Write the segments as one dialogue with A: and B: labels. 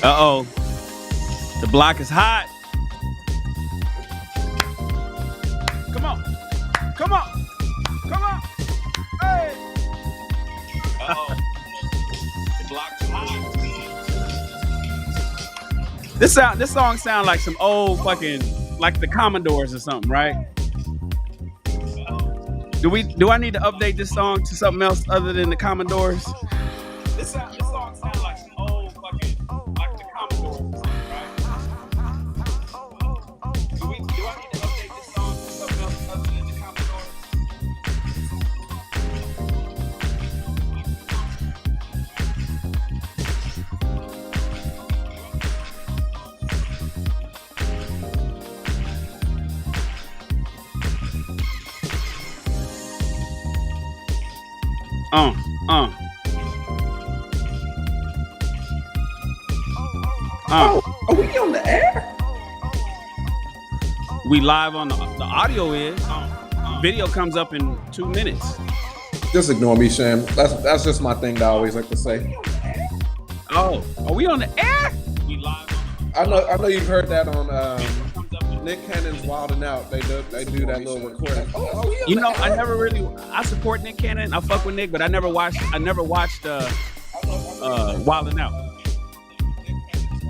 A: Uh-oh. The block is hot. Come on. Come on. Come on. Hey. Uh-oh. The block is hot. This song sounds like some old fucking, like the Commodores or something, right? Do I need to update this song to something else other than the Commodores? This song sounds like some old fucking, like the Commodores or something, right? Do I need to update this song to Uh, uh, uh.
B: Oh, are we on the air?
A: We live on the audio is. Video comes up in 2 minutes.
B: Just ignore me, Sham. That's just my thing that I always like to say.
A: Oh, are we on the air? We live
B: I know you've heard that on Nick Cannon's Wild and Out. They do that little recording. Oh, are we on
A: You
B: the
A: know, I
B: air?
A: never really. I support Nick Cannon. I fuck with Nick, but I never watched. Wild and Out.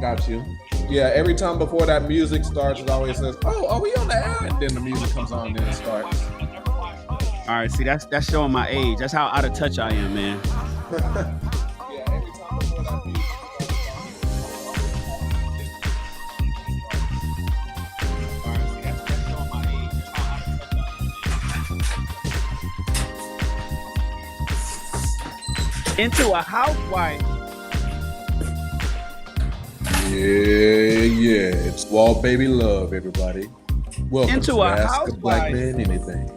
B: Got you. Yeah, every time before that music starts, it always says, "Oh, are we on the air?" And then the music comes on, and then it starts.
A: All right, see, that's showing my age. That's how out of touch I am, man.
B: Yeah, every time before that music
A: Into a housewife.
B: Yeah, it's Wall Baby Love, everybody. Welcome
A: Into
B: to
A: a
B: Ask a Black
A: Housewife.
B: Man Anything.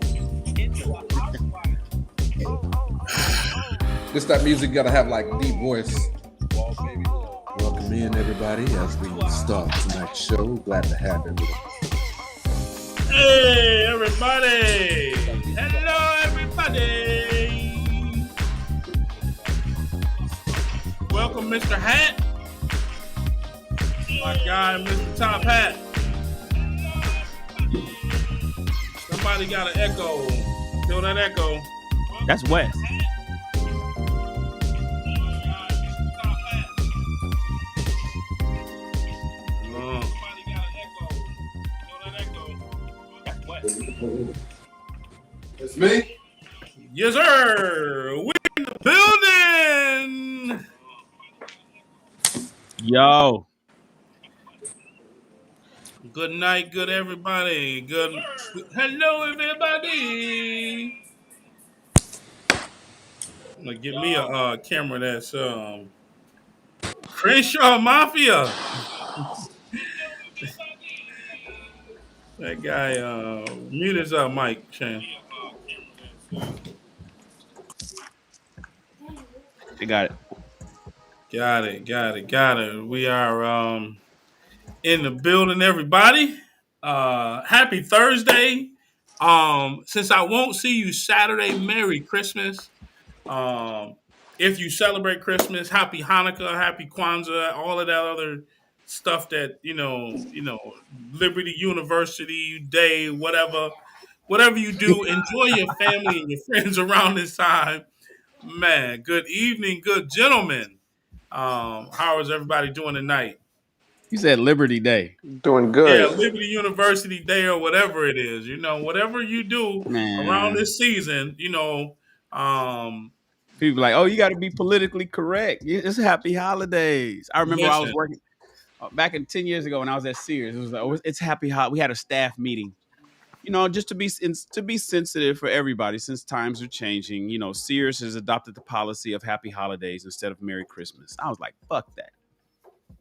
B: This that music gotta have like deep voice. Welcome in, everybody, as we start tonight's show. Glad to have everyone.
C: Hey, everybody! Hello, everybody! Welcome, Mr. Hat. My guy, Mr. Top Hat. Somebody got an echo. Feel that echo?
A: That's Wes.
B: It's me.
C: Yes, sir. We in the building.
A: Yo.
C: Good night, good everybody. Good. Hello, everybody. I'm gonna get me a camera that's Crenshaw Mafia. That guy mute his mic, Chan.
A: You got it.
C: Got it. We are in the building, everybody. Happy Thursday. Since I won't see you Saturday, Merry Christmas. Um, if you celebrate Christmas, Happy Hanukkah, Happy Kwanzaa, all of that other stuff that Liberty University Day, whatever you do, enjoy your family and your friends around this time. Man, good evening, good gentlemen. How is everybody doing tonight?
A: You said Liberty Day.
B: Doing
C: Yeah,
B: good.
C: Liberty University Day or whatever it is. Whatever you do around
A: Man.
C: this season, um,
A: People like, oh, you got to be politically correct. It's happy holidays. I remember I was
C: listen.
A: working back in 10 years ago when I was at Sears. It was like, oh, it's happy holiday. We had a staff meeting. Just to be sensitive for everybody since times are changing. Sears has adopted the policy of happy holidays instead of Merry Christmas. I was like, fuck that.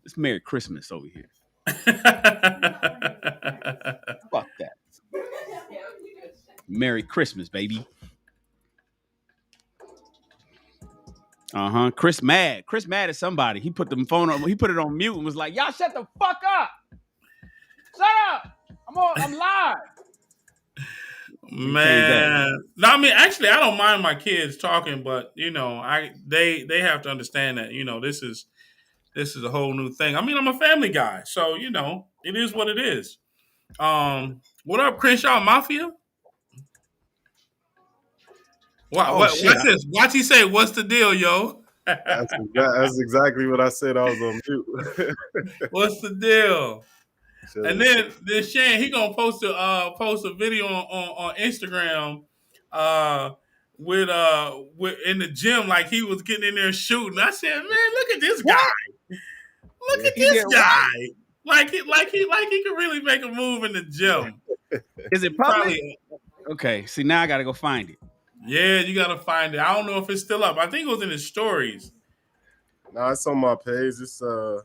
A: It's Merry Christmas over here. Fuck that. Merry Christmas, baby. Chris mad. Chris mad at somebody. He put the phone on. He put it on mute and was like, "Y'all shut the fuck up. Shut up. I'm live." He came back.
C: Man, no, I mean, actually, I don't mind my kids talking, but they have to understand that this is a whole new thing. I mean, I'm a family guy, so it is what it is. What up, Crenshaw Mafia?
A: Oh
C: What?
A: shit.
C: Watch this. Watch he say, "What's the deal, yo?"
D: That's exactly what I said. I was on mute.
C: What's the deal? And
D: Chilling.
C: then Shane, he gonna post a video on Instagram with in the gym like he was getting in there shooting. I said, man, look at this
A: What?
C: guy. Look at
A: He
C: this
A: did what?
C: guy. Like he could really make a move in the gym.
A: Is it public?
C: Probably.
A: Okay. See, now I gotta go find it.
C: Yeah, you gotta find it. I don't know if it's still up. I think it was in his stories.
D: No, it's on my page. It's
C: Oh,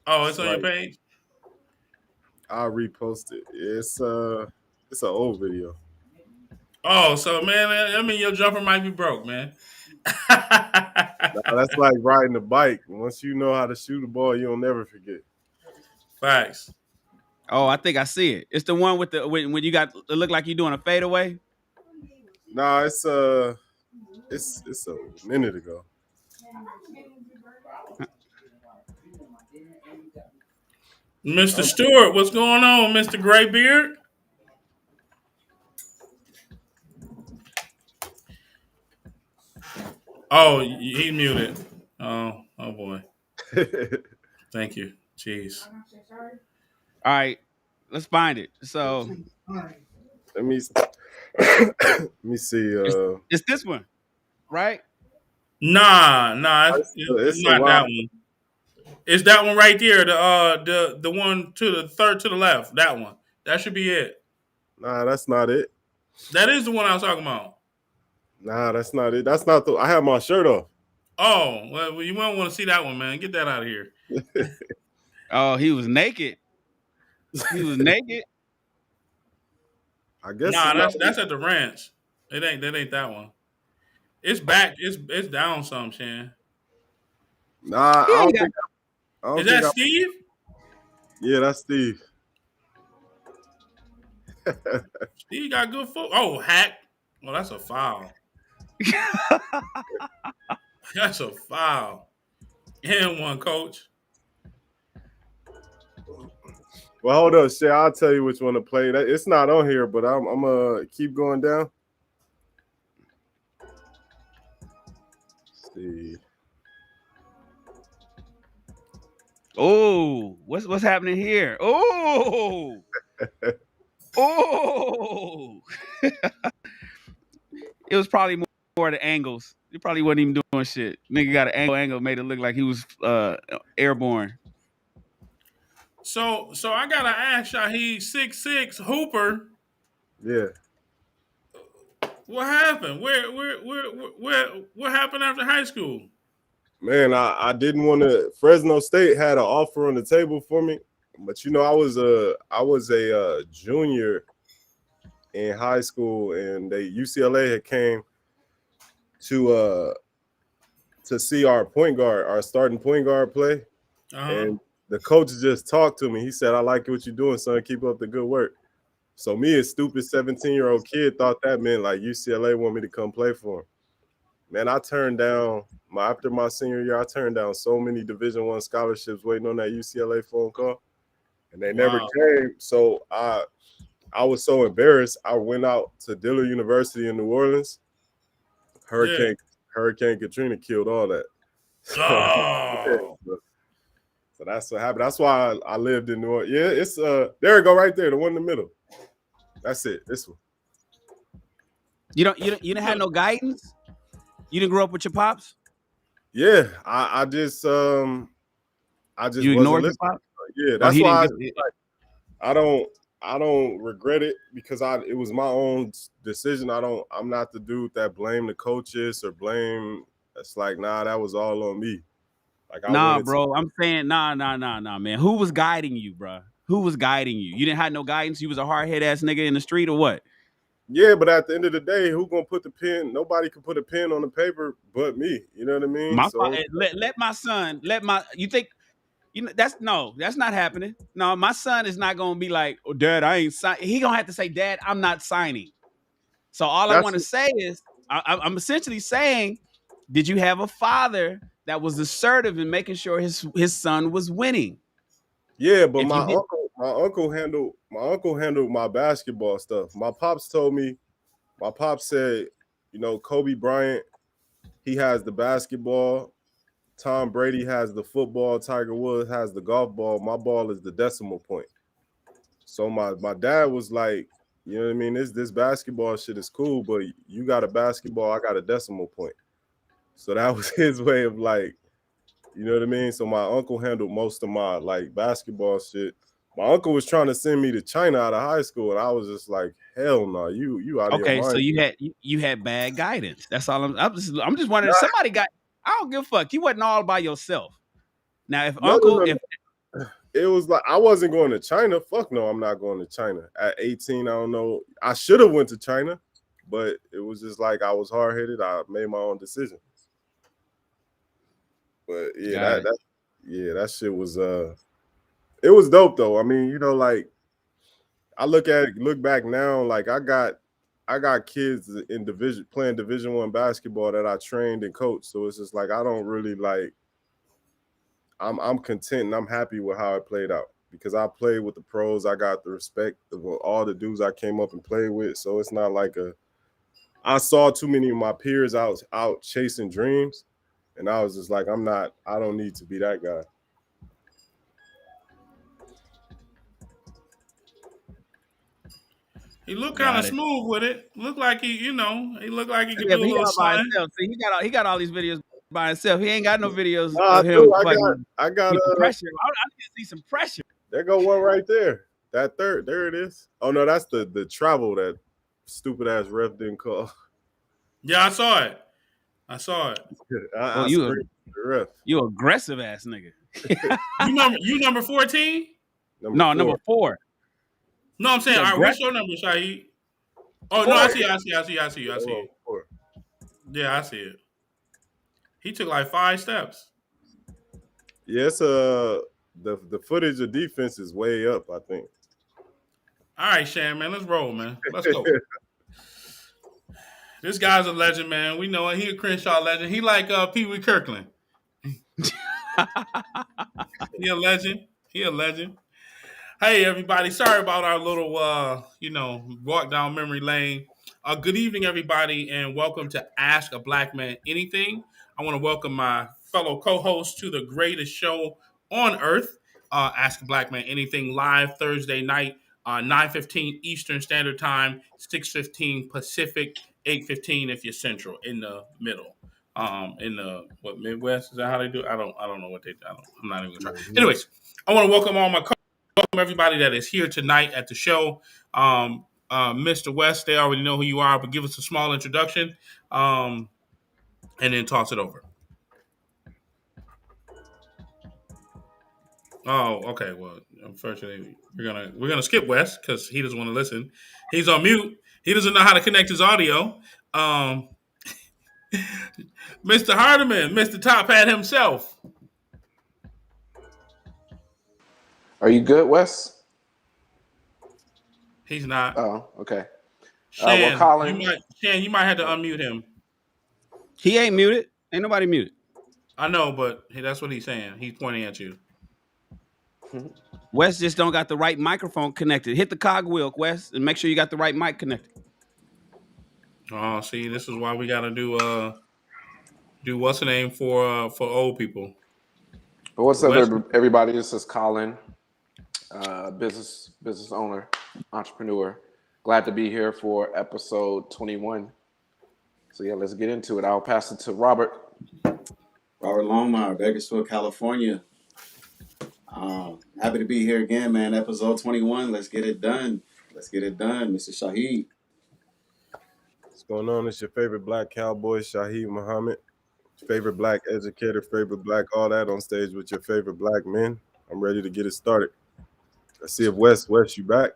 C: it's on your
D: like
C: page?
D: I'll repost it. It's an old video.
C: Oh, so man, I mean your jumper might be broke, man.
D: Nah, that's like riding a bike. Once you know how to shoot a ball, you'll never forget.
C: Facts.
A: Oh, I think I see it. It's the one with the when you got it look like you're doing a fadeaway.
D: Nah, it's a minute ago.
C: Mr. Stewart, what's going on, Mr. Graybeard? Oh, he's muted. Oh boy. Thank you. Jeez.
A: All right, let's find it. So
D: Let me let me see.
A: it's it's this one, right?
C: Nah, it's
D: It's a
C: not that
D: while.
C: one. It's that one right there. The one to the third to the left. That one. That should be it.
D: Nah, that's not it.
C: That is the one I was talking about.
D: Nah, that's not it. That's not the. I have my shirt off.
C: Oh, well, you won't want to see that one, man. Get that out of here.
A: Oh, he was naked. He was naked.
D: I guess
C: Nah,
D: it's not.
C: that's at the ranch. It ain't that one. It's back. It's down some, Shan.
D: Nah,
A: He ain't got.
D: I
C: Is
D: don't think
C: that
D: I.
C: Steve?
D: Yeah, that's Steve.
C: Steve got good foot. Oh, hack. Well, that's a foul. That's a foul. And one, coach.
D: Well, hold up, Shay. I'll tell you which one to play. It's not on here, but I'm gonna keep going down. Let's see.
A: Oh, what's happening here? Oh, oh. It was probably more of the angles. He probably wasn't even doing shit. Nigga got an angle, made it look like he was airborne.
C: So I gotta ask y'all. He's 6'6" Hooper.
D: Yeah,
C: What happened? What happened after high school?
D: man. I didn't want to. Fresno State had an offer on the table for me, but you know I was a junior in high school, and UCLA had came to see our starting point guard play.
C: Uh-huh.
D: And the coach just talked to me. He said, "I like what you're doing, son. Keep up the good work." So me, a stupid 17-year-old kid, thought that meant like UCLA want me to come play for him. Man, I turned down after my senior year. I turned down so many Division I scholarships waiting on that UCLA phone call, and they never
C: Wow.
D: came. So I was so embarrassed. I went out to Dillard University in New Orleans.
C: Yeah.
D: Hurricane Katrina killed all that.
C: Oh.
D: So that's what happened. That's why I lived in New Orleans. Yeah, it's there you go right there, the one in the middle. That's it. This one.
A: You don't have no guidance. You didn't grow up with your pops.
D: Yeah, I just
A: You
D: wasn't
A: ignored your
D: listening.
A: pops.
D: Yeah,
A: Oh,
D: that's
A: he didn't
D: why
A: get.
D: I don't regret it because it was my own decision. I'm not the dude that blame the coaches or blame. It's like, nah, that was all on me. Like I
A: Nah,
D: wanted to.
A: bro. I'm saying nah, man. Who was guiding you, bro? Who was guiding you? You didn't have no guidance. You was a hard head ass nigga in the street or what?
D: Yeah, but at the end of the day, who gonna put the pen? Nobody can put a pen on the paper but me. You know what I mean?
A: My
D: So
A: let my son let my you think that's no, that's not happening. No, my son is not gonna be like, oh, Dad, I ain't sign. He gonna have to say, Dad, I'm not signing. So all I
D: that's
A: want to say is, I'm essentially saying, did you have a father that was assertive in making sure his son was winning?
D: yeah. But
A: If you did,
D: my uncle handled my basketball stuff. My pops told me. My pops said, Kobe Bryant, he has the basketball. Tom Brady has the football. Tiger Woods has the golf ball. My ball is the decimal point. So my dad was like, you know what I mean? This basketball shit is cool, but you got a basketball, I got a decimal point. So that was his way of like, you know what I mean? So my uncle handled most of my like basketball shit. My uncle was trying to send me to China out of high school, and I was just like, hell no, you out of your
A: okay, so
D: mind.
A: you had bad guidance. That's all. I'm just wondering. If somebody got. I don't give a fuck. You wasn't all by yourself. Now, if
D: No, no,
A: uncle,
D: no,
A: if
D: no. It was like I wasn't going to China. Fuck no, I'm not going to China. At 18, I don't know. I should have went to China, but it was just like I was hard headed. I made my own decision. But yeah,
A: Got it.
D: that shit was it was dope though. I mean, like I look back now, like I got kids in division playing Division 1 basketball that I trained and coached. So it's just like I don't really like I'm content and I'm happy with how it played out because I played with the pros. I got the respect of all the dudes I came up and played with. So it's not like I saw too many of my peers out chasing dreams, and I was just like, I don't need to be that guy.
C: He looked kind of
A: Got it.
C: smooth with it. Looked like he looked like he could
A: Yeah,
C: do
A: but
C: a
A: he
C: little
A: got by
C: something.
A: himself. See, he got all these videos by himself. He ain't got no videos
D: Nah, I
A: of him
D: do.
A: fucking
D: I got
A: with the pressure. I need to see some pressure.
D: there go one right there. That third, there it is. Oh no, that's the travel that stupid ass ref didn't call.
C: Yeah, I saw it. I saw it.
A: Oh,
D: I screamed at the ref.
A: you aggressive ass nigga.
C: You number 14?
D: Number
A: No, number
D: four.
A: 4.
C: No, I'm
A: He
C: saying, all right, what's
A: aggressive.
C: your number, Shaheed? Oh no, I
A: 4.
C: see, I see, I see, I see, I see
D: Oh,
C: it.
D: four.
C: Yeah, I see it. He took like 5 steps.
D: Yes, the footage of defense is way up, I think.
C: All right, Shan, man, let's roll, man. Let's go. This guy's a legend, man. We know it. He a Crenshaw legend. He like Pee Wee Kirkland. He a legend. He a legend. Hey, everybody. Sorry about our little, walk down memory lane. Good evening, everybody, and welcome to Ask a Black Man Anything. I want to welcome my fellow co-host to the greatest show on earth, Ask a Black Man Anything, live Thursday night, 9:15 Eastern Standard Time, 6:15 Pacific, 8:15 if you're Central, in the middle. In the Midwest, is that how they do it? I don't know what they. I'm not even gonna try.
D: Mhm.
C: Anyways, I want to welcome all my welcome everybody that is here tonight at the show. Mr. West, they already know who you are, but give us a small introduction, and then toss it over. Oh, okay. Well, unfortunately, we're gonna skip West because he doesn't want to listen. He's on mute. He doesn't know how to connect his audio. Um, Mr. Hardiman, Mr. Top Hat himself.
B: Are you good, Wes?
C: He's not.
B: Oh, okay. Well,
C: Shan,
B: Colin.
C: You might have to unmute him.
A: He ain't muted. Ain't nobody muted.
C: I know, but that's what he's saying. He's pointing at you.
A: Wes just don't got the right microphone connected. Hit the cogwheel, Wes, and make sure you got the right mic connected.
C: Oh, see, this is why we gotta do what's the name for old people.
B: Well, what's up,
A: Wes,
B: everybody? This is Colin, business owner, entrepreneur. Glad to be here for episode 21. So yeah, let's get into it. I'll pass it to Robert.
E: Robert Longmire, Bakersfield, California. Happy to be here again, man. Episode 21. Let's get it done. Let's get it done, Mr. Shaheed.
D: What's going on? It's your favorite black cowboy, Shaheed Muhammad. Favorite black educator, favorite black all that on stage with your favorite black men. I'm ready to get it started. Let's see if West, you back?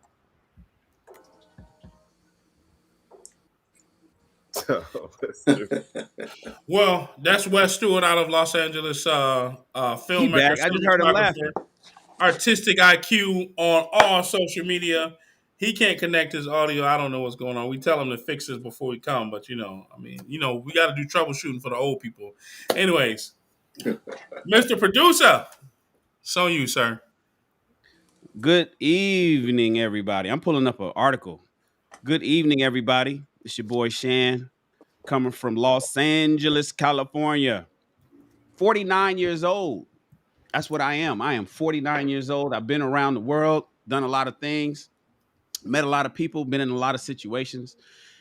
C: Well, that's Wes Stewart out of Los Angeles,
A: he
C: filmmaker,
A: back. I just heard him laughing.
C: cinematographer, artistic IQ on all social media. He can't connect his audio. I don't know what's going on. We tell him to fix this before we come, but we got to do troubleshooting for the old people. Anyways, Mr. Producer, so you, sir.
A: Good evening, everybody. I'm pulling up an article. Good evening, everybody. It's your boy Shan, coming from Los Angeles, California. 49 years old. That's what I am. I am 49 years old. I've been around the world, done a lot of things, met a lot of people, been in a lot of situations,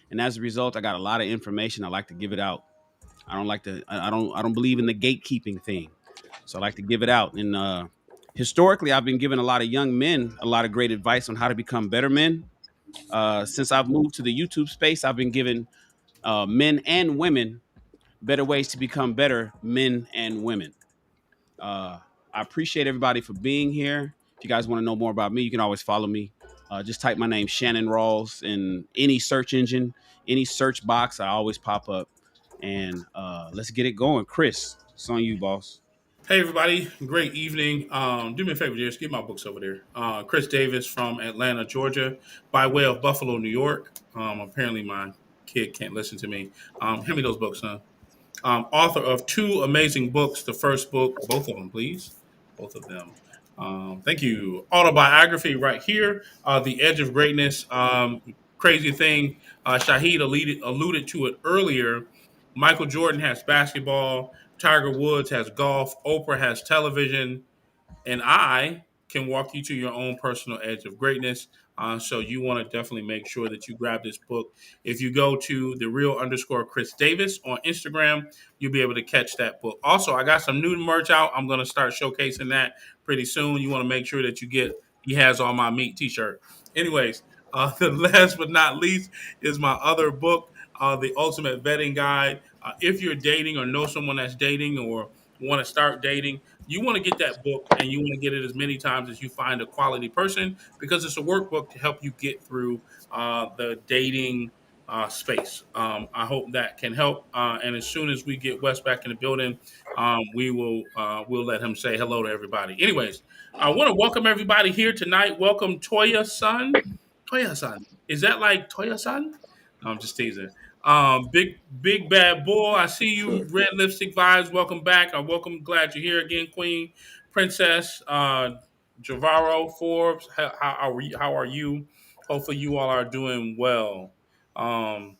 A: and as a result, I got a lot of information. I like to give it out. I don't like to. I don't believe in the gatekeeping thing, so I like to give it out. And historically, I've been giving a lot of young men a lot of great advice on how to become better men. Since I've moved to the YouTube space, I've been giving men and women better ways to become better men and women. I appreciate everybody for being here. If you guys want to know more about me, you can always follow me. Just type my name, Shannon Rawls, in any search engine, any search box. I always pop up. And let's get it going. Chris, it's on you, boss.
C: Hey everybody, great evening. Do me a favor, just get my books over there. Chris Davis from Atlanta, Georgia, by way of Buffalo, New York. Apparently my kid can't listen to me. Hand me those books, son. Author of two amazing books. The first book, both of them, please, both of them. Thank you. Autobiography right here. The Edge of Greatness. Crazy thing. Shahid alluded to it earlier. Michael Jordan has basketball. Tiger Woods has golf. Oprah has television, and I can walk you to your own personal edge of greatness. So you want to definitely make sure that you grab this book. If you go to the real underscore Chris Davis on Instagram, you'll be able to catch that book. Also, I got some new merch out. I'm going to start showcasing that pretty soon. You want to make sure that you get He Has All My Meat t-shirt. Anyways, the last but not least is my other book, The Ultimate Vetting Guide. If you're dating or know someone that's dating or want to start dating, you want to get that book and you want to get it as many times as you find a quality person because it's a workbook to help you get through the dating space. I hope that can help. And as soon as we get Wes back in the building, we'll let him say hello to everybody. Anyways, I want to welcome everybody here tonight. Welcome Toya Sun. Toya Sun. Is that like Toya Sun? No, I'm just teasing. Big bad bull. I see you. Red lipstick vibes. Welcome back. Welcome. Glad you're here again, Queen, Princess, Javaro, Forbes. How are you? Hopefully, you all are doing well. Um,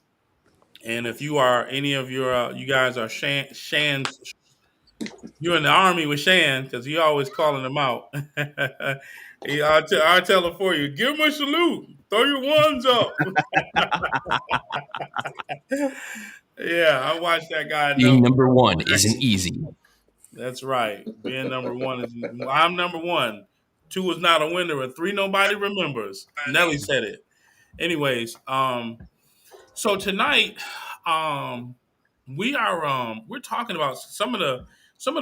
C: and if you are any of you guys are Shan's, you're in the army with Shan because he always calling them out. I'll tell him for you. Give him a salute. Throw your ones up. Yeah, I watched that guy
F: Being
C: know.
F: number one isn't easy.
C: That's right. Being number one is I'm number one. Two is not a winner, and three nobody remembers. Nelly said it. Anyways, so tonight, um, we're talking about some of the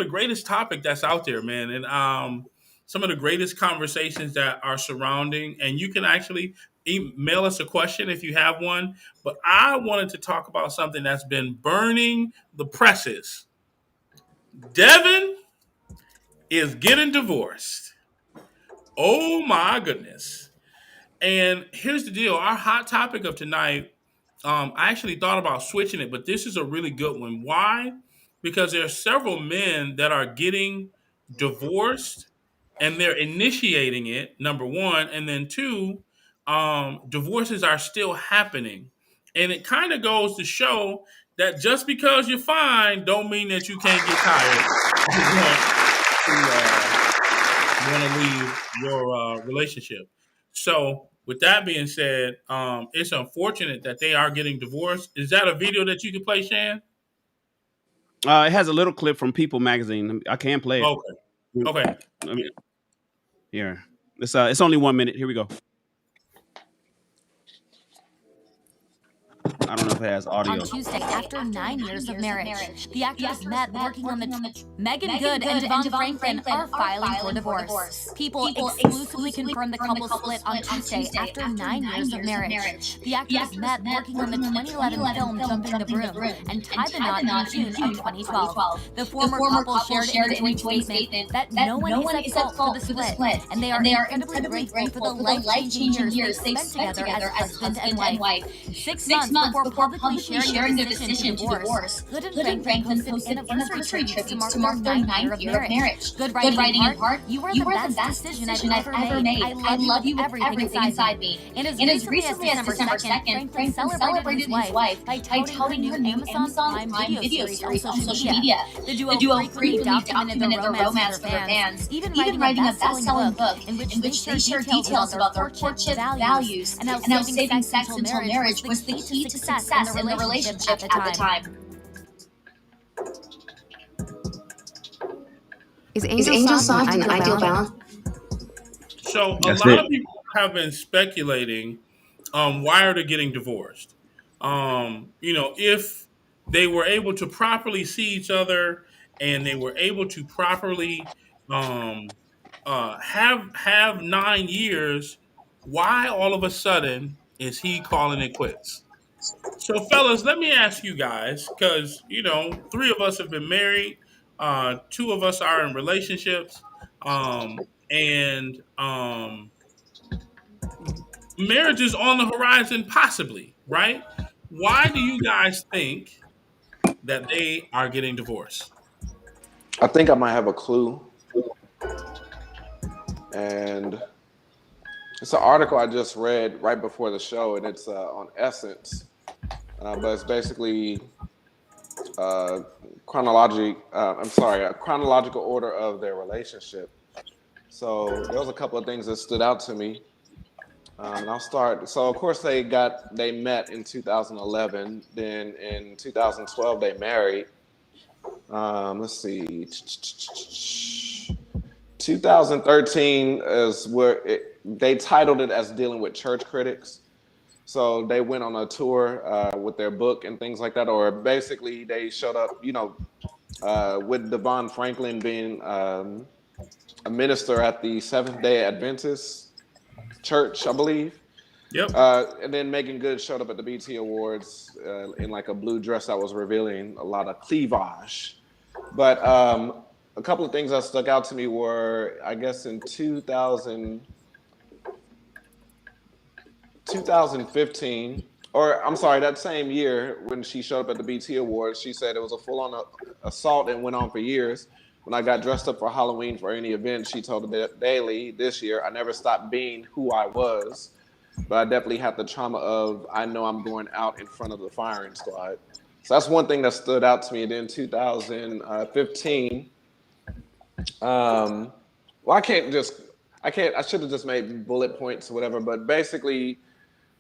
C: greatest topic that's out there, man, and some of the greatest conversations that are surrounding. And you can actually email us a question if you have one. But I wanted to talk about something that's been burning the presses. Devin is getting divorced. Oh my goodness. And here's the deal. Our hot topic of tonight, I actually thought about switching it, but this is a really good one. Why? Because there are several men that are getting divorced and they're initiating it, number one. And then two, divorces are still happening. And it kind of goes to show that just because you're fine don't mean that you can't get tired. You want to leave your relationship. So, with that being said, it's unfortunate that they are getting divorced. Is that a video that you can play, Shan?
A: It has a little clip from People magazine. I can play it.
C: Okay. Okay.
A: I mean, here. It's only 1 minute. Here we go. I don't know if it has audio.
G: On Tuesday, after 9 years of marriage, the actors met working on the Megan Good and Devon Franklin are filing for divorce. People exclusively confirmed the couple split on Tuesday after 9 years of marriage. The actors met working on the 2011 film Jumping the Broom and tied the knot in June of 2012. The former couple shared in a joint statement that no one is at fault for the split, and they are incredibly grateful for the life-changing years they've spent together as husband and wife. 6 months before publicly sharing their decision to divorce, Good and Franklin posted anniversary tributes to mark their 9th year of marriage. Good writing in part, you are the best decision I've ever made. I love you with everything inside me. And as recently as December 2nd, Franklin celebrated his wife by touting her new Amazon Prime video series on social media. The duo frequently documented their romance for their fans, even writing a best-selling book in which they share details about their courtship values and how saving sex until marriage was the key to success in the relationship at the time.
H: Is Angel Soft an ideal balance?
C: So a
A: That's
C: lot
A: it.
C: of people have been speculating why are they getting divorced? If they were able to properly see each other and they were able to properly um, have 9 years, why all of a sudden is he calling it quits? So, fellas, let me ask you guys, because three of us have been married. Two of us are in relationships, and marriage is on the horizon, possibly, right? Why do you guys think that they are getting divorced?
B: I think I might have a clue, and it's an article I just read right before the show, and it's on Essence, but it's basically uh, a chronological order of their relationship. So there was a couple of things that stood out to me. And I'll start. So of course they met in 2011. Then in 2012 they married. Let's see. 2013 is where they titled it as dealing with church critics. So they went on a tour with their book and things like that, or basically they showed up, with Devon Franklin being a minister at the Seventh Day Adventist Church, I believe.
C: Yep.
B: And then Megan Good showed up at the BT Awards in like a blue dress that was revealing a lot of cleavage. But a couple of things that stuck out to me were, I guess, in 2015, or I'm sorry, that same year when she showed up at the BT Awards, she said it was a full-on assault and went on for years. When I got dressed up for Halloween for any event, she told the Daily this year, I never stopped being who I was, but I definitely had the trauma of, I know I'm going out in front of the firing squad. So that's one thing that stood out to me. And then 2015, well, I should have just made bullet points or whatever, but basically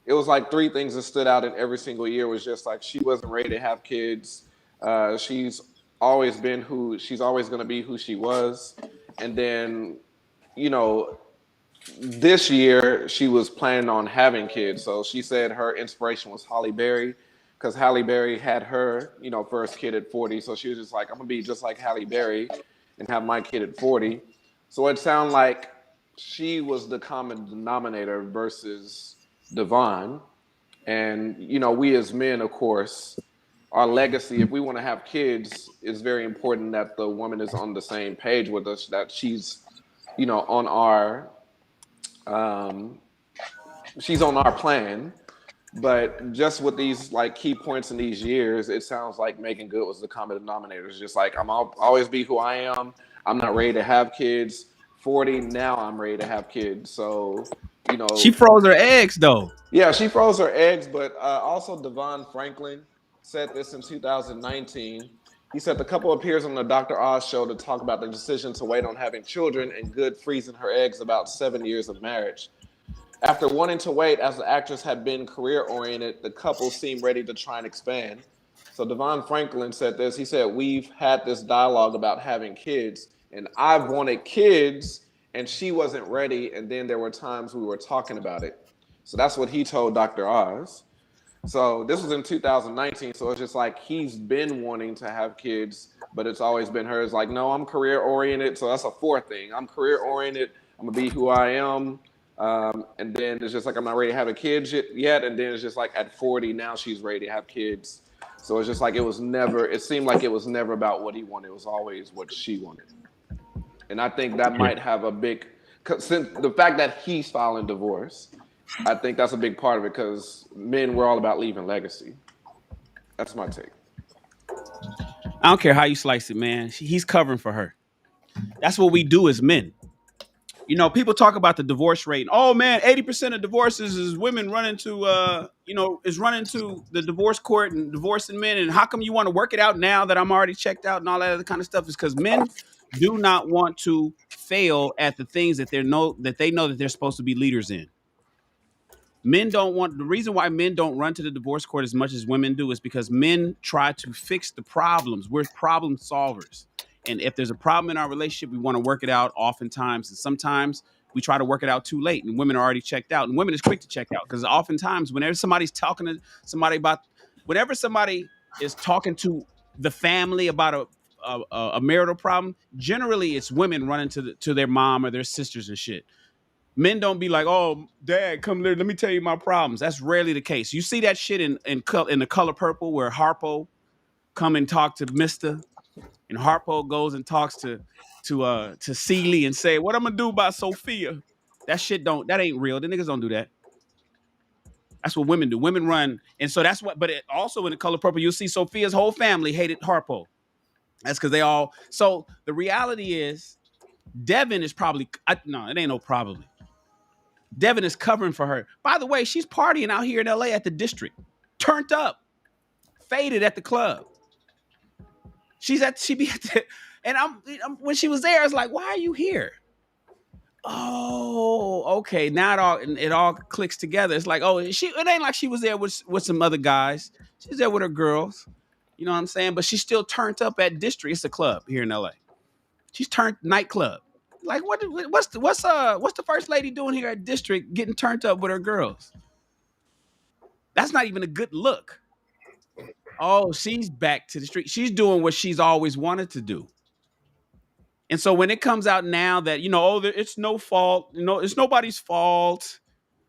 B: it was like three things that stood out in every single year. Was just like she wasn't ready to have kids. She's always going to be who she was. And then, you know, this year she was planning on having kids. So she said her inspiration was Halle Berry, because Halle Berry had her, first kid at 40. So she was just like, I'm gonna be just like Halle Berry and have my kid at 40. So it sounded like she was the common denominator versus Devon. And, we as men, of course, our legacy, if we want to have kids, it's very important that the woman is on the same page with us, that she's, on our she's on our plan. But just with these like key points in these years, it sounds like Megan Good was the common denominator. It's just like, I'll always be who I am. I'm not ready to have kids. 40 now, I'm ready to have kids. So,
A: She froze her eggs though.
B: yeah, she froze her eggs. But also Devon Franklin said this in 2019. He said the couple appears on the Dr. Oz show to talk about the decision to wait on having children, and Good freezing her eggs about 7 years of marriage. After wanting to wait, as the actress had been career-oriented, the couple seemed ready to try and expand. So Devon Franklin said this. He said, we've had this dialogue about having kids, and I've wanted kids, and she wasn't ready, and then there were times we were talking about it. So that's what he told Dr. Oz. So this was in 2019. So it's just like he's been wanting to have kids, but it's always been hers. Like, no, I'm career oriented. So that's a fourth thing. I'm career oriented. I'm gonna be who I am. And then it's just like I'm not ready to have a kid yet. And then it's just like at 40 now she's ready to have kids. So it's just like it seemed like it was never about what he wanted. It was always what she wanted. And I think that might have a big, since the fact that he's filing divorce, I think that's a big part of it, because men, we're all about leaving legacy. That's my take.
A: I don't care how you slice it, man. He's covering for her. That's what we do as men. People talk about the divorce rate. Oh man, 80% of divorces is women running to, is running to the divorce court and divorcing men. And how come you want to work it out now that I'm already checked out and all that other kind of stuff? Is because men do not want to fail at the things that they know that they're supposed to be leaders in. The reason why men don't run to the divorce court as much as women do is because men try to fix the problems. We're problem solvers. And if there's a problem in our relationship, we want to work it out oftentimes. And sometimes we try to work it out too late, and women are already checked out. And women is quick to check out, because oftentimes whenever somebody's talking to somebody about, whenever somebody is talking to the family about a marital problem, generally it's women running to their mom or their sisters and shit. Men don't be like, oh, dad, come here, let me tell you my problems. That's rarely the case. You see that shit in The Color Purple, where Harpo come and talk to Mister. And Harpo goes and talks to Celie and say, "What I'm gonna do about Sophia?" That ain't real. The niggas don't do that. That's what women do. Women run, and so that's what. But also in The Color Purple, you'll see Sophia's whole family hated Harpo. That's because they all. So the reality is, Devin is probably no. It ain't no probably. Devin is covering for her. By the way, she's partying out here in LA at the district, turned up, faded at the club. She be at the, and when she was there, it's like, why are you here? Oh, okay. Now it all clicks together. It's like, oh, it ain't like she was there with some other guys. She's there with her girls. You know what I'm saying? But she's still turned up at District. It's a club here in LA. She's turned nightclub. Like what's the first lady doing here at District getting turned up with her girls? That's not even a good look. Oh, she's back to the street. She's doing what she's always wanted to do. And so when it comes out now that, it's no fault, it's nobody's fault.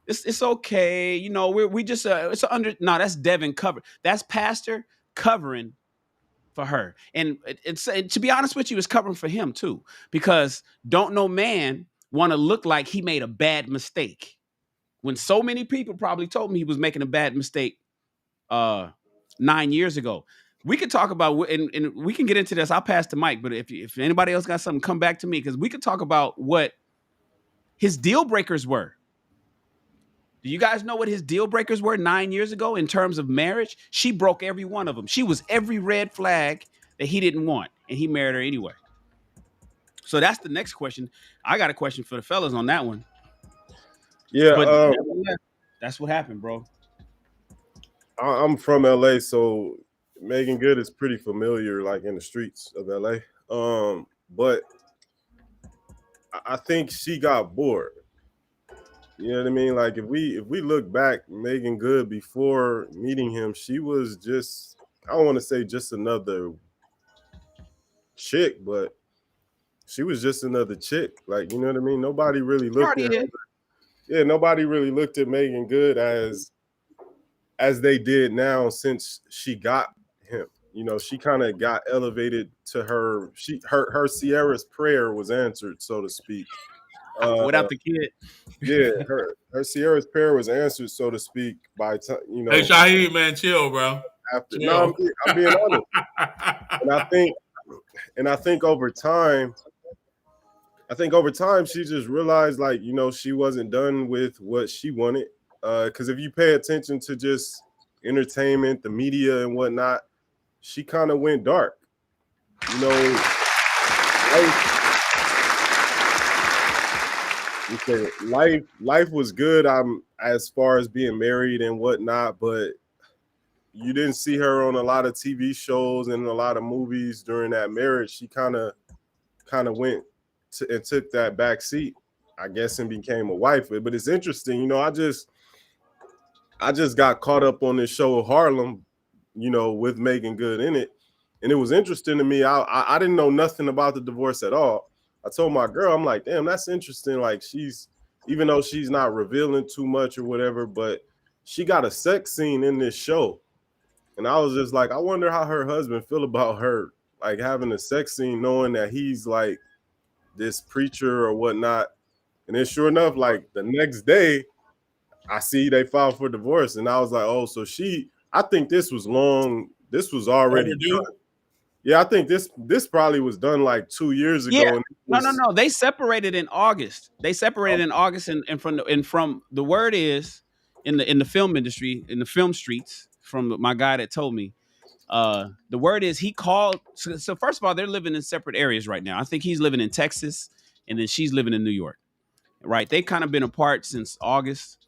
A: It's okay. We just it's under no, that's Devin cover. That's Pastor covering for her. And to be honest with you, it's covering for him too. Because don't no man want to look like he made a bad mistake. When so many people probably told me he was making a bad mistake 9 years ago. We could talk about, and we can get into this. I'll pass the mic, but if anybody else got something, come back to me, because we could talk about what his deal breakers were. Do you guys know what his deal breakers were 9 years ago in terms of marriage? She broke every one of them. She was every red flag that he didn't want, and he married her anyway. So that's the next question. I got a question for the fellas on that one.
D: Yeah,
A: but that's what happened, bro.
D: I'm from LA, so Megan Good is pretty familiar, like in the streets of LA. But I think she got bored. You know what I mean? Like if we look back, Megan Good before meeting him, she was just, I don't want to say just another chick, but she was just another chick. Like, you know what I mean? Nobody really looked at her. Yeah, nobody really looked at Megan Good as they did now since she got him. She kind of got elevated to her. Her Sierra's prayer was answered, so to speak.
A: Without the kid.
D: Yeah, her Sierra's prayer was answered, so to speak, by
C: Hey, Shaheed, man, chill, bro.
D: After chill. No, I'm being honest, and I think over time, she just realized, like, she wasn't done with what she wanted. Because if you pay attention to just entertainment, the media and whatnot, she kind of went dark. Life was good. As far as being married and whatnot, but you didn't see her on a lot of TV shows and a lot of movies during that marriage. She kind of went and took that back seat, I guess, and became a wife. But it's interesting, I just got caught up on this show Harlem, with Megan Good in it, and it was interesting to me. I didn't know nothing about the divorce at all. I told my girl, I'm like, damn, that's interesting. Like, even though she's not revealing too much or whatever, but she got a sex scene in this show. And I was just like, I wonder how her husband feel about her, like, having a sex scene, knowing that he's like this preacher or whatnot. And then sure enough, like the next day, I see they filed for divorce. And I was like, oh, so I think this was already done. Yeah, I think this probably was done like 2 years ago.
A: Yeah. No. They separated in August. And from the word is in the film industry, in the film streets, from my guy that told me, the word is he called. So first of all, they're living in separate areas right now. I think he's living in Texas, and then she's living in New York. Right? They've kind of been apart since August.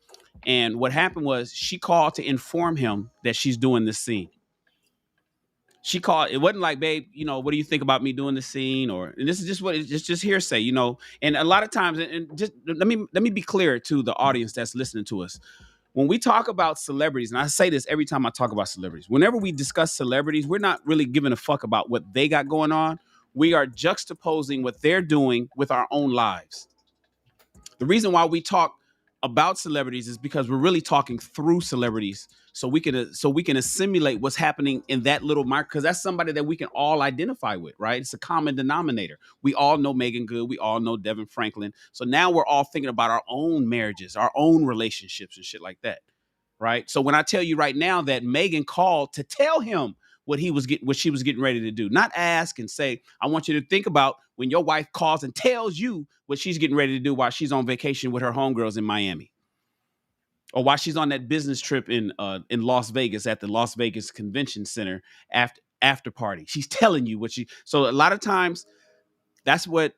A: And what happened was she called to inform him that she's doing this scene. She called. It wasn't like, babe, what do you think about me doing the scene? And this is just it's just hearsay, And a lot of times, and just let me be clear to the audience that's listening to us. When we talk about celebrities, and I say this every time I talk about celebrities, whenever we discuss celebrities, we're not really giving a fuck about what they got going on. We are juxtaposing what they're doing with our own lives. The reason why we talk about celebrities is because we're really talking through celebrities, so we can assimilate what's happening in that little mark, because that's somebody that we can all identify with, right? It's a common denominator. We all know Megan Good, we all know Devin Franklin, so now we're all thinking about our own marriages, our own relationships and shit like that, right? So when I tell you right now that Megan called to tell him what she was getting ready to do, not ask and say, I want you to think about when your wife calls and tells you what she's getting ready to do while she's on vacation with her homegirls in Miami, or while she's on that business trip in Las Vegas at the Las Vegas Convention Center after party. She's telling you what she. So a lot of times that's what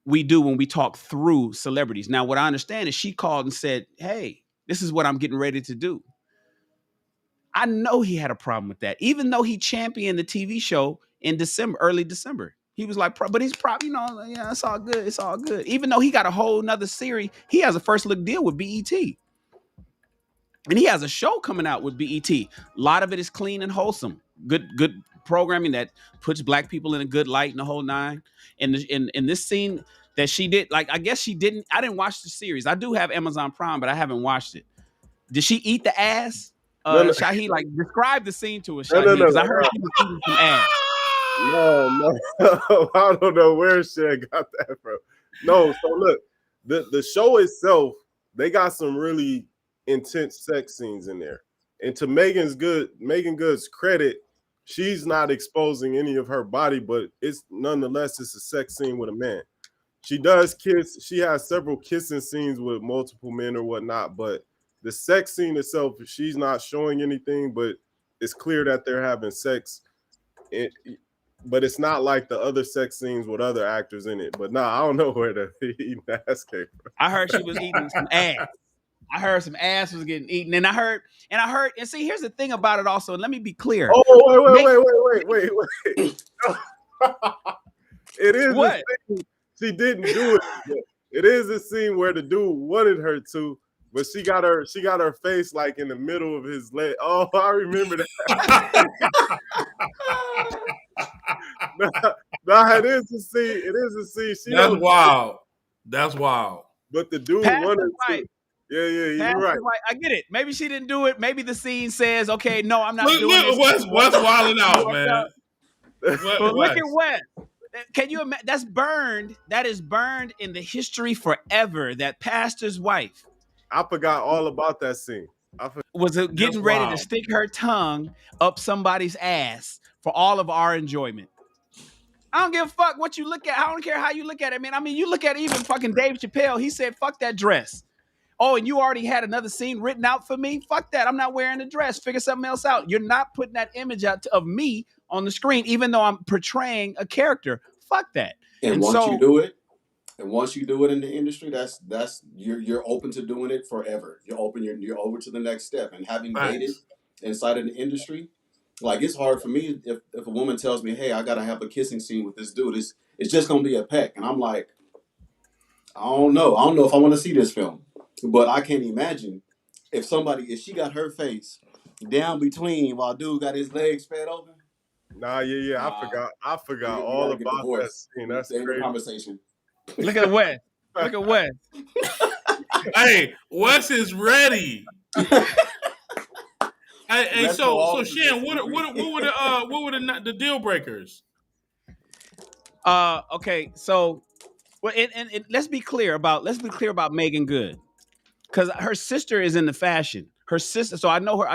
A: we do when we talk through celebrities. Now, what I understand is she called and said, "Hey, this is what I'm getting ready to do." I know he had a problem with that, even though he championed the TV show in December, early December. He was like, but he's probably, yeah, it's all good. It's all good. Even though he got a whole nother series, he has a first look deal with BET. And he has a show coming out with BET. A lot of it is clean and wholesome. Good programming that puts black people in a good light and the whole nine. And in this scene that she did, like, I guess she didn't, I didn't watch the series. I do have Amazon Prime, but I haven't watched it. Did she eat the ass?
D: No, no,
A: Shaheed, like, describe the scene to us,
D: no,
A: Shaheed,
D: no,
A: because
D: no,
A: I heard she was eating some ass.
D: no. I don't know where Shed got that from. No, so look, the show itself, they got some really intense sex scenes in there. And to Megan Good's credit, she's not exposing any of her body, but it's nonetheless it's a sex scene with a man. She does kiss. She has several kissing scenes with multiple men or whatnot, but the sex scene itself, she's not showing anything, but it's clear that they're having sex. But it's not like the other sex scenes with other actors in it. But I don't know where the eating ass came from.
A: I heard she was eating some ass. I heard some ass was getting eaten, and I heard, and see, here's the thing about it also, and let me be clear.
D: Oh, wait. It is
A: What?
D: a scene. She didn't do it. It is a scene where the dude wanted her to, but she got her face like in the middle of his leg. Oh, I remember that. It is a scene. It is a scene.
C: That's wild. That's wild.
D: But the dude
A: Pastor's
D: wanted
A: wife.
D: to. Yeah, you're
A: Pastor's
D: right.
A: wife. I get it. Maybe she didn't do it. Maybe the scene says, "Okay, no, I'm not doing
C: Look,
A: this."
C: Wes wilding out, man.
A: But look at Wes. Can you imagine? That's burned. That is burned in the history forever. That pastor's wife
D: I forgot all about that scene.
A: was getting ready to stick her tongue up somebody's ass for all of our enjoyment. I don't give a fuck what you look at. I don't care how you look at it, man. I mean, you look at even fucking Dave Chappelle. He said, "Fuck that dress." Oh, and you already had another scene written out for me? Fuck that. I'm not wearing a dress. Figure something else out. You're not putting that image out of me on the screen, even though I'm portraying a character. Fuck that.
E: And once you do it in the industry, that's you're open to doing it forever. You're over to the next step. And having dated inside of the industry, like, it's hard for me if a woman tells me, "Hey, I gotta have a kissing scene with this dude," it's just gonna be a peck, and I'm like, I don't know if I want to see this film, but I can't imagine if she got her face down between while dude got his legs spread open.
D: I forgot all about that scene. That's crazy.
E: Conversation.
A: Look at Wes. Look at Wes.
C: Hey, Wes is ready. Hey, so Shan, what were the deal breakers?
A: Okay, so and let's be clear about Megan Good, because her sister is in the fashion. Her sister, so I know her.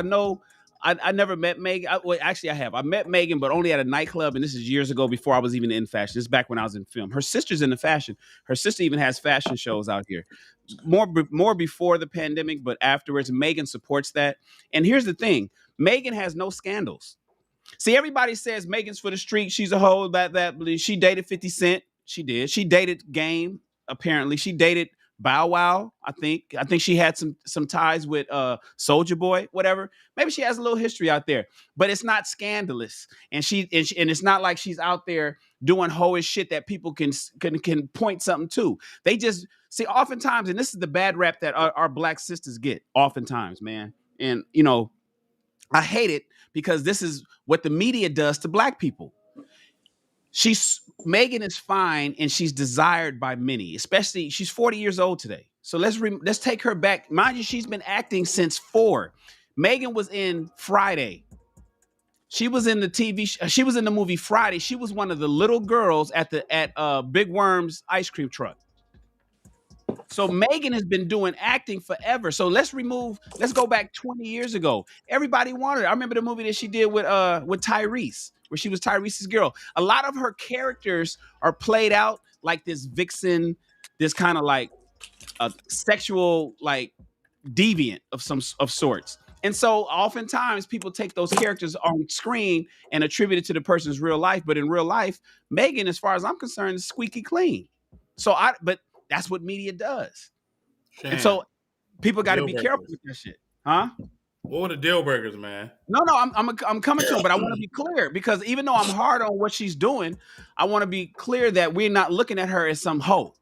A: I never met Megan. Actually, I have. I met Megan, but only at a nightclub, and this is years ago before I was even in fashion. This is back when I was in film. Her sister's in the fashion. Her sister even has fashion shows out here. More before the pandemic, but afterwards, Megan supports that. And here's the thing: Megan has no scandals. See, everybody says Megan's for the street. She's a hoe. That she dated 50 Cent. She did. She dated Game. Apparently, she dated Bow Wow. I think she had some ties with Soulja Boy. Whatever. Maybe she has a little history out there, but it's not scandalous. And it's not like she's out there doing hoish shit that people can point something to. They just see oftentimes, and this is the bad rap that our black sisters get. Oftentimes, man, and I hate it because this is what the media does to black people. Megan is fine and she's desired by many, especially she's 40 years old today. So let's take her back. Mind you, she's been acting since 4. Megan was in Friday. She was in the she was in the movie Friday. She was one of the little girls at Big Worm's ice cream truck. So Megan has been doing acting forever. So let's go back 20 years ago. Everybody wanted her. I remember the movie that she did with Tyrese, where she was Tyrese's girl. A lot of her characters are played out like this vixen, this kind of like a sexual like deviant of sorts. And so oftentimes people take those characters on screen and attribute it to the person's real life. But in real life, Megan, as far as I'm concerned, is squeaky clean. But that's what media does. And so people got to be careful with that shit. Huh?
C: What were the deal breakers, man?
A: No, I'm coming to him, but I want to be clear, because even though I'm hard on what she's doing, I want to be clear that we're not looking at her as some hoe.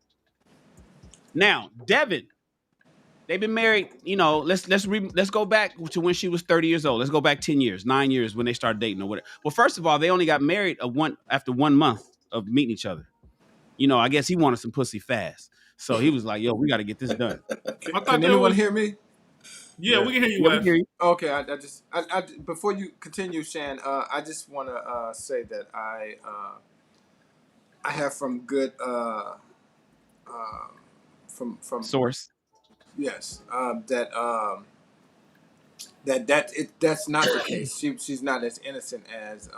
A: Now, Devin, they've been married, let's go back to when she was 30 years old. Let's go back 10 years, 9 years when they started dating or whatever. Well, first of all, they only got married after 1 month of meeting each other. I guess he wanted some pussy fast. So he was like, yo, we got to get this done.
F: Can anyone hear me?
C: Yeah, we can hear you, Wes.
F: Okay, I before you continue, Shan, I just want to say that I have from good from
A: source.
F: Yes, that's not the case. She's not as innocent as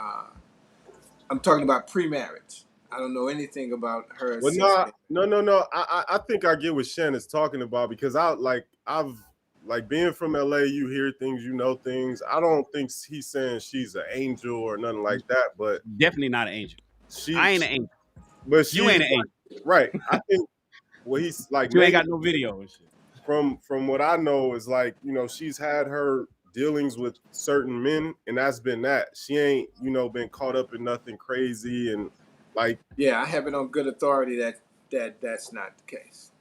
F: I'm talking about pre-marriage. I don't know anything about her.
D: Well, no. I think I get what Shannon's talking about, because I've being from LA, you hear things, you know things. I don't think he's saying she's an angel or nothing like that, but
A: definitely not an angel. I ain't an angel.
D: But
A: you ain't an angel.
D: Right. I think he's like,
A: you ain't got no video and shit.
D: From what I know is like, she's had her dealings with certain men, and that's been that. She ain't, been caught up in nothing crazy, and like,
F: yeah, I have it on good authority that's not the case.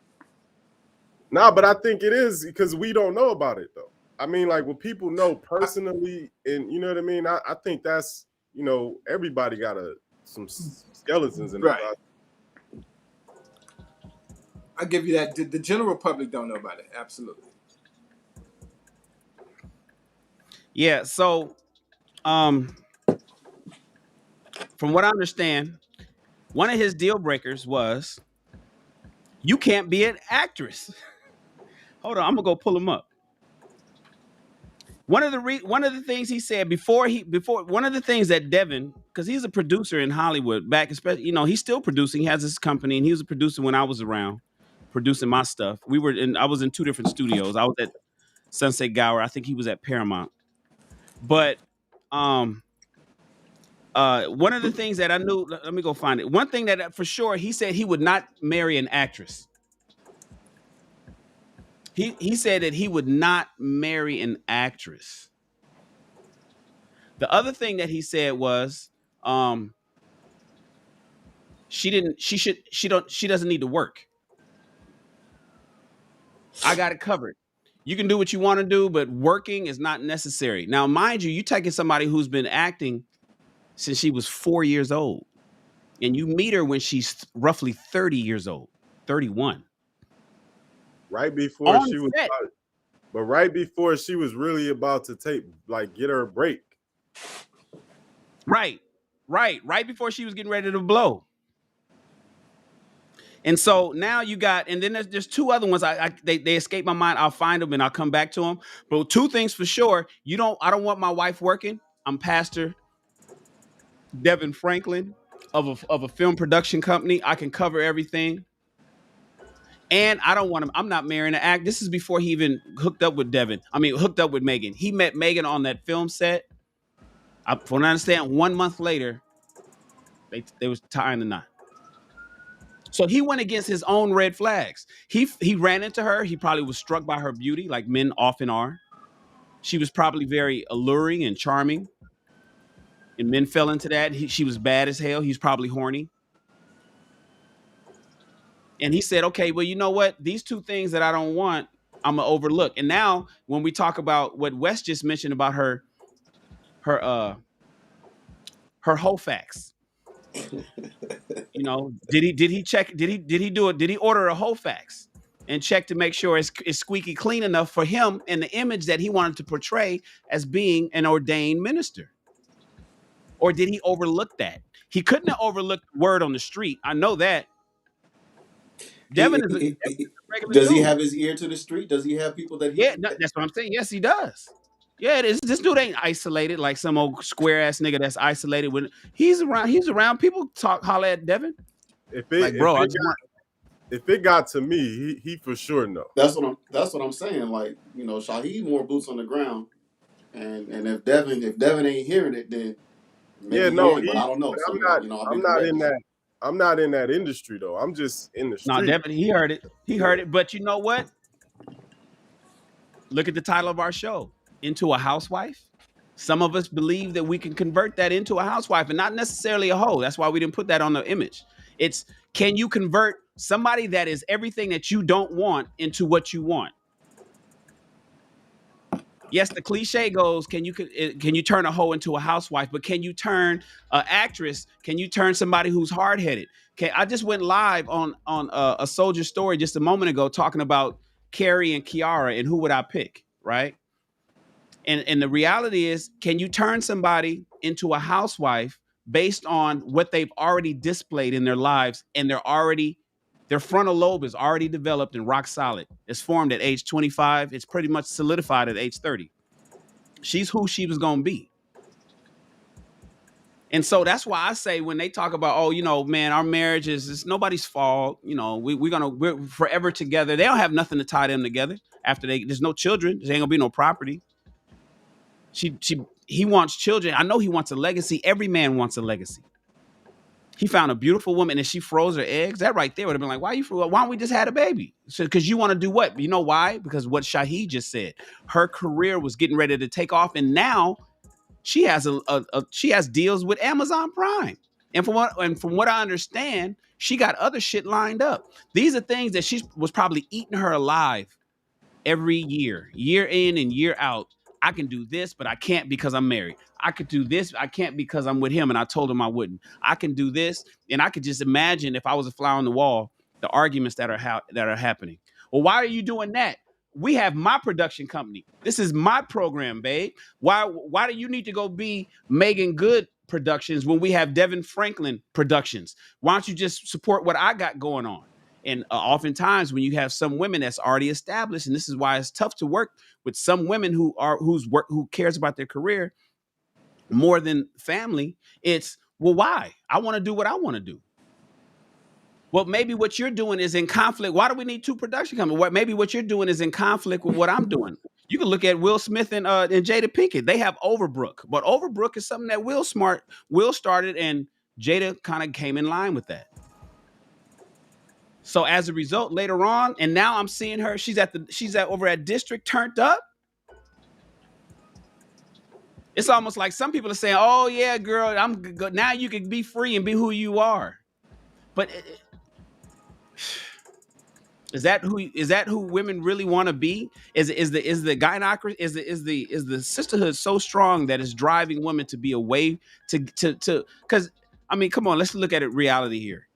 D: Nah, but I think it is, because we don't know about it though. I mean, like, what people know personally, and you know what I mean. I think that's, everybody got some skeletons in their body.
F: I give you that. The general public don't know about it. Absolutely.
A: Yeah. So, from what I understand, one of his deal breakers was you can't be an actress. Hold on, I'm gonna go pull him up. One of the things he said before one of the things that Devin, because he's a producer in Hollywood back, especially, he's still producing. He has his company, and he was a producer when I was around producing my stuff. I was in 2 different studios. I was at Sunset Gower. I think he was at Paramount. But one of the things that I knew, let me go find it. One thing that for sure, he said he would not marry an actress. He said that he would not marry an actress. The other thing that he said was she doesn't need to work. I got it covered. You can do what you want to do, but working is not necessary. Now, mind you, you're taking somebody who's been acting since she was 4 years old, and you meet her when she's roughly 30 years old, 31.
D: Right before she was but right before she was really about to get her a break.
A: Right before she was getting ready to blow. And so now you got, and then there's 2 other ones. They escape my mind. I'll find them and I'll come back to them. But 2 things for sure. I don't want my wife working. I'm Pastor Devin Franklin of a film production company. I can cover everything. And I don't want him. I'm not marrying an act. This is before he even hooked up with Megan. He met Megan on that film set. From what I understand, 1 month later, they was tying the knot. So he went against his own red flags. He ran into her. He probably was struck by her beauty, like men often are. She was probably very alluring and charming, and men fell into that. She was bad as hell. He's probably horny. And he said, okay, well, you know what? These 2 things that I don't want, I'm going to overlook. And now when we talk about what Wes just mentioned about her whole facts, did he check? Did he do it? Did he order a whole fax? and check to make sure it's squeaky clean enough for him and the image that he wanted to portray as being an ordained minister? Or did he overlook that? He couldn't have overlooked the word on the street. I know that. Devin is a regular
E: Does he
A: dude.
E: have his ear to the street? Does he have people that
A: Yeah,
E: he?
A: no, that's what I'm saying. Yes, he does. Yeah, it is. This dude ain't isolated like some old square ass nigga that's isolated. When he's around, people talk holler at Devin.
D: If
A: Like,
D: it if
A: bro, I
D: it
A: just want.
D: if it got to me, he for sure know.
E: That's what I'm saying. Like, Shaheed more boots on the ground, and if Devin ain't hearing it, then
D: Yeah,
E: maybe he
D: no,
E: ain't. But I don't know.
D: but
E: So I've
D: I'm
E: been
D: not in
E: corrected.
D: that. I'm not in that industry though. I'm just in the
A: No,
D: street.
A: Devin, he heard it. He
D: Yeah.
A: heard it. But you know what? Look at the title of our show, Into a Housewife. Some of us believe that we can convert that into a housewife and not necessarily a hoe. That's why we didn't put that on the image. It's, can you convert somebody that is everything that you don't want into what you want? Yes, the cliche goes, can you turn a hoe into a housewife? But can you turn an actress? Can you turn somebody who's hard headed? I just went live on a Soldier Story just a moment ago talking about Carrie and Kiara and who would I pick, right? And the reality is, can you turn somebody into a housewife based on what they've already displayed in their lives, and their frontal lobe is already developed and rock solid. It's formed at age 25. It's pretty much solidified at age 30. She's who she was going to be. And so that's why I say, when they talk about, oh, man, our marriage is nobody's fault. We're forever together. They don't have nothing to tie them together after there's no children. There ain't gonna be no property. He wants children. I know he wants a legacy. Every man wants a legacy. He found a beautiful woman and she froze her eggs. That right there would have been like, why don't we just had a baby? So, because you want to do what? You know why? Because what Shaheed just said. Her career was getting ready to take off, and now she has she has deals with Amazon Prime. And from what I understand, she got other shit lined up. These are things that she was probably eating her alive every year in and year out. I can do this, but I can't because I'm married. I could do this, I can't because I'm with him, and I told him I wouldn't. I can do this, and I could just imagine, if I was a fly on the wall, the arguments that are happening. Well, why are you doing that? We have my production company. This is my program, babe. Why do you need to go be Megan Good Productions when we have Devin Franklin Productions? Why don't you just support what I got going on? And oftentimes, when you have some women that's already established, and this is why it's tough to work with some women who cares about their career more than family. It's, well, why? I want to do what I want to do. Well, maybe what you're doing is in conflict. Why do we need two production companies? Maybe what you're doing is in conflict with what I'm doing. You can look at Will Smith and Jada Pinkett. They have Overbrook, but Overbrook is something that Will started, and Jada kind of came in line with that. So as a result, later on, and now I'm seeing her. She's over at District, turned up. It's almost like some people are saying, "Oh yeah, girl, I'm good. Now you can be free and be who you are." But is that who women really want to be? Is the gynocracy, is the sisterhood so strong that it's driving women to be away to because, I mean, come on, let's look at it reality here.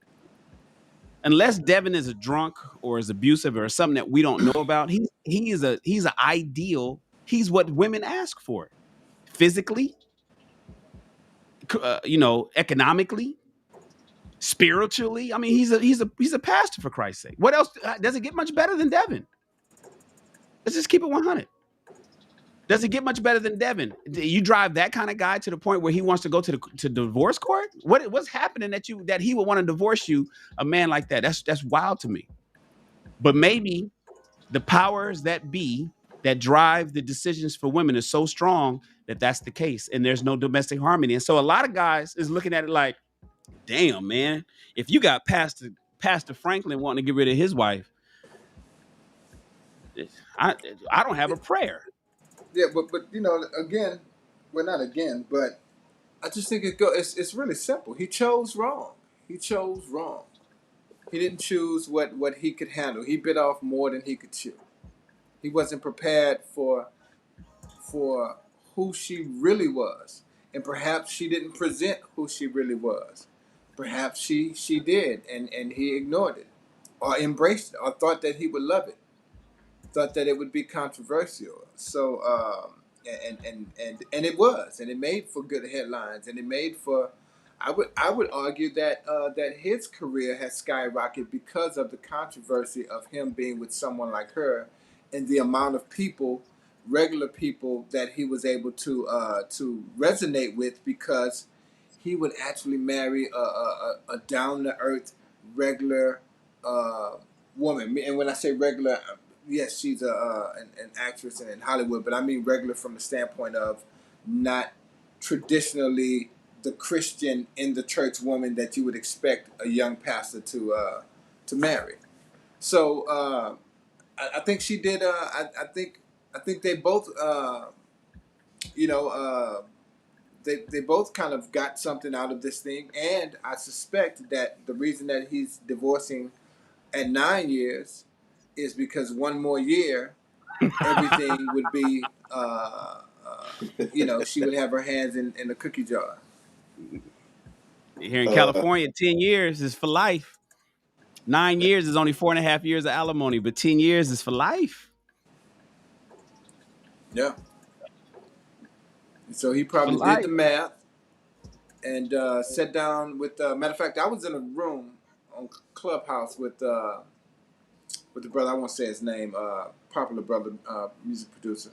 A: Unless Devin is a drunk or is abusive or something that we don't know about, he's an ideal. He's what women ask for, physically, economically, spiritually. I mean, he's a pastor, for Christ's sake. What else does it get much better than Devin? Let's just keep it 100. Does it get much better than Devin? You drive that kind of guy to the point where he wants to go to divorce court? What's happening that he would want to divorce you, a man like that? That's wild to me. But maybe the powers that be that drive the decisions for women is so strong that that's the case, and there's no domestic harmony. And so a lot of guys is looking at it like, damn, man, if you got Pastor Franklin wanting to get rid of his wife, I don't have a prayer.
F: Yeah, but again, well, not again, but I just think it's really simple. He chose wrong. He chose wrong. He didn't choose what he could handle. He bit off more than he could chew. He wasn't prepared for who she really was, and perhaps she didn't present who she really was. Perhaps she did, and he ignored it. or embraced it, or thought that he would love it, thought that it would be controversial. So and it was, and it made for good headlines, and it made for. I would argue that that his career has skyrocketed because of the controversy of him being with someone like her, and the amount of people, regular people, that he was able to resonate with, because he would actually marry a down to earth, regular uh, woman. And when I say regular, yes, she's an actress in Hollywood, but I mean regular from the standpoint of not traditionally the Christian in the church woman that you would expect a young pastor to marry. So I think she did. I think they both. You know. They both kind of got something out of this thing, and I suspect that the reason that he's divorcing at 9 years is because one more year everything would be, she would have her hands in the cookie jar.
A: Here in
E: Uh,
A: California, 10 years is for life. 9 years is only 4.5 years of alimony, but 10 years is for life.
F: Yeah. So he
A: For
F: probably did the
A: life.
F: math and sat down with. Matter of fact, I was in a room on Clubhouse with the brother. I won't say his name. Popular brother, music producer,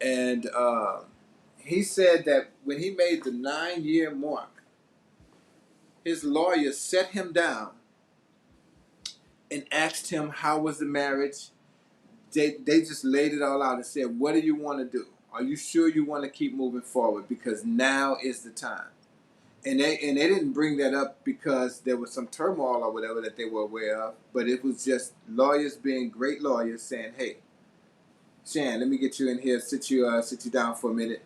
F: and he said that when he made the 9 year mark, his lawyer set him down and asked him how was the marriage. They just laid it all out and said, "What do you want to do? Are you sure you want to keep moving forward? Because now is the time." And they didn't bring that up because there was some turmoil or whatever that they were aware of, but it was just lawyers being great lawyers saying, "Hey, Shan, let me get you in here, sit you down for a minute.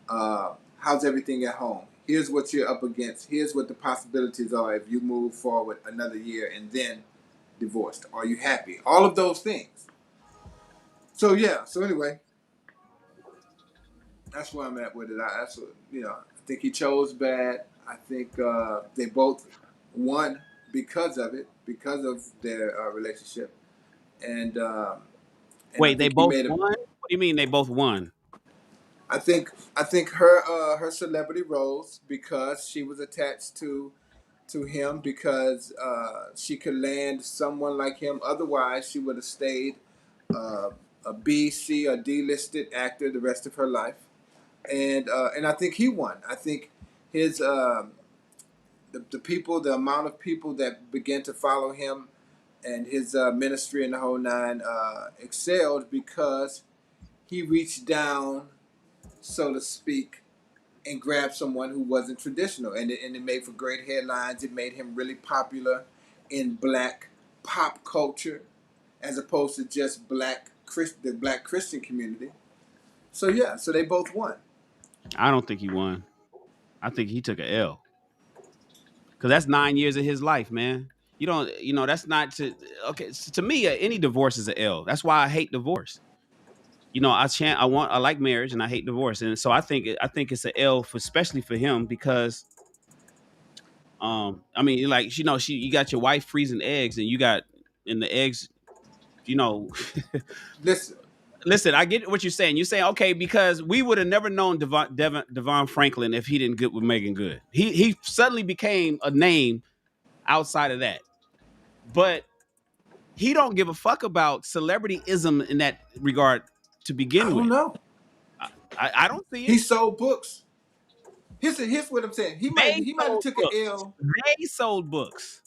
F: How's everything at home? Here's what you're up against. Here's what the possibilities are if you move forward another year and then divorced. Are you happy? All of those things." So yeah. So anyway, that's where I'm at with it. That's what, I think he chose bad. I think they both won because of it, because of their relationship, and and I
A: Wait, they
F: think he
A: both
F: made a.
A: won? What do you mean they both won?
F: I think her celebrity rose because she was attached to him, because she could land someone like him. Otherwise, she would have stayed uh, a B, C, or D listed actor the rest of her life. And I think he won. I think his the people, the amount of people that began to follow him and his ministry and the whole nine excelled because he reached down, so to speak, and grabbed someone who wasn't traditional, and it made for great headlines. It made him really popular in black pop culture, as opposed to just the black Christian community. So yeah, so they both won.
A: I don't think he won. I think he took a L. Because that's 9 years of his life, man. You don't, that's not to, okay. To me, any divorce is an L. That's why I hate divorce. I like marriage and I hate divorce. And so I think it's an L for, especially for him, because I mean, like, you got your wife freezing eggs, and you got, and the eggs, you know
F: Listen,
A: listen, I get what you're saying. You're saying, okay, because we would have never known Devon Franklin if he didn't get with Megan Good. He suddenly became a name outside of that. But he don't give a fuck about celebrityism in that regard to
F: I
A: begin
F: don't
A: with.
F: know.
A: I don't see
F: He
A: it.
F: sold books. Here's what I'm saying. He might
A: They
F: he might have
A: sold
F: took an
A: books.
F: L.
A: They sold books.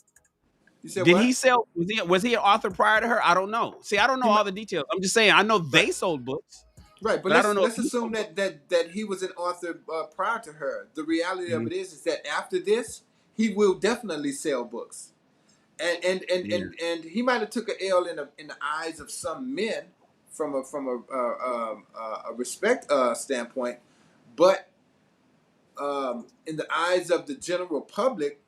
F: You said
A: Did he
F: what?
A: sell? Was he an author prior to her? I don't know. See, I don't know
F: He might,
A: all the details. I'm just saying I know
F: right.
A: they sold books,
F: Right, but
A: but I don't
F: let's
A: know if
F: let's
A: he
F: assume
A: sold books.
F: that he was an author prior to her. The reality of
A: Mhm.
F: it is that after this, he will definitely sell books,
A: Yeah.
F: and he might have took an L in the eyes of some men from a respect standpoint, but in the eyes of the general public,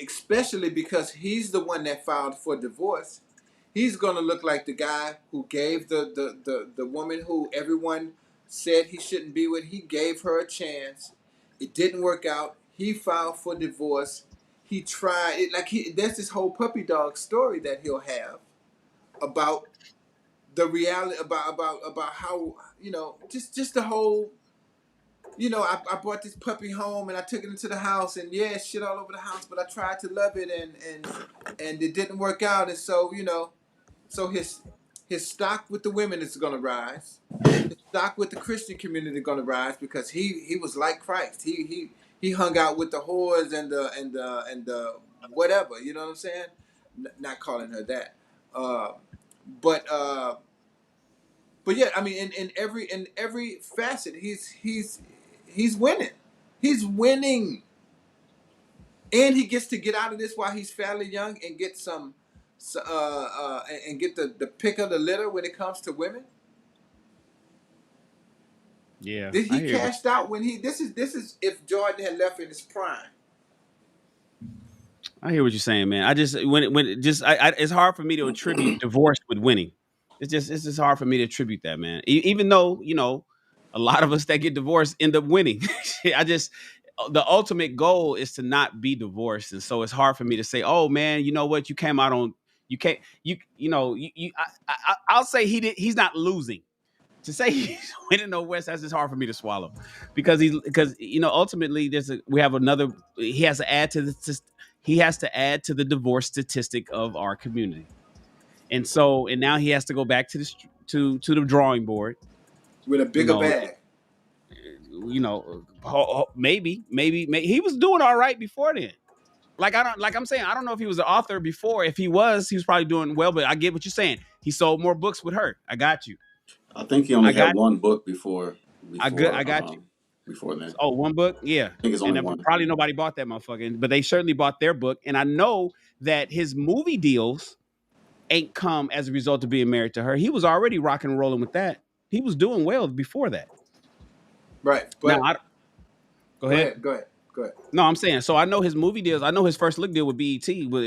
F: especially because he's the one that filed for divorce, he's going to look like the guy who gave the woman who everyone said he shouldn't be with. He gave her a chance. It didn't work out. He filed for divorce. he tried it. Like there's this whole puppy dog story that he'll have about the reality about how just the whole I brought this puppy home and I took it into the house and yeah, shit all over the house, but I tried to love it and it didn't work out, and so so his stock with the women is going to rise. His stock with the Christian community is going to rise because he was like Christ. He hung out with the whores and the whatever. You know what I'm saying? Not calling her that, uh, but but yeah, I mean, in every facet, he's winning. He's winning, and he gets to get out of this while he's fairly young and get and get the pick of the litter when it comes to women.
A: Yeah,
F: Did
A: I
F: he
A: hear what
F: cashed out when he? This is if Jordan had left in his prime.
A: I hear what you're saying, man. I just when it just it's hard for me to attribute divorce with winning. It's just hard for me to attribute that, man. Even though a lot of us that get divorced end up winning. I just the ultimate goal is to not be divorced, and so it's hard for me to say, oh man, you know what, you came out on you can't I'll say he's not losing. To say he's winning no West, that's just hard for me to swallow, because ultimately we have another. He has to add to the divorce statistic of our community, and now he has to go back to the drawing board.
F: With a
A: You
F: bigger
A: know,
F: bag.
A: maybe he was doing all right before then. Like I'm saying, I don't know if he was an author before. If he was probably doing well. But I get what you're saying. He sold more books with her. I got you.
E: I think he
A: I
E: only had
A: got
E: one book before
A: I got you.
E: before then.
A: Oh, one book, yeah,
E: I think it's
A: and
E: only
A: then
E: one.
A: probably nobody bought that motherfucker, but they certainly bought their book. And I know that his movie deals ain't come as a result of being married to her. He was already rocking and rolling with that. He was doing well before that.
F: Right,
A: Now,
F: but
A: go
F: go
A: ahead.
F: ahead, go ahead, go ahead.
A: No, I'm saying, so I know his movie deals. I know his first look deal with BET.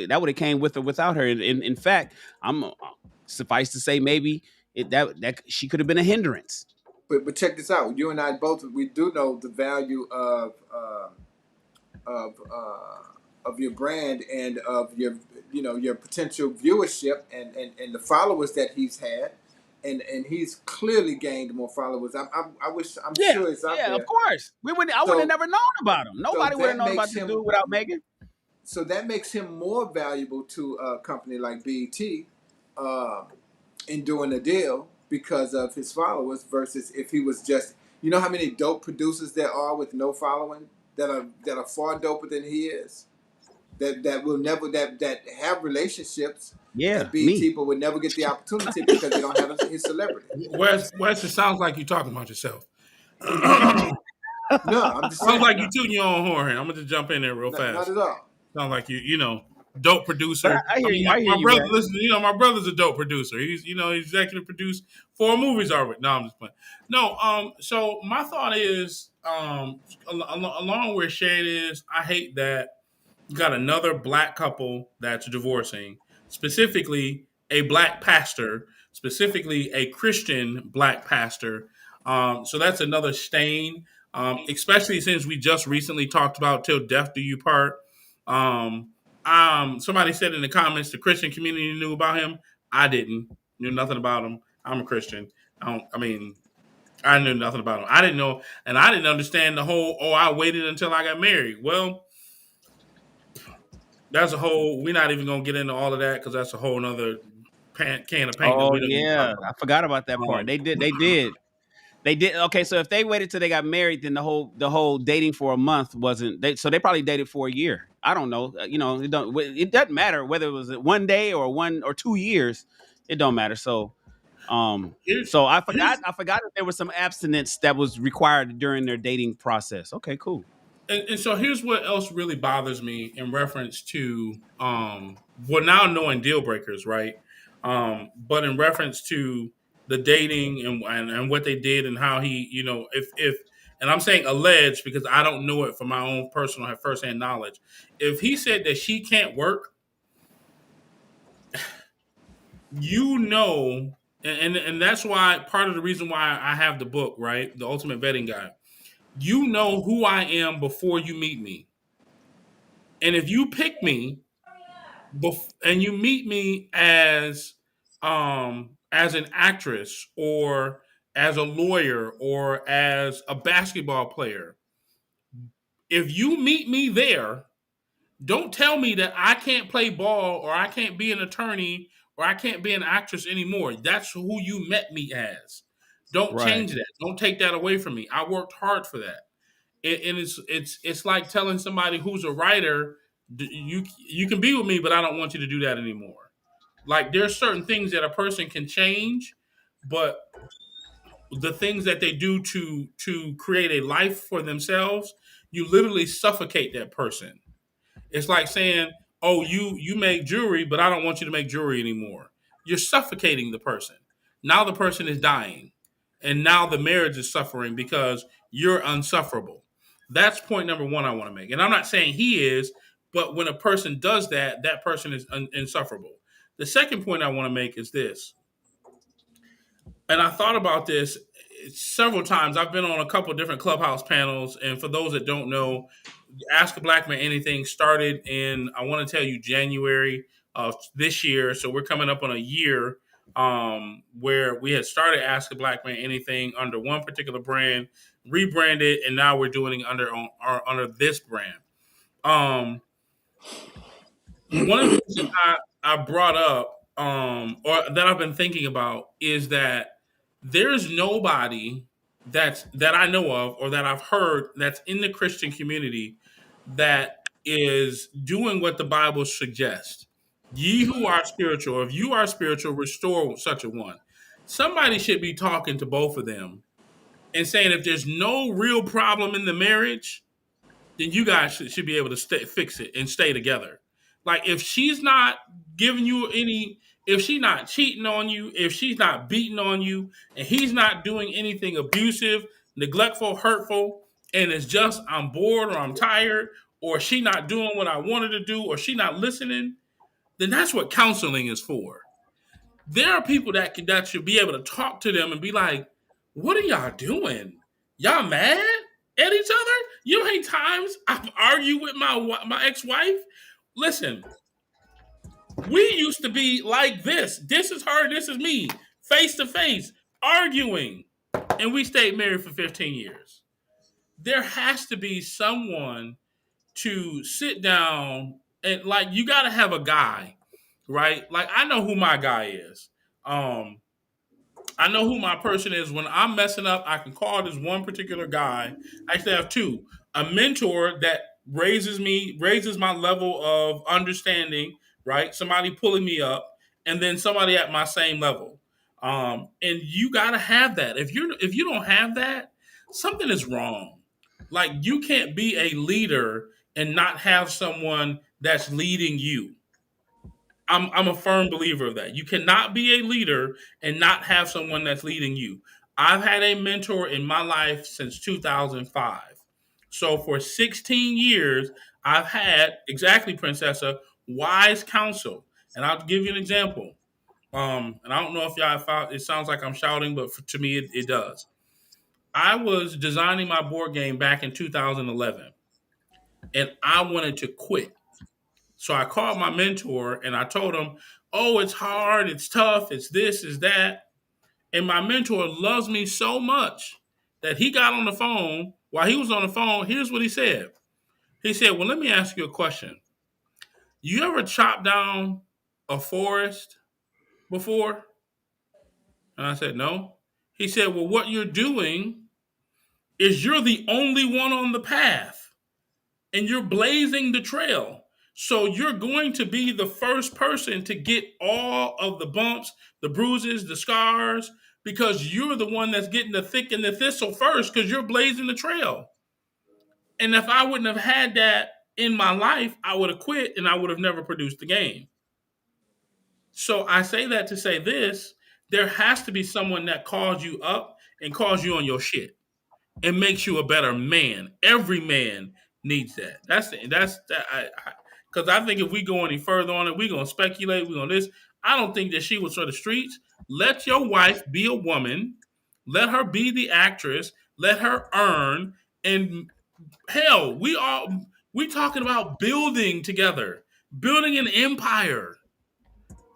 A: That would have came with or without her. In fact, I'm suffice to say, maybe that she could have been a hindrance.
F: But check this out. You and I both we do know the value of of your brand and of your potential viewership and the followers that he's had, and he's clearly gained more followers. I'm
A: Yeah,
F: sure it's out
A: yeah, of
F: there.
A: course. I would have
F: So
A: never known about him.
F: so
A: Nobody would have
F: that
A: known about
F: makes
A: this
F: him
A: dude without Megan.
F: that makes him more valuable to a company like BET uh, in doing a deal because of his followers versus if he was just how many dope producers there are with no following that are far doper than he is that will never that have relationships
A: Yeah,
F: at
A: me.
F: BET but would never get the opportunity because they don't have his celebrity.
C: Wes, it sounds like you're talking about yourself. Sounds
F: No, I'm just saying
C: like you
F: no,
C: tooting your own horn here. I'm gonna just jump in there real
F: not
C: fast.
F: at all.
C: Sounds like dope
A: But
C: producer.
A: I
C: I
A: hear
C: mean,
A: you.
C: my,
A: I hear
C: my
A: you,
C: brother,
A: Wes.
C: listen, my brother's a dope producer. He's executive produced 4 movies already. No, I'm just playing. No, so my thought is, along where Shane is, I hate that you got another black couple that's divorcing, specifically a black pastor, specifically a Christian black pastor. So that's another stain, especially since we just recently talked about "Till Death Do You Part." Um, Somebody said in the comments the Christian community knew about him. I didn't. Knew nothing about him. I'm a Christian. I mean, I knew nothing about him. I didn't know, and I didn't understand the whole. Oh, I waited until I got married. Well, that's a whole. We're not even gonna get into all of that because that's a whole nother can of paint that
A: Oh
C: we don't need to talk
A: yeah, I forgot about that
C: about.
A: part. They did. Okay, so if they waited till they got married, then the whole dating for a month wasn't. So they probably dated for a year. I don't know. It doesn't matter whether it was one day or 1 or 2 years. It don't matter. So
C: Here's
A: so I
C: here's
A: forgot. I forgot that there was some abstinence that was required during their dating process. Okay, cool.
C: and so here's what else really bothers me in reference to well, now knowing deal breakers, right? But in reference to the dating and what they did and how he, if and I'm saying alleged because I don't know it from my own personal firsthand knowledge. If he said that she can't work, and that's why part of the reason why I have the book, right? The Ultimate Vetting Guide. You know who I am before you meet me. And if you pick me and you meet me as an actress or as a lawyer or as a basketball player, if you meet me there, don't tell me that I can't play ball or I can't be an attorney or I can't be an actress anymore. That's who you met me as. Don't
A: Right.
C: change that. Don't take that away from me. I worked hard for that. And it's like telling somebody who's a writer, you can be with me, but I don't want you to do that anymore. Like there's certain things that a person can change, but the things that they do to create a life for themselves, you literally suffocate that person. It's like saying, "Oh, you make jewelry, but I don't want you to make jewelry anymore." You're suffocating the person. Now the person is dying, and now the marriage is suffering because you're unsufferable. That's point number one I want to make. And I'm not saying he is, but when a person does that, that person is insufferable. The second point I want to make is this, and I thought about this several times. I've been on a couple of different clubhouse panels, and for those that don't know, Ask a Black Man Anything started in, I want to tell you, January of this year. So we're coming up on a year where we had started Ask a Black Man Anything under one particular brand, rebranded, and now we're doing it under this brand. Um, One of the things that I brought up, or that I've been thinking about, is that there's nobody that I know of or that I've heard that's in the Christian community that is doing what the Bible suggests. Ye who are spiritual, if you are spiritual, restore such a one. Somebody should be talking to both of them and saying if there's no real problem in the marriage, then you guys should be able to fix it and stay together. Like if she's not giving you any, if she's not cheating on you, if she's not beating on you, and he's not doing anything abusive, neglectful, hurtful, and it's just I'm bored or I'm tired, or she not doing what I wanted to do, or she not listening, then that's what counseling is for. There are people that should be able to talk to them and be like, "What are y'all doing? Y'all mad at each other? You know how many times I've argued with my ex wife? Listen, we used to be like this. This is her. This is me, face to face, arguing, and we stayed married for 15 years. There has to be someone to sit down and like you got to have a guy, right? Like I know who my guy is. Um, I know who my person is. When I'm messing up, I can call this one particular guy. I actually have two. A mentor that raises my level of understanding, right? Somebody pulling me up, and then somebody at my same level. And you gotta have that. If you don't have that, something is wrong. Like you can't be a leader and not have someone that's leading you. I'm a firm believer of that. You cannot be a leader and not have someone that's leading you. I've had a mentor in my life since 2005. So for 16 years, I've had exactly, Princessa, wise counsel. And I'll give you an example. And I don't know if y'all found it sounds like I'm shouting, but to me, it does. I was designing my board game back in 2011, and I wanted to quit. So I called my mentor and I told him, "Oh, it's hard, it's tough, it's this, it's that." And my mentor loves me so much that he got on the phone. While he was on the phone, here's what he said. He said, "Well, let me ask you a question. You ever chopped down a forest before?" And I said, "No." He said, "Well, what you're doing is you're the only one on the path, and you're blazing the trail. So you're going to be the first person to get all of the bumps, the bruises, the scars, because you're the one that's getting the thick and the thistle first because you're blazing the trail. And if I wouldn't have had that in my life, I would have quit and I would have never produced the game." So I say that to say this, there has to be someone that calls you up and calls you on your shit and makes you a better man. Every man needs that. That's that. Because I think if we go any further on it, we're gonna speculate. We're gonna this. I don't think that she was for the streets. Let your wife be a woman. Let her be the actress. Let her earn. And hell, we all We talking about building together, building an empire.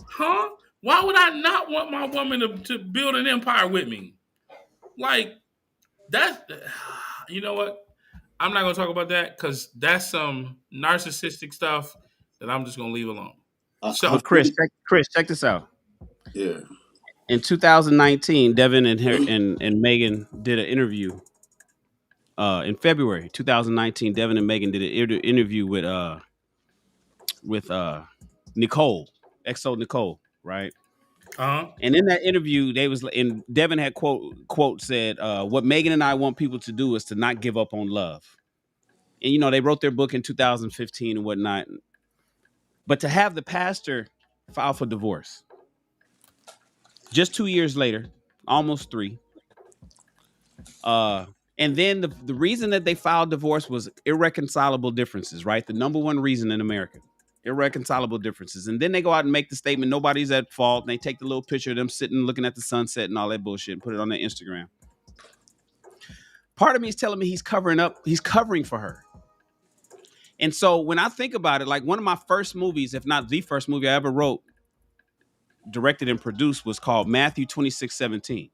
C: Huh? Why would I not want my woman to build an empire with me? Like, that's, you know what? I'm not going to talk about that because that's some narcissistic stuff that I'm just going to leave alone.
E: I
A: But
C: So,
E: think,
A: Chris, check this out.
E: yeah.
A: In 2019, Devin and Megan did an interview. In February 2019, Devin and Megan did an interview with Nicole, XO Nicole, right?
C: uh-huh.
A: And in that interview, they was and Devin had quote said, "What Megan and I want people to do is to not give up on love." And they wrote their book in 2015 and whatnot. But to have the pastor file for divorce just 2 years later, almost three, uh, and then the reason that they filed divorce was irreconcilable differences, right? The number one reason in America, irreconcilable differences. And then they go out and make the statement, nobody's at fault. And they take the little picture of them sitting looking at the sunset and all that bullshit and put it on their Instagram. Part of me is telling me he's covering for her. And so when I think about it, like one of my first movies, if not the first movie I ever wrote, directed and produced, was called Matthew 26:17.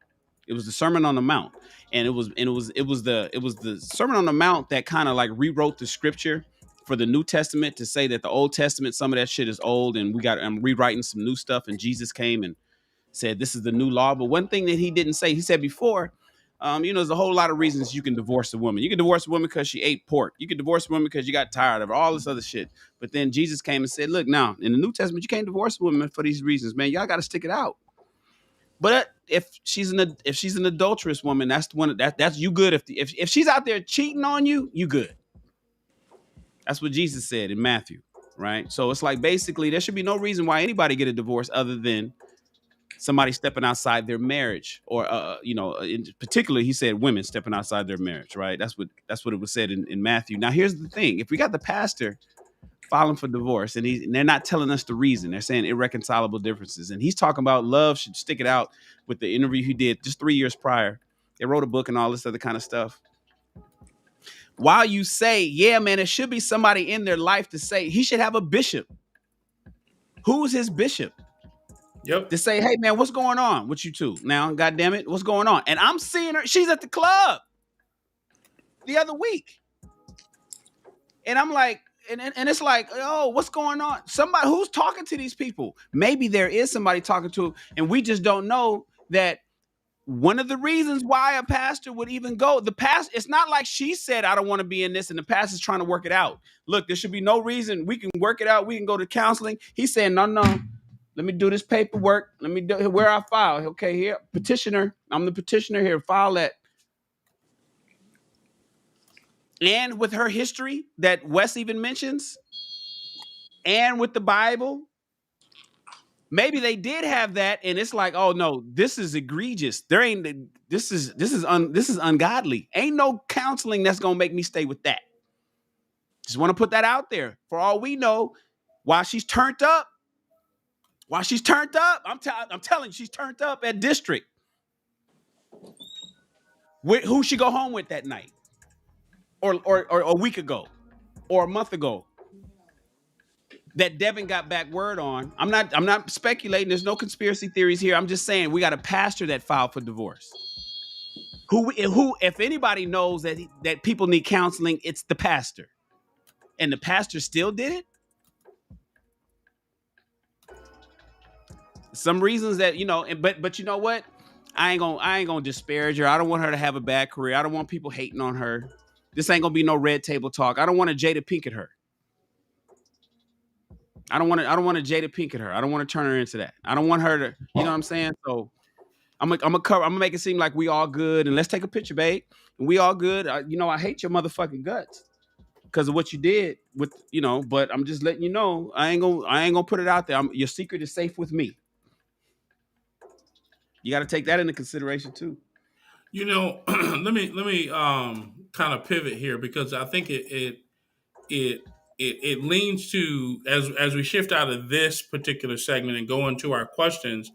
A: It was the Sermon on the Mount. And it was the Sermon on the Mount that kind of like rewrote the scripture for the New Testament to say that the Old Testament, some of that shit is old and I'm rewriting some new stuff. And Jesus came and said, this is the new law. But one thing that he didn't say, he said before, there's a whole lot of reasons you can divorce a woman. You can divorce a woman because she ate pork. You can divorce a woman because you got tired of her, all this other shit. But then Jesus came and said, look, now in the New Testament, you can't divorce a woman for these reasons, man. Y'all got to stick it out. But if she's an adulterous woman, that's the one that's you good. If she's out there cheating on you, you good. That's what Jesus said in Matthew, right? So it's like basically there should be no reason why anybody get a divorce other than somebody stepping outside their marriage, or in particular, he said women stepping outside their marriage, right? That's what it was said in Matthew. Now, here's the thing: if we got the pastor filing for divorce, and they're not telling us the reason, they're saying irreconcilable differences, and he's talking about love should stick it out with the interview he did just 3 years prior. They wrote a book and all this other kind of stuff. While you say, yeah, man, it should be somebody in their life to say he should have a bishop. Who's his bishop?
C: Yep.
A: To say, hey, man, what's going on with you two now? God damn it, what's going on? And I'm seeing her. She's at the club the other week. And I'm like, and it's like, oh, what's going on? Somebody who's talking to these people. Maybe there is somebody talking to them, and we just don't know that. One of the reasons why a pastor would even go, it's not like she said, I don't want to be in this, and the pastor's trying to work it out. Look, there should be no reason. We can work it out. We can go to counseling. He's saying, no, let me do this paperwork. Let me do where I file. Okay, here, petitioner. I'm the petitioner here. File that. And with her history that Wes even mentions, and with the Bible, maybe they did have that, and it's like, oh no, this is egregious. There ain't this is ungodly. Ain't no counseling that's gonna make me stay with that. Just want to put that out there. For all we know, while she's turned up, I'm telling you, she's turned up at district. Who she go home with that night, or a week ago, or a month ago, that Devin got back word on. I'm not speculating. There's no conspiracy theories here. I'm just saying we got a pastor that filed for divorce. Who, if anybody knows that people need counseling, it's the pastor, and the pastor still did it. Some reasons that but you know what? I ain't gonna disparage her. I don't want her to have a bad career. I don't want people hating on her. This ain't gonna be no red table talk. I don't want to Jada Pinkett her. I don't want to Jada Pinkett her. I don't want to turn her into that. I don't want her to, you know what I'm saying? So I'm gonna make it seem like we all good, and let's take a picture, babe. And we all good. I hate your motherfucking guts because of what you did with, but I'm just letting you know, I ain't gonna put it out there. Your secret is safe with me. You got to take that into consideration too.
C: Let me kind of pivot here because I think it leans to, as we shift out of this particular segment and go into our questions.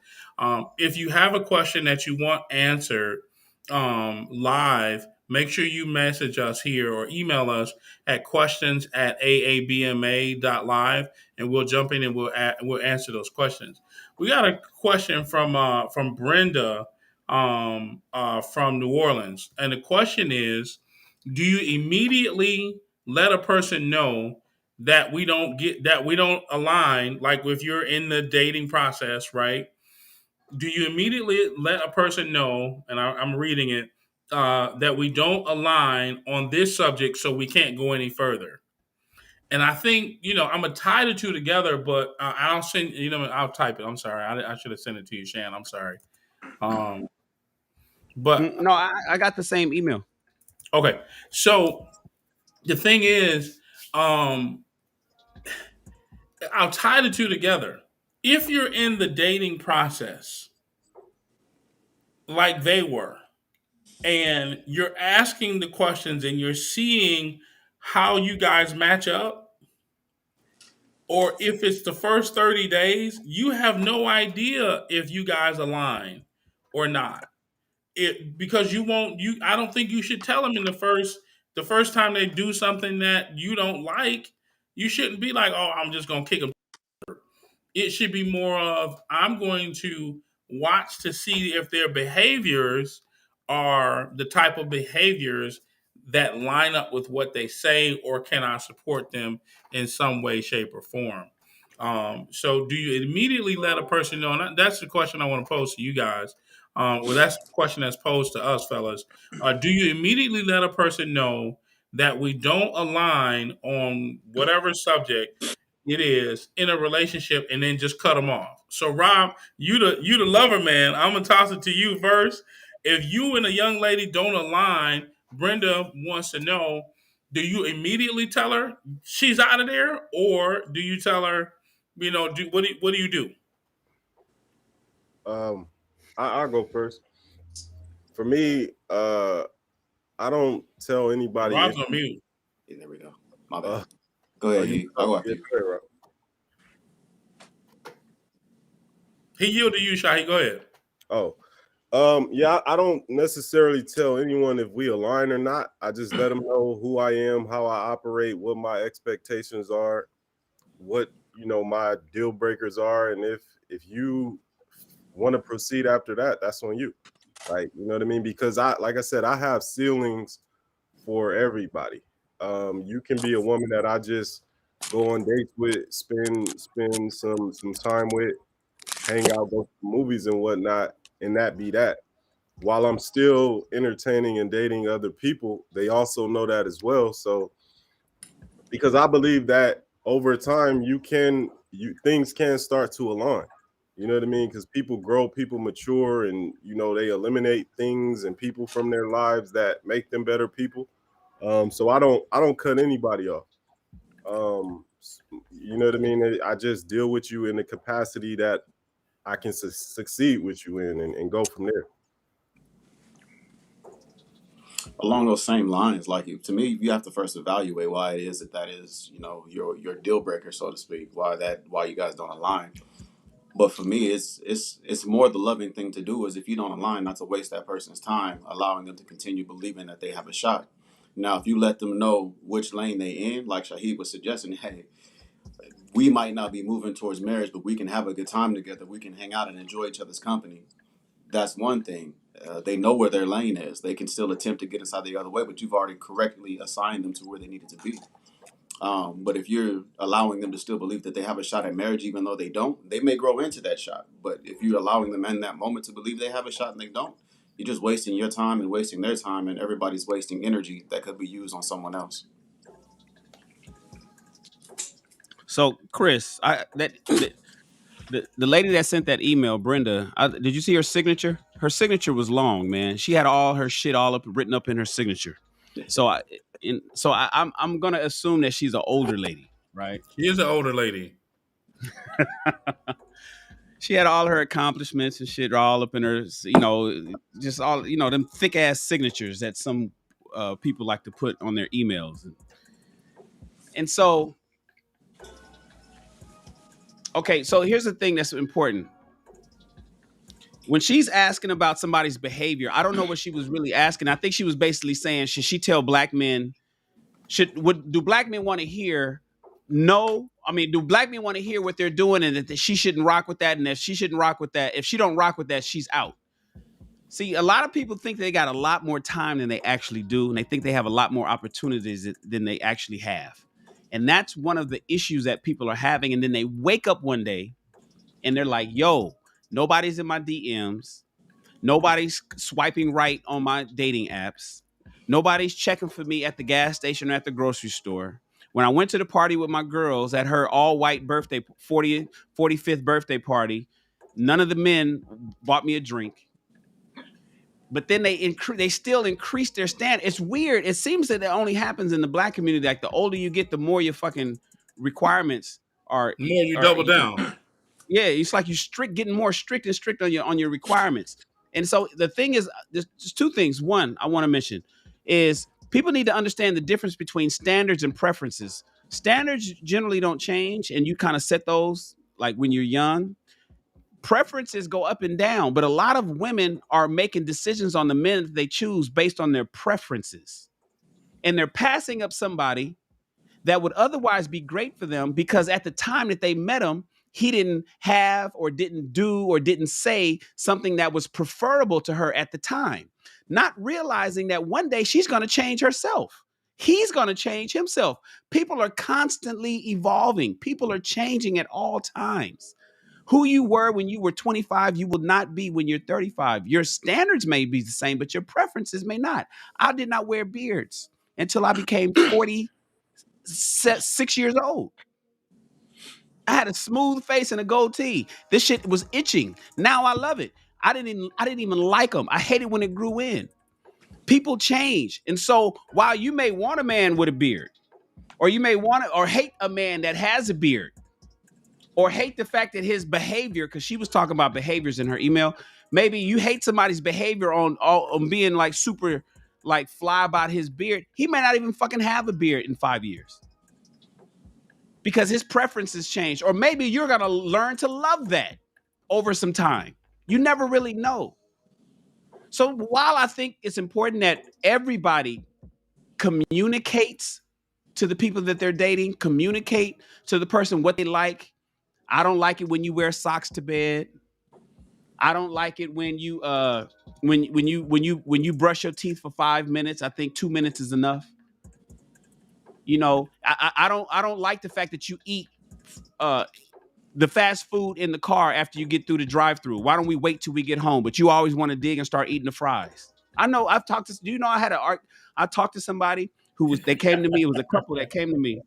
C: If you have a question that you want answered live, make sure you message us here or email us at questions@aabma.live, and we'll jump in and we'll answer those questions. We got a question from Brenda from New Orleans, and the question is, do you immediately let a person know that we don't align, like if you're in the dating process, right? Do you immediately let a person know, and I'm reading it, that we don't align on this subject, so we can't go any further? And I think, I'm gonna tie the two together, but I'll send, I'll type it. I'm sorry, I should have sent it to you, Shan. I'm sorry. Um, but
A: No, I got the same email.
C: okay, so the thing is, um, I'll tie the two together. If you're in the dating process, like they were, and you're asking the questions and you're seeing how you guys match up, or if it's the first 30 days, you have no idea if you guys align or not. Because you won't you I don't think you should tell them in the first time they do something that you don't like. You shouldn't be like, "Oh, I'm just going to kick them." It should be more of, I'm going to watch to see if their behaviors are the type of behaviors that line up with what they say, or can I support them in some way, shape, or form. So do you immediately let a person know? And that's the question I want to pose to you guys. Well, that's the question that's posed to us, fellas. Do you immediately let a person know that we don't align on whatever subject it is in a relationship, and then just cut them off? So Rob, you the lover man. I'm gonna toss it to you first. If you and a young lady don't align, Brenda wants to know: do you immediately tell her she's out of there, or do you tell her, what do you do?
D: Um, I'll go first. For me, I don't tell anybody if
C: Rob's on mute.
E: Yeah, there we go. My
D: uh,
E: bad. Go ahead,
D: you
E: He. I'll go after
D: yeah,
E: you.
D: go ahead, Rob.
C: He yielded to you, Shahi. Go ahead.
D: Oh, yeah, I don't necessarily tell anyone if we align or not. I just let them know who I am, how I operate, what my expectations are, what my deal breakers are, and if you want to proceed after that, that's on you. Like, you know what I mean? Because like I said, I have ceilings for everybody. You can be a woman that I just go on dates with, spend some time with, hang out, go to movies and whatnot, and that be that. While I'm still entertaining and dating other people, they also know that as well. So because I believe that over time things can start to align. You know what I mean? Because people grow, people mature, and they eliminate things and people from their lives that make them better people. So I don't cut anybody off. Um, you know what I mean? I just deal with you in the capacity that I can succeed with you in, and go from there.
E: Along those same lines, like, to me, you have to first evaluate why it is that is, your deal breaker, so to speak. Why you guys don't align. But for me, it's more the loving thing to do is, if you don't align, not to waste that person's time, allowing them to continue believing that they have a shot. Now, if you let them know which lane they in, like Shahid was suggesting, hey, we might not be moving towards marriage, but we can have a good time together. We can hang out and enjoy each other's company. That's one thing. They know where their lane is. They can still attempt to get inside the other way, but you've already correctly assigned them to where they needed to be. But if you're allowing them to still believe that they have a shot at marriage, even though they don't, they may grow into that shot. But if you're allowing them in that moment to believe they have a shot and they don't, you're just wasting your time and wasting their time, and everybody's wasting energy that could be used on someone else.
A: So, Chris, the lady that sent that email, Brenda, did you see her signature? Her signature was long, man. She had all her shit all up written up in her signature. So I'm gonna assume that she's an older lady, right?
C: She is an older lady.
A: She had all her accomplishments and shit all up in her, just all them thick ass signatures that some people like to put on their emails, and so okay. So here's the thing that's important. when she's asking about somebody's behavior, I don't know what she was really asking. I think she was basically saying, should she tell black men, do black men want to hear no? I mean, do black men want to hear what they're doing and that she shouldn't rock with that? And if she shouldn't rock with that, if she don't rock with that, she's out. See, a lot of people think they got a lot more time than they actually do, and they think they have a lot more opportunities than they actually have. And that's one of the issues that people are having. And then they wake up one day and they're like, yo, nobody's in my DMs. Nobody's swiping right on my dating apps. Nobody's checking for me at the gas station or at the grocery store. When I went to the party with my girls at her all white birthday, 45th birthday party, none of the men bought me a drink. But then they still increase their stand. It's weird. It seems that it only happens in the black community. Like the older you get, the more your fucking requirements are.
C: The more you
A: are
C: double down.
A: Yeah, it's like getting more strict and strict on your requirements. And so the thing is, there's just two things. One, I want to mention is people need to understand the difference between standards and preferences. Standards generally don't change, and you kind of set those like when you're young. Preferences go up and down, but a lot of women are making decisions on the men that they choose based on their preferences. And they're passing up somebody that would otherwise be great for them because at the time that they met him, he didn't have or didn't do or didn't say something that was preferable to her at the time, not realizing that one day she's going to change herself. He's going to change himself. People are constantly evolving. People are changing at all times. Who you were when you were 25, you will not be when you're 35. Your standards may be the same, but your preferences may not. I did not wear beards until I became 6 years old. I had a smooth face and a goatee. This shit was itching. Now I love it. I didn't even like them. I hated when it grew in. People change. And so while you may want a man with a beard, or you may want to, or hate a man that has a beard, or hate the fact that his behavior, because she was talking about behaviors in her email. Maybe you hate somebody's behavior on being like super like fly about his beard. He may not even fucking have a beard in 5 years because his preferences change. Or maybe you're gonna learn to love that over some time. You never really know. So while I think it's important that everybody communicates to the people that they're dating, communicate to the person what they like. I don't like it when you wear socks to bed. I don't like it when you when you brush your teeth for 5 minutes. I think 2 minutes is enough. I don't like the fact that you eat uh the fast food in the car after you get through the drive-through. Why don't we wait till we get home? But you always want to dig and start eating the fries. I know I've talked to. Do you know I talked to somebody they came to me. It was a couple that came to me.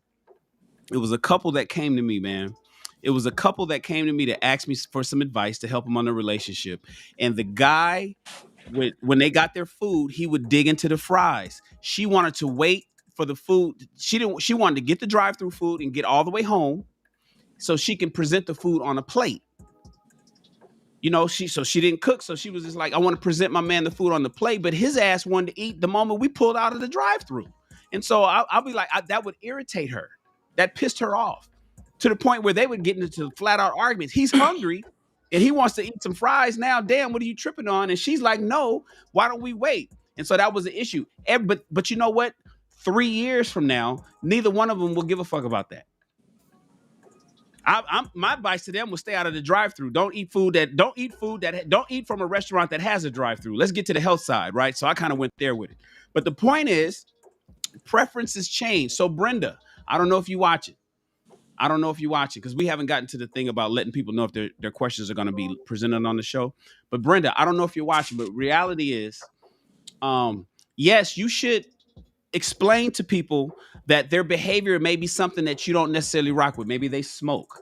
A: It was a couple that came to me, man. It was a couple that came to me to ask me for some advice to help them on their relationship. And the guy, when they got their food, he would dig into the fries. She wanted to wait for the food. She wanted to get the drive-through food and get all the way home so she can present the food on a plate. She didn't cook, so she was just like, I want to present my man the food on the plate, but his ass wanted to eat the moment we pulled out of the drive-through. And so I'll be like, that would irritate her. That pissed her off to the point where they would get into flat out arguments. He's hungry and he wants to eat some fries now. Damn, what are you tripping on? And she's like, no, why don't we wait? And so that was the issue. But you know what? 3 years from now, neither one of them will give a fuck about that. My advice to them will stay out of the drive-through. Don't eat from a restaurant that has a drive-through. Let's get to the health side, right? So I kind of went there with it. But the point is, preferences change. So Brenda, I don't know if you watch it. Because we haven't gotten to the thing about letting people know if their questions are going to be presented on the show. But Brenda, I don't know if you're watching, but reality is, yes, you should explain to people that their behavior may be something that you don't necessarily rock with. Maybe they smoke.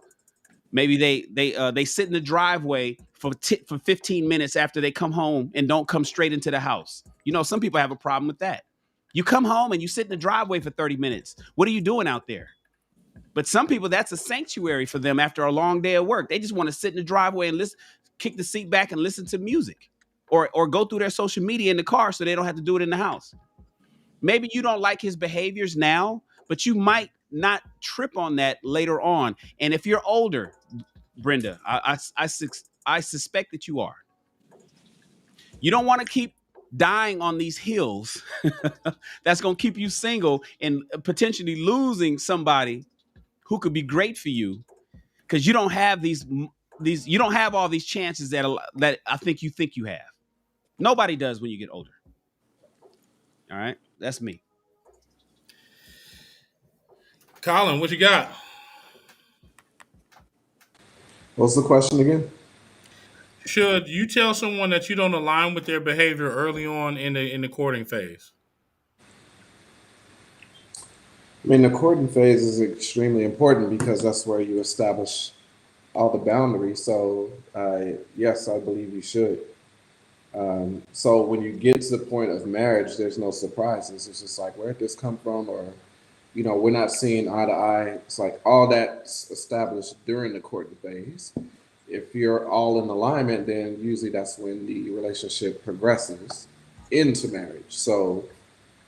A: Maybe they sit in the driveway for 15 minutes after they come home and don't come straight into the house. Some people have a problem with that. You come home and you sit in the driveway for 30 minutes. What are you doing out there? But some people, that's a sanctuary for them after a long day of work. They just want to sit in the driveway and kick the seat back and listen to music or go through their social media in the car so they don't have to do it in the house. Maybe you don't like his behaviors now, but you might not trip on that later on. And if you're older, Brenda, I suspect that you are. You don't want to keep dying on these hills that's going to keep you single and potentially losing somebody who could be great for you because you don't have these you don't have all these chances that I think you have. Nobody does when you get older. All right, that's me.
C: Colin, what you got?
B: What's the question again?
C: Should you tell someone that you don't align with their behavior early on in the courting phase?
B: I mean, the courting phase is extremely important because that's where you establish all the boundaries. So, yes, I believe you should. So when you get to the point of marriage, there's no surprises. It's just like, where did this come from? Or, we're not seeing eye to eye. It's like all that's established during the courting phase. If you're all in alignment, then usually that's when the relationship progresses into marriage. So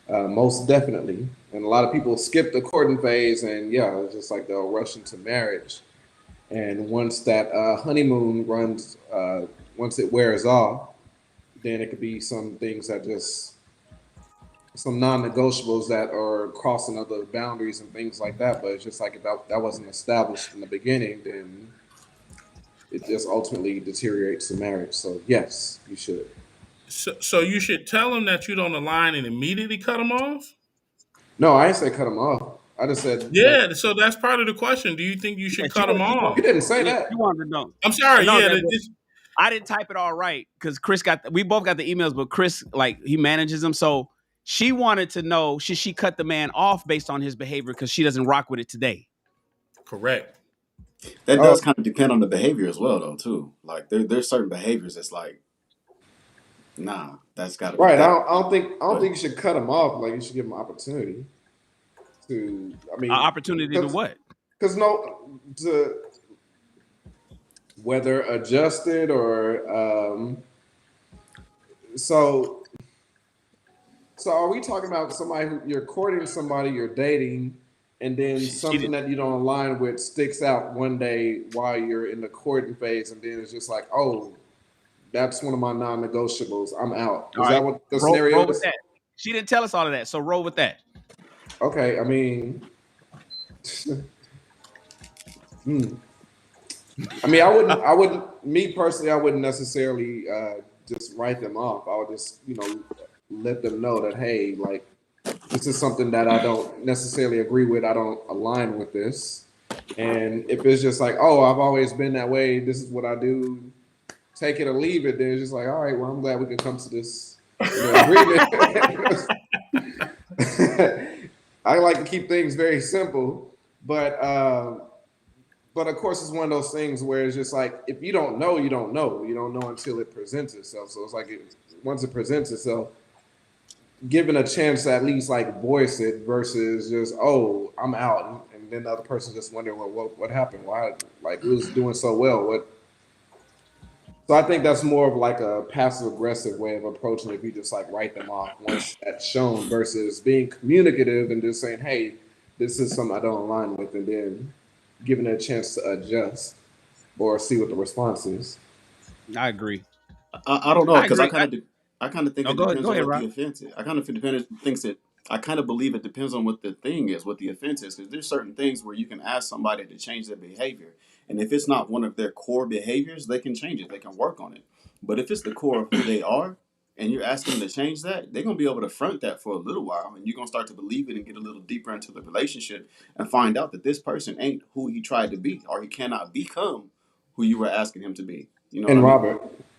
B: most definitely. And a lot of people skip the courting phase and yeah, it's just like they'll rush into marriage. And once that honeymoon runs, once it wears off, then it could be some things that just some non-negotiables that are crossing other boundaries and things like that. But it's just like if that wasn't established in the beginning, then it just ultimately deteriorates the marriage. So yes, you should.
C: So you should tell them that you don't align and immediately cut them off.
B: No, I didn't say cut them off. I just said let.
C: Yeah, so that's part of the question. Do you think you
A: Yeah,
C: should cut them
A: she
C: off?
B: You
A: wanted
B: didn't say
A: yeah, she
B: that.
A: wanted to know.
C: I'm sorry.
A: No,
C: Yeah,
A: that I didn't type it all right because we both got the emails, but Chris, like, he manages them. So she wanted to know, should she cut the man off based on his behavior because she doesn't rock with it today?
C: correct.
E: That
B: Oh,
E: does kind of depend on the behavior as well, though. Too like there's certain behaviors that's like, nah, that's got to be
B: right.
E: cut.
B: I don't
E: But
B: think you should cut them off. Like you should give them opportunity to. I mean,
A: Opportunity to
B: because
A: what?
B: no, to whether adjusted or so. So are we talking about somebody who you're courting somebody, you're dating, and then
A: She
B: something
A: did.
B: that you don't align with sticks out one day while you're in the courting phase, and then it's just like, oh, that's one of my non-negotiables. I'm out.
A: All
B: Is that
A: right,
B: what the
A: roll
B: scenario
A: with
B: is?
A: that. She didn't tell us all of that, so roll with that.
B: Okay, I mean, hmm. I mean, me personally, I wouldn't necessarily just write them off. I would just, let them know that, hey, like, this is something that I don't necessarily agree with. I don't align with this. And if it's just like, oh, I've always been that way, this is what I do, take it or leave it, then it's just like, all right, well, I'm glad we can come to this, agreement. I like to keep things very simple, but of course, it's one of those things where it's just like if you don't know, you don't know. You don't know until it presents itself. So it's like once it presents itself, given a chance to at least like voice it versus just I'm out, and then the other person just wondering what happened, why like we was doing so well, what. So I think that's more of like a passive aggressive way of approaching it. If you just like write them off once that's shown versus being communicative and just saying, hey, this is something I don't align with, and then giving it a chance to adjust or see what the response is.
A: I agree.
E: I don't know
A: I
E: because I
A: agree.
E: kind of I kind of think
A: Oh,
E: it
A: go ahead.
E: depends
A: Go
E: on
A: ahead,
E: what
A: Rob.
E: the offense is. I kind of depends thinks that I kind of believe it depends on what the thing is, what the offense is, because there's certain things where you can ask somebody to change their behavior, and if it's not one of their core behaviors, they can change it, they can work on it. But if it's the core of who they are, and you're asking them to change that, they're gonna be able to front that for a little while, and you're gonna start to believe it and get a little deeper into the relationship and find out that this person ain't who he tried to be, or he cannot become who you were asking him to be. You know what I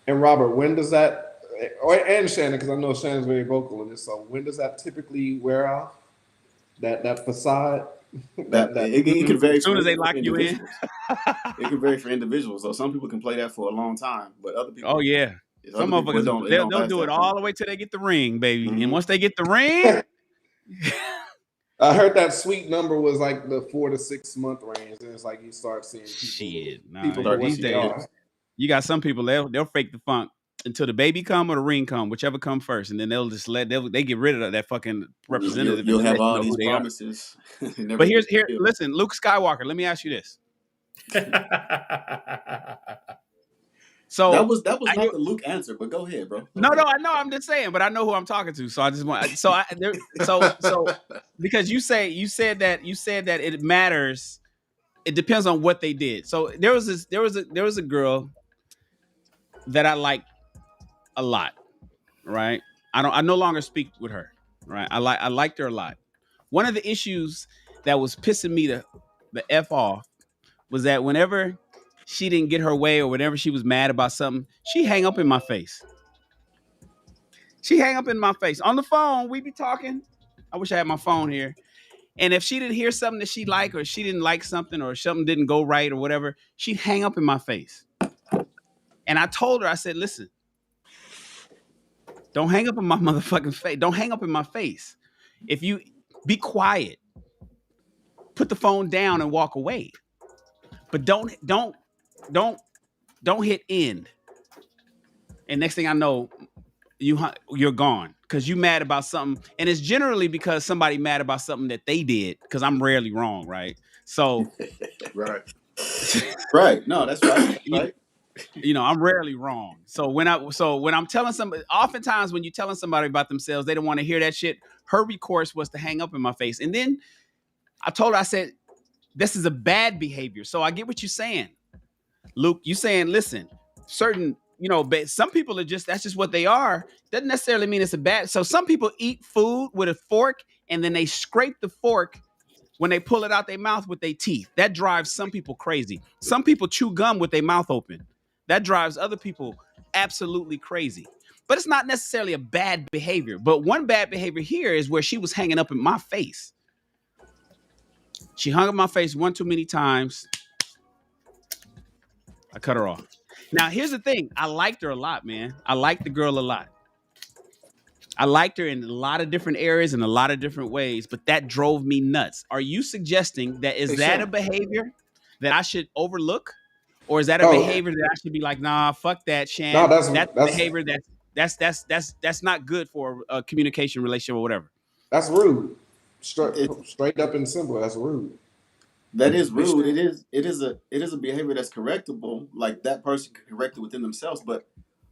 B: And
E: mean?
B: Robert, when does that? And Shannon, because I know Shannon's very vocal in this. So when does that typically wear off? That facade,
E: That
B: that.
E: it can
A: As
E: vary
A: soon
E: for
A: as they lock you in.
E: individuals. It can vary for individuals. So some people can play that for a long time, but
A: Oh yeah. Some
E: other people
A: motherfuckers
E: it don't
A: they'll
E: last
A: do it
E: that
A: all
E: long.
A: the way till they get the ring, baby. And
E: Hmm.
A: once they get the ring,
B: I heard that sweet number was like the 4 to 6 month range, and it's like you start seeing
A: shit. Nah,
B: people for
E: Start to
B: what
A: these
E: see
B: they
A: days
B: are.
E: kids.
A: you got some people they'll fake the funk until the baby come or the ring come, whichever come first, and then they'll just they get rid of that fucking representative and
E: You'll
A: just
E: have
A: let you
E: all
A: know who
E: these
A: they are.
E: promises, and never
A: But
E: get
A: here,
E: fulfilled.
A: listen, Luke Skywalker. Let me ask you this: So
E: That was
A: I,
E: not the Luke answer, but go ahead, bro. Go
A: no, no,
E: ahead.
A: I know. I'm just saying, but I know who I'm talking to. So I just want. So I there. So because you said that it matters. It depends on what they did. So there was a girl that I like a lot. Right. I no longer speak with her. Right. I liked her a lot. One of the issues that was pissing me the f off was that whenever she didn't get her way or whenever she was mad about something, she hang up in my face. She hang up in my face on the phone. We be talking. I wish I had my phone here. And if she didn't hear something that she liked, or she didn't like something, or something didn't go right, or whatever, she'd hang up in my face. And I told her, I said, "Listen, don't hang up in my motherfucking face. Don't hang up in my face. If you be quiet, put the phone down and walk away. But don't don't hit end. And next thing I know, you're gone because you mad about something, and it's generally because somebody mad about something that they did. Because I'm rarely wrong, right? So,
F: Right.
E: Right. No, that's right. That's
A: you,
E: right.
A: I'm rarely wrong. So when I'm telling somebody, oftentimes when you're telling somebody about themselves, they don't want to hear that shit. Her recourse was to hang up in my face, and then I told her, I said, "This is a bad behavior." So I get what you're saying, Luke. You saying, listen, certain, some people are just that's just what they are. Doesn't necessarily mean it's a bad. So some people eat food with a fork and then they scrape the fork when they pull it out their mouth with their teeth. That drives some people crazy. Some people chew gum with their mouth open. That drives other people absolutely crazy. But it's not necessarily a bad behavior. But one bad behavior here is where she was hanging up in my face. She hung up in my face one too many times. I cut her off. Now, here's the thing. I liked her a lot, man. I liked the girl a lot. I liked her in a lot of different areas in a lot of different ways, but that drove me nuts. Are you suggesting that is
B: Hey,
A: that a
B: Shannon.
A: behavior that I should overlook? Or is that a
B: Oh,
A: behavior that I should be like, nah, fuck that,
B: no,
A: Shan?
B: that's
A: That's a
B: that's
A: behavior that's not good for a communication relationship or whatever.
B: that's rude. Straight
E: It's
B: straight up and simple. That's rude.
E: that is
B: Hey,
E: rude.
B: Shannon.
E: It is a behavior that's correctable. Like that person can correct it within themselves. But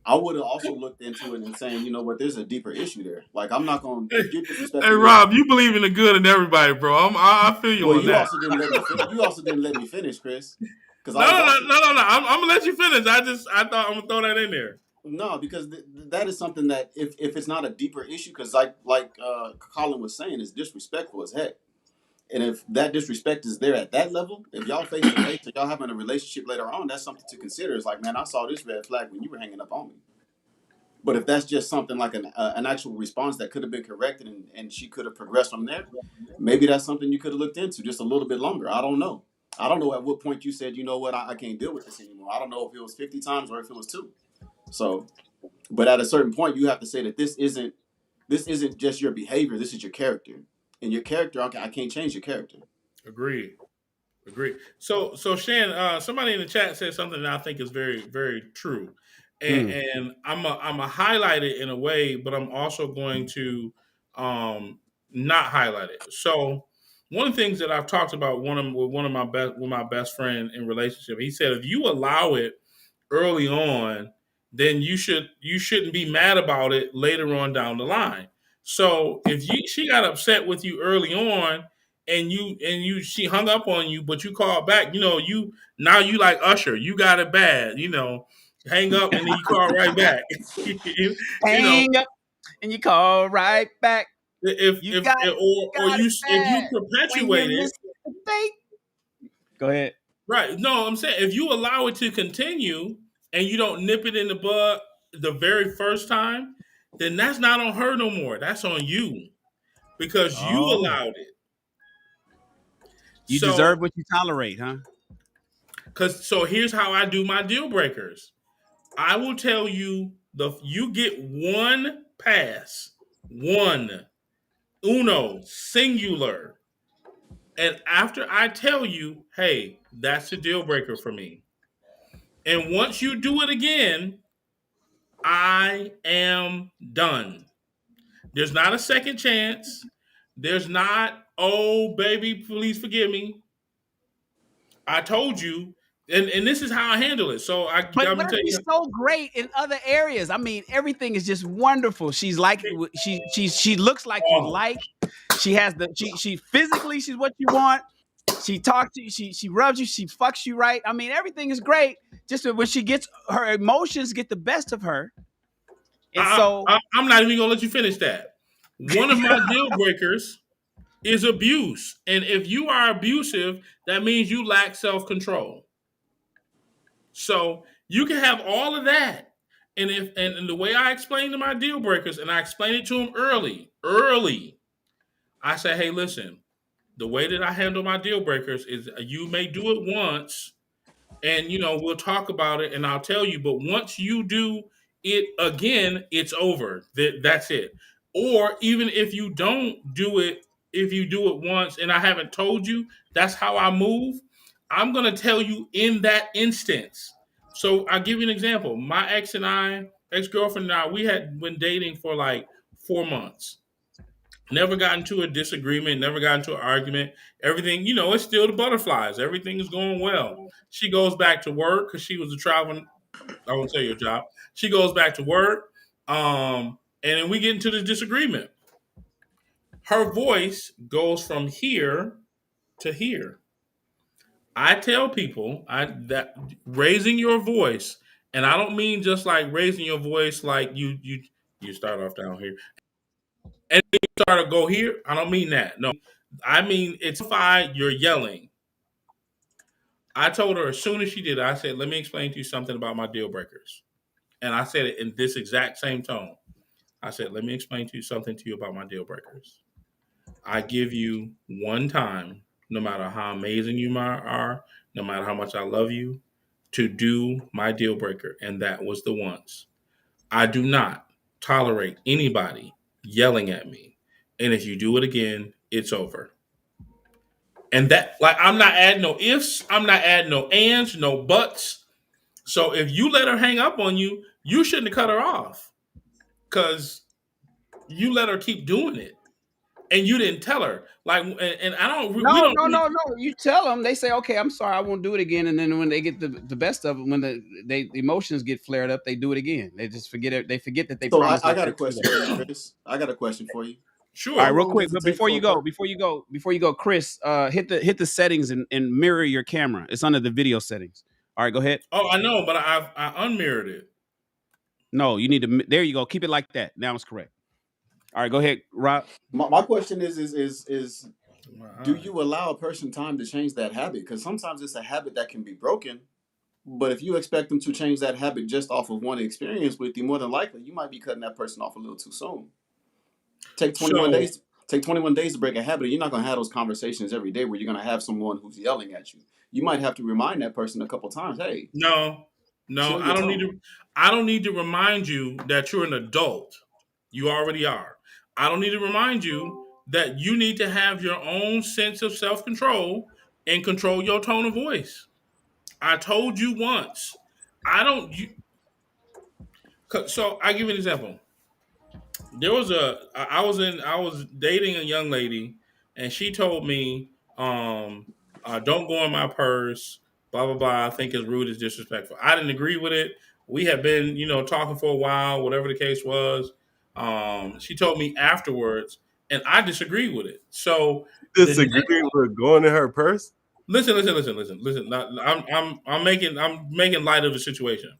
E: I would have also looked into it and saying, you know what, there's a deeper issue there. Like I'm not going
C: Hey,
E: if you're
C: hey,
E: disrespecting me.
C: Rob, you believe in the good in everybody, bro. I feel you
E: Well,
C: on
E: you
C: that.
E: also didn't let me finish. You also didn't let me finish, Chris, because I
C: No,
E: was
C: no, no,
E: also
C: no, no, no. I'm gonna let you finish. I thought I'm gonna throw that in there.
E: no, because that is something that if it's not a deeper issue, because Colin was saying, is disrespectful as heck. And if that disrespect is there at that level, if y'all face to face or y'all having a relationship later on, that's something to consider. It's like, man, I saw this red flag when you were hanging up on me. But if that's just something like an actual response that could have been corrected and she could have progressed from there, maybe that's something you could have looked into just a little bit longer. I don't know. I don't know at what point you said, you know what, I can't deal with this anymore. I don't know if it was 50 times or if it was two. So, but at a certain point, you have to say that this isn't just your behavior. This is your character, and your character. I can't change your character.
C: Agreed. Agree. So Shan, somebody in the chat said something that I think is very, very true,
A: Hmm.
C: and I'm a highlight it in a way, but I'm also going to not highlight it. So one of the things that I've talked about one of my best friend in relationship, he said if you allow it early on, then you shouldn't be mad about it later on down the line. So if she got upset with you early on and you she hung up on you, but you called back, you now you like Usher, you got it bad, hang up and then you call right back. you know,
A: Hang up and you call right back. You
C: if
A: got it,
C: or
A: got it
C: if you
A: bad when you
C: perpetuate it.
A: miss the bait. Go ahead.
C: Right. No, I'm saying if you allow it to continue and you don't nip it in the bud the very first time, then that's not on her no more. That's on you because you
A: Oh,
C: allowed it.
A: you
C: So,
A: deserve what you tolerate, huh?
C: here's how I do my deal breakers. I will tell you you get one pass, one, uno, singular. And after I tell you, hey, that's a deal breaker for me. And once you do it again, I am done. There's not a second chance. There's not, oh, baby, please forgive me. I told you And this is how I handle it. So I'm
A: But
C: gonna tell
A: she's
C: you.
A: so great in other areas. I mean, everything is just wonderful. She's like she looks like you
C: Oh,
A: like. She has the she physically she's what you want. She talks to you. She rubs you. She fucks you right. I mean, everything is great. Just that when she gets her emotions get the best of her, and so
C: I'm not even gonna let you finish that. One of my deal breakers is abuse, and if you are abusive, that means you lack self control. So you can have all of that. And the way I explain to my deal breakers, and I explain it to them early, I say, hey, listen, the way that I handle my deal breakers is you may do it once, and we'll talk about it, and I'll tell you. But once you do it again, it's over. That's it. Or even if you don't do it, if you do it once, and I haven't told you, that's how I move. I'm gonna tell you in that instance. So I'll give you an example. My ex girlfriend and I, we had been dating for like 4 months. Never got into a disagreement, never got into an argument. Everything, it's still the butterflies. Everything is going well. She goes back to work because she was a traveling, I won't tell you a job. She goes back to work. And then we get into the disagreement. Her voice goes from here to here. I tell people that raising your voice, and I don't mean just like raising your voice like you start off down here and then you start to go here. I don't mean that. No, I mean it's fine. You're yelling. I told her as soon as she did it, I said, "Let me explain to you something about my deal breakers," and I said it in this exact same tone. I said, "Let me explain to you something to you about my deal breakers. I give you one time, no matter how amazing you are, no matter how much I love you, to do my deal breaker, and that was the once. I do not tolerate anybody yelling at me, and if you do it again, it's over." And that, like, I'm not adding no ifs, I'm not adding no ands, no buts. So if you let her hang up on you, you shouldn't have cut her off because you let her keep doing it, and you didn't tell her. Like, and I don't, we
A: no,
C: don't
A: no,
C: really.
A: no, no. You tell them. They say, "Okay, I'm sorry, I won't do it again." And then when they get the best of it, when the emotions get flared up, they do it again. They just forget it. They forget that they
E: So
A: promised
E: I
A: not
E: got
A: to
E: a
A: do
E: question for you,
A: that.
E: Chris. I got a question for you.
A: All
E: How
A: right,
C: Sure.
A: real
E: long
A: quick,
E: does it
A: but
E: take for a person?
A: before you go, Chris, hit the settings and mirror your camera. It's under the video settings. All right, go ahead.
C: Oh, I know, but I unmirrored it.
A: No, you need to. There you go. Keep it like that. Now it's correct. All right, go ahead, Rob.
E: My question is
C: My
E: do
C: eye.
E: you allow a person time to change that habit? Because sometimes it's a habit that can be broken. But if you expect them to change that habit just off of one experience with you, more than likely you might be cutting that person off a little too soon. Take 21
C: So
E: days. Take 21 days to break a habit. You're not going to have those conversations every day where you're going to have someone who's yelling at you. You might have to remind that person a couple times, hey,
C: no, no,
E: chill your tone.
C: I don't need to remind you that you're an adult. You already are. I don't need to remind you that you need to have your own sense of self control and control your tone of voice. I told you once. I don't. So I give you an example. There was I was dating a young lady, and she told me, don't go in my purse, blah blah blah. I think it's rude, it's disrespectful. I didn't agree with it. We had been, talking for a while, whatever the case was. She told me afterwards, and I disagreed with it. So the next,
D: Disagree with going in her purse?
C: listen. I'm making light of the situation.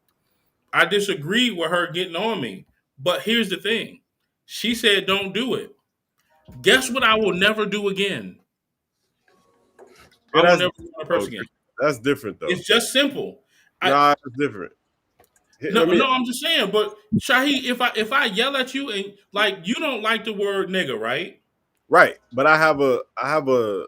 C: I disagree with her getting on me. But here's the thing. She said don't do it. Guess what I will never do again?
D: Yeah,
C: I will
D: that's
C: never
D: different
C: go on a
D: though.
C: purse again.
D: That's different though.
C: It's just simple. I
D: Nah, it's different.
C: no
D: Let me
C: no I'm just saying, but Shahi, if I yell at you and like you don't like the word nigga, right?
D: right, but I have a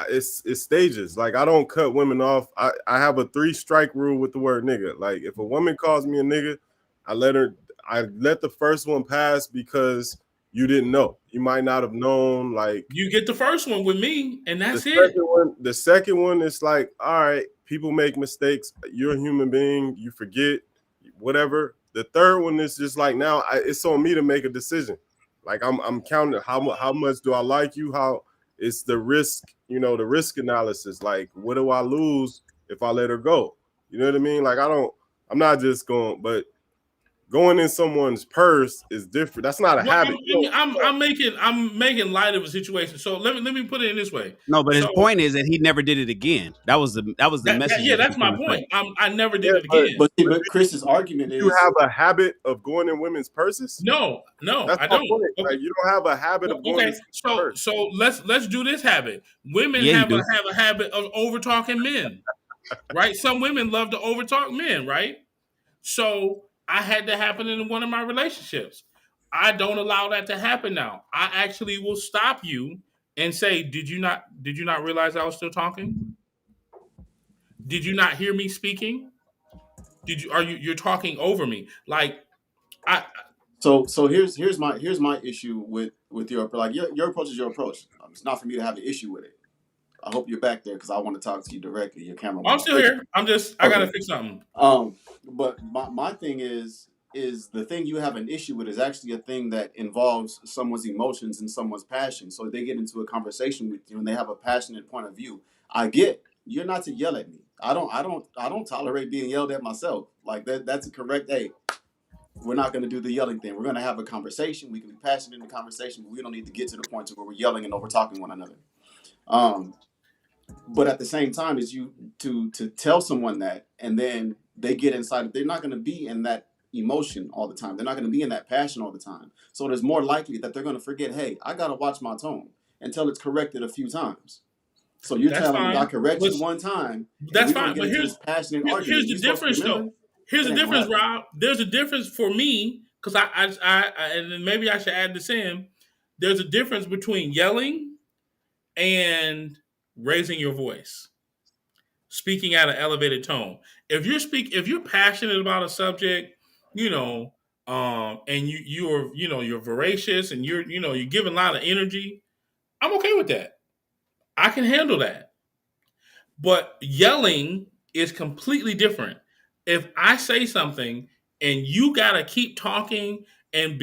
D: it's stages. Like I don't cut women off. I have a 3 strike rule with the word nigga. Like if a woman calls me a nigga, I let her I let the first one pass because you didn't know. You might not have known. Like
C: You get the first one with me, and
D: the
C: that's it.
D: second one is like, all right, people make mistakes. You're a human being. You forget, whatever. The third one is just like now it's on me to make a decision. Like I'm counting how much do I like you? How it's the risk, the risk analysis. Like what do I lose if I let her go. You know what I mean? Like I'm not just going, but going in someone's purse is different. That's not a
C: Well,
D: habit.
C: I'm making light of a situation. So let me put it in this way.
A: No, but his
C: So
A: point is that he never did it again. That was the message
C: yeah,
A: that he
C: that's
A: was
C: my
A: trying to say.
C: point. I never
D: Yeah,
C: did it
D: but
C: again.
E: But Chris's argument
D: you
E: is
D: have a habit of going in women's purses.
C: No,
D: That's
C: I
D: my
C: don't.
D: point.
C: Okay,
D: Like you don't have a habit of going in
C: okay.
D: someone's
C: So
D: purse.
C: let's do this habit. Women
A: Yeah, you
C: have
A: do.
C: a habit of over talking men, right? Some women love to over talk men, right? So I had that happen in one of my relationships. I don't allow that to happen now. I actually will stop you and say, did you not realize I was still talking? Did you not hear me speaking? You're talking over me? Like I
E: so here's my issue with your like your approach is your approach. It's not for me to have an issue with it. I hope you're back there because I want to talk to you directly. Your camera went
C: I'm
E: off.
C: still here. I gotta
E: Okay.
C: fix something.
E: But my thing is the thing you have an issue with is actually a thing that involves someone's emotions and someone's passion. So if they get into a conversation with you and they have a passionate point of view, I get you're not to yell at me. I don't tolerate being yelled at myself. Like that's a correct. Hey, we're not going to do the yelling thing. We're going to have a conversation. We can be passionate in the conversation, but we don't need to get to the point to where we're yelling and over talking one another. Um, but at the same time, is you to tell someone that, and then they get inside. They're not going to be in that emotion all the time. They're not going to be in that passion all the time. So there's more likely that they're going to forget. Hey, I got to watch my tone until it's corrected a few times. So you're
C: That's
E: telling me I
C: fine.
E: correct
C: But
E: you one time, and
C: that's
E: we're going to
C: fine.
E: get
C: But
E: into this passionate
C: here's
E: argument.
C: the
E: You're supposed to
C: difference, though.
E: remember
C: Here's
E: it
C: the
E: ain't gonna
C: difference,
E: happen.
C: Rob. There's a difference for me because and maybe I should add this in. There's a difference between yelling and raising your voice, speaking at an elevated tone. If you're passionate about a subject, you know, and you're voracious and you're giving a lot of energy, I'm okay with that. I can handle that. But yelling is completely different. If I say something and you got to keep talking and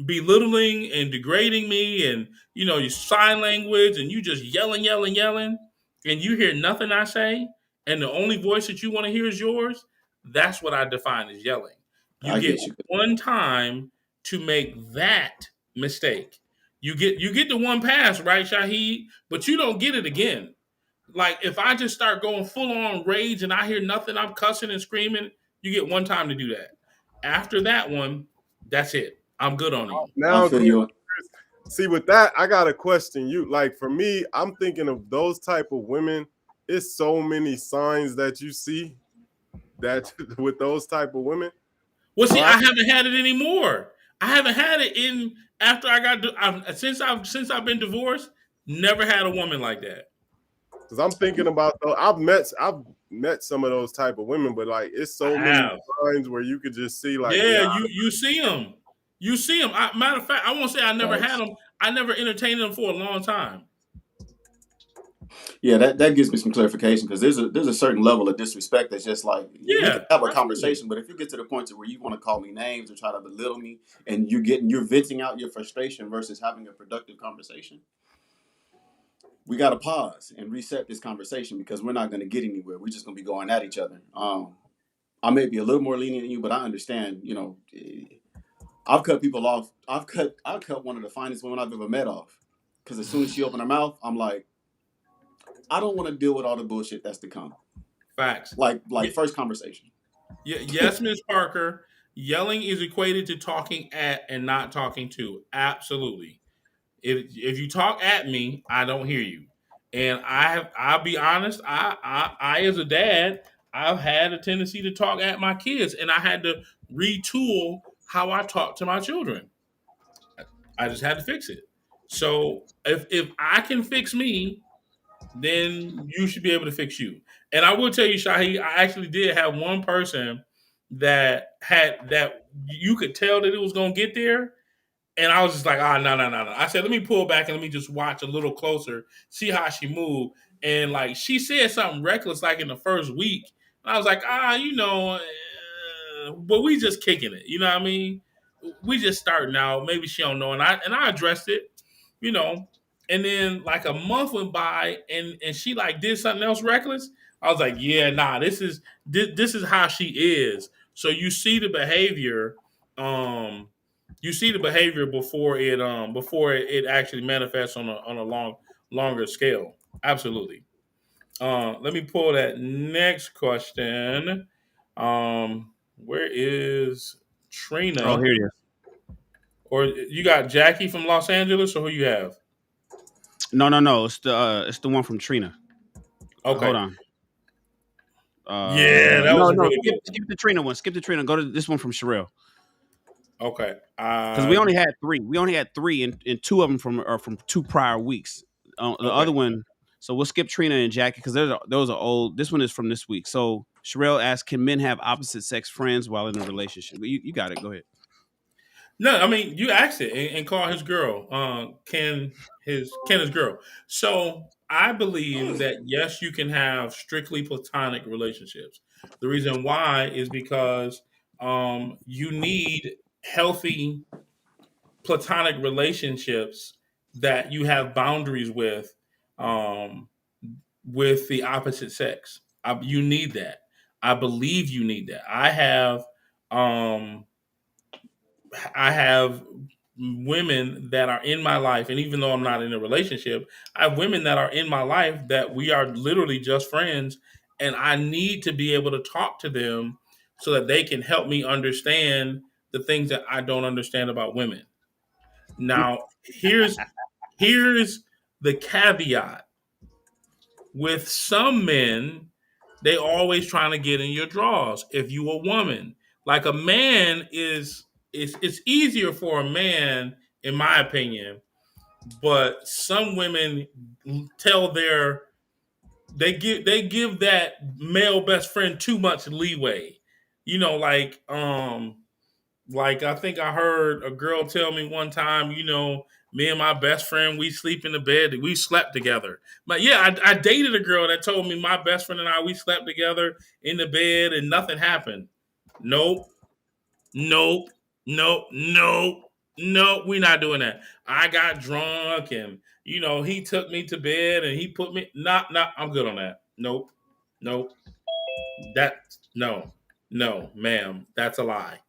C: belittling and degrading me and your sign language and you just yelling, yelling, yelling, and you hear nothing I say, and the only voice that you want to hear is yours, that's what I define as yelling. You
E: I
C: get
E: get you.
C: one time to make that mistake. You get the one pass, right, Shahid? But you don't get it again. Like if I just start going full on rage and I hear nothing, I'm cussing and screaming. You get one time to do that. After that one, that's it. I'm good on you.
E: I
D: Now,
E: feel you.
D: see, with that, I got to question you. Like for me, I'm thinking of those type of women. It's so many signs that you see that with those type of women.
C: Well,
D: So
C: see, I haven't had it anymore. I haven't had it in after I got since I've been divorced. Never had a woman like that.
D: because I'm thinking about though, I've met some of those type of women, but like it's
C: I
D: so many
C: have.
D: signs where you could just see like,
C: Yeah,
D: yeah,
C: you see them. You see them. Matter of fact, I won't say I never had
E: Facts.
C: them. I never entertained them for a long time.
E: Yeah, that gives me some clarification because there's a certain level of disrespect that's just like we can
C: Yeah,
E: have a
C: absolutely.
E: conversation, but if you get to the point to where you want to call me names or try to belittle me and you're venting out your frustration versus having a productive conversation, we got to pause and reset this conversation because we're not going to get anywhere. We're just going to be going at each other. I may be a little more lenient than you, but I understand. I've cut people off. I've cut one of the finest women I've ever met off because as soon as she opened her mouth, I'm like, I don't want to deal with all the bullshit that's to come.
C: Facts.
E: Like first conversation.
C: Yes, Ms. Parker. Yelling is equated to talking at and not talking to. Absolutely. If you talk at me, I don't hear you. And I'll be honest, I as a dad, I've had a tendency to talk at my kids, and I had to retool how I talk to my children. I just had to fix it. So if I can fix me, then you should be able to fix you. And I will tell you, Shahi, I actually did have one person that you could tell that it was gonna get there. And I was just like, no, no, no, no. I said, let me pull back and let me just watch a little closer, see how she moved. And like she said something reckless like in the first week. And I was like, but we just kicking it. You know what I mean? We just starting out. Maybe she don't know. And I addressed it, you know, And then like a month went by, and she like did something else reckless. I was like, yeah, nah, this is how she is. So um, you see the behavior before it actually manifests on a longer scale. Absolutely. Let me pull that next question. Where is
A: Oh,
C: Trina?
A: here it is.
C: Or you got Jackie from Los Angeles, or who you have?
A: No, no, no. It's the one from Trina. Hold
C: Okay.
A: on.
C: Yeah, that was
A: No,
C: a
A: no.
C: really good
A: Skip the Trina one. Skip the Trina. Go to this one from Sherelle.
C: one. Okay.
A: Because we only had three. We only had three, and two of them are from two prior weeks. The
C: Okay.
A: other one, so we'll skip Trina and Jackie because those are old. This one is from this week. So Sherelle asked, "Can men have opposite sex friends while in a relationship?" You got it. Go ahead.
C: No, I mean you asked it and call his girl. Can his girl? So I believe that yes, you can have strictly platonic relationships. The reason why is because you need healthy platonic relationships that you have boundaries um, with the opposite sex. You need that. I believe you need that. Um, I have women that are in my life, and even though I'm not in a relationship, I have women that are in my life that we are literally just friends, and I need to be able to talk to them so that they can help me understand the things that I don't understand about women. Now, here's the caveat. With some men, they always trying to get in your drawers. If you a woman, like a man it's easier for a man, in my opinion. But some women tell their they give that male best friend too much leeway. You know, like I think I heard a girl tell me one time, me and my best friend, we sleep in the bed, we slept together. But yeah, I dated a girl that told me my best friend and I, we slept together in the bed and nothing happened. Nope, nope, nope, nope, nope. We're not doing that. I got drunk and he took me to bed and he put me. Not. I'm good on that. Nope, nope. That no, no, ma'am. That's a lie.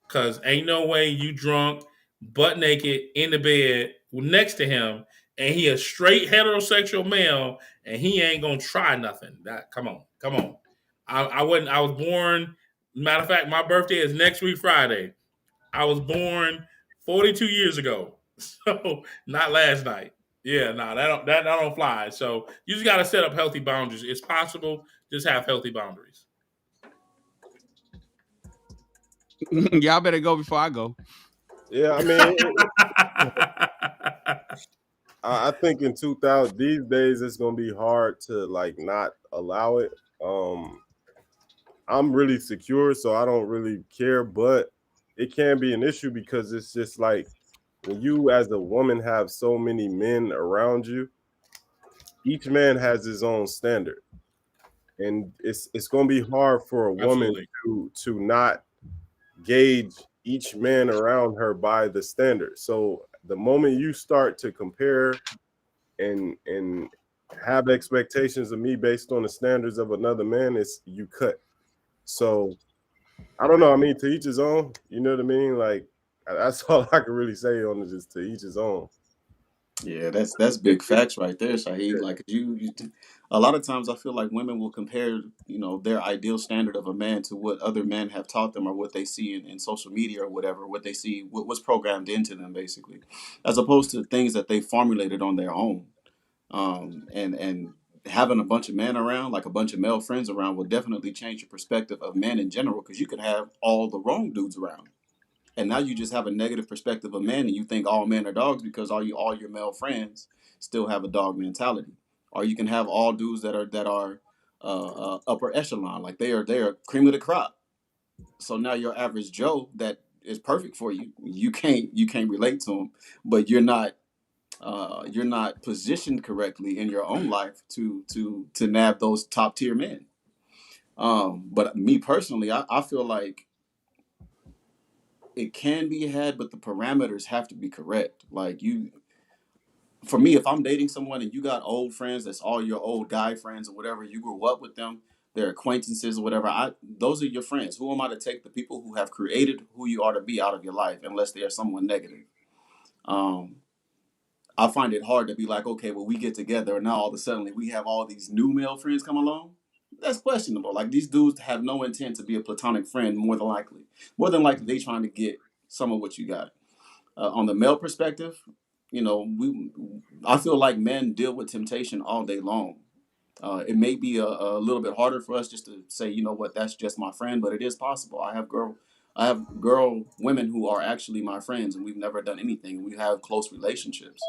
C: Cause ain't no way you drunk, butt naked in the bed next to him, and he a straight heterosexual male, and he ain't gonna try nothing. That come on, come on. I wasn't. I was born. Matter of fact, my birthday is next week Friday. I was born 42 years ago, so not last night. Yeah, no, that don't fly. So you just got to set up healthy boundaries. It's possible. Just have healthy boundaries.
A: Y'all better go before I go.
D: Yeah, I mean, I think in 2000 these days it's gonna be hard to like not allow it. Um, I'm really secure, so I don't really care, but it can be an issue because it's just like when you as a woman have so many men around you, each man has his own standard. And it's gonna be hard for a woman
C: Absolutely.
D: to not gauge each man around her by the standard. So the moment you start to compare and have expectations of me based on the standards of another man, it's you cut. So I don't know. I mean, to each his own. You know what I mean? Like that's all I can really say on it. Just to each his own.
E: Yeah, that's big facts right there, Shaheed. Like a lot of times I feel like women will compare, their ideal standard of a man to what other men have taught them or what they see in social media or whatever, what they see, what's programmed into them basically, as opposed to things that they formulated on their own. And having a bunch of men around, like a bunch of male friends around, will definitely change your perspective of men in general because you could have all the wrong dudes around. And now you just have a negative perspective of men, and you think all men are dogs because all your male friends still have a dog mentality. Or you can have all dudes that are upper echelon, like they are cream of the crop. So now your average Joe that is perfect for you, you can't relate to him, but you're not positioned correctly in your own life to nab those top tier men. But me personally, I feel like it can be had, but the parameters have to be correct. Like for me, if I'm dating someone and you got old friends, that's all your old guy friends or whatever, you grew up with them, their acquaintances or whatever, those are your friends. Who am I to take the people who have created who you are to be out of your life unless they are someone negative? Um, I find it hard to be like, okay, well, we get together and now all of a sudden we have all these new male friends come along. That's questionable. Like these dudes have no intent to be a platonic friend, more than likely. More than likely, they trying to get some of what you got. On the male perspective, I feel like men deal with temptation all day long. It may be a little bit harder for us just to say, you know what, that's just my friend, but it is possible. I have women who are actually my friends, and we've never done anything. We have close relationships.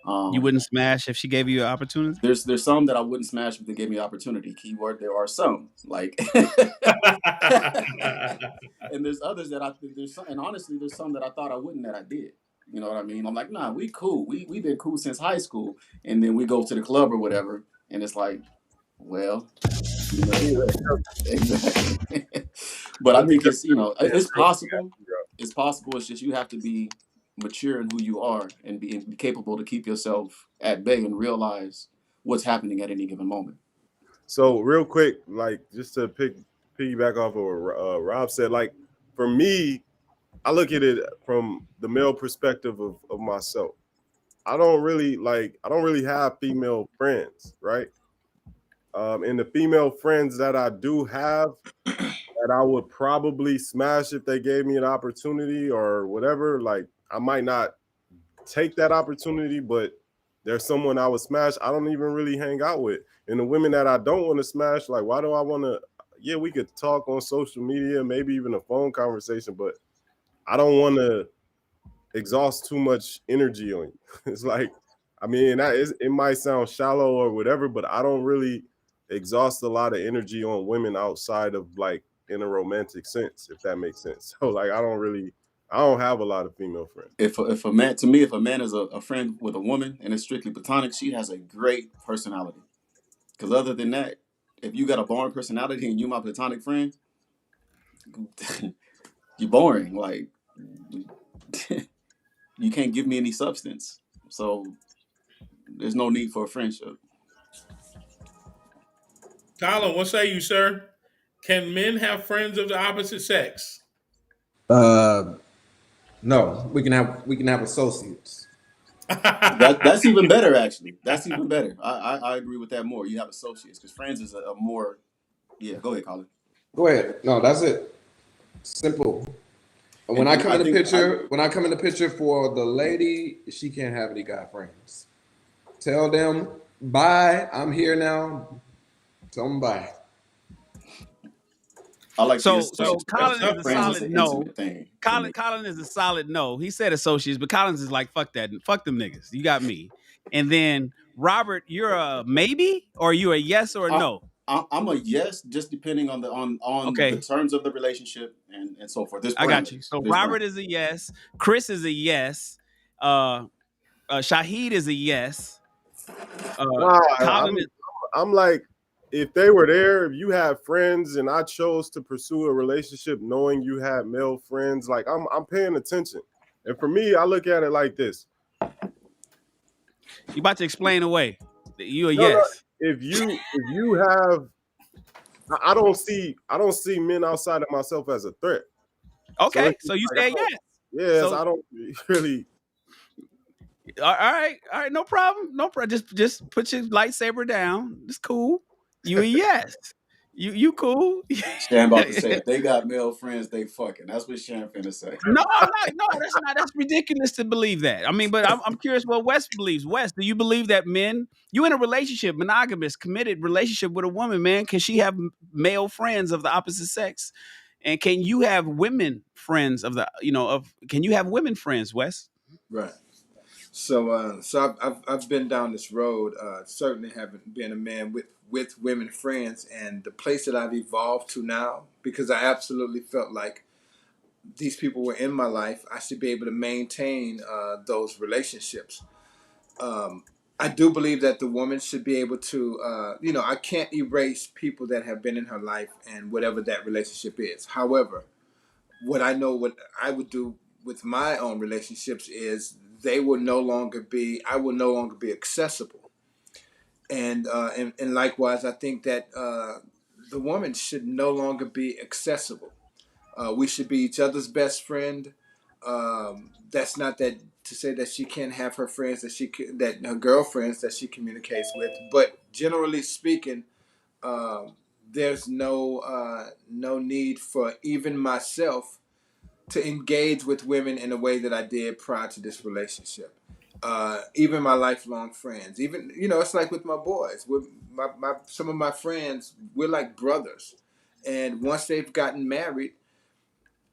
A: You
E: Um,
A: wouldn't smash if she gave you an opportunity?
E: there's some that I wouldn't smash if they gave me opportunity. Keyword: there are some like, and there's others that there's some, and honestly, there's some that I thought I wouldn't that I did. You know what I mean? I'm like, nah, we cool. We've been cool since high school, and then we go to the club or whatever, and it's like, well, you know, exactly. But
D: Let
E: I
D: me
E: think
D: just
E: it's it's
D: real
E: possible. It's possible. It's just you have to be mature in who you are and be capable to keep yourself at bay and realize what's happening at any given moment.
D: So real quick, like just to piggyback off of what Rob said, like for me, I look at it from the male perspective of myself. I don't really have female friends, right? And the female friends that I do have that I would probably smash if they gave me an opportunity or whatever, like I might not take that opportunity, but there's someone I would smash. I don't even really hang out with. And the women that I don't want to smash, like, why do I want to? Yeah, we could talk on social media, maybe even a phone conversation, but I don't want to exhaust too much energy on you. It's like, I mean, it might sound shallow or whatever, but I don't really exhaust a lot of energy on women outside of like in a romantic sense, if that makes sense. So like, I don't have a lot of female friends.
E: If a man, to me, if a man is a friend with a woman and it's strictly platonic, she has a great personality. Because other than that, if you got a boring personality and you my platonic friend, you're boring. Like you can't give me any substance. So there's no need for a friendship.
C: Colin, what say you, sir? Can men have friends of the opposite sex?
I: Uh, no, we can have associates.
E: That's even better, actually. That's even better. I agree with that more. You have associates because friends is a more. Yeah, go ahead, Colin.
I: Go ahead. No, that's it. Simple. When I
E: And
I: come
E: I
I: in the
E: think I
I: picture, when I come in the picture for the lady, she can't have any guy friends. Tell them bye. I'm here now. Tell them bye.
E: I like the
A: So
E: associates part
A: Colin
C: That's
A: is
E: too.
A: a
C: tough,
E: Friends is
A: solid
C: Colin.
E: an
A: no.
E: intimate thing for me.
A: Colin is a solid no. He said associates, but Collins is like, fuck that. Fuck them niggas. You got me. And then Robert, you're a maybe or are you a yes or a
E: I,
A: no?
E: I'm a yes, just depending on the
A: Okay,
E: terms of the relationship and so forth. There's
A: I got you.
E: parameters.
A: So
E: There's
A: Robert
E: parameters.
A: is a yes. Chris is a yes. Uh, Shahid is a yes.
D: Nah,
A: Colin is
D: I'm like, if they were there, if you had friends and I chose to pursue a relationship knowing you had male friends, like I'm paying attention. And for me, I look at it like this.
A: you about to explain away. You a
D: No,
A: yes.
D: if you have I don't see men outside of myself as a threat. So
A: Okay,
D: it's
A: so
D: just
A: you
D: like
A: said yes.
D: yes,
A: So
D: I don't really
A: all right, no problem, no problem. Just put your lightsaber down. It's cool. You a yes. You cool.
E: Shan about to say if they got male friends, they fucking. That's what Shan finna say.
A: No, I'm not. No, that's not. That's ridiculous to believe that. I mean, but I'm curious what Wes believes. Wes, do you believe that men, you in a relationship, monogamous, committed relationship with a woman, man? Can she have male friends of the opposite sex? And can you have women friends of the, can you have women friends, Wes?
F: Right. So I've been down this road. Certainly haven't been a man with women friends, and the place that I've evolved to now, because I absolutely felt like these people were in my life, I should be able to maintain those relationships. Um, I do believe that the woman should be able to, I can't erase people that have been in her life and whatever that relationship is. However, what I know what I would do with my own relationships is I will no longer be accessible. And likewise, I think that the woman should no longer be accessible. We should be each other's best friend. That's not that to say that she can't have her friends that her girlfriends that she communicates with, but generally speaking, um, there's no need for even myself to engage with women in a way that I did prior to this relationship. Even my lifelong friends, even it's like with my boys, with some of my friends, we're like brothers, and once they've gotten married,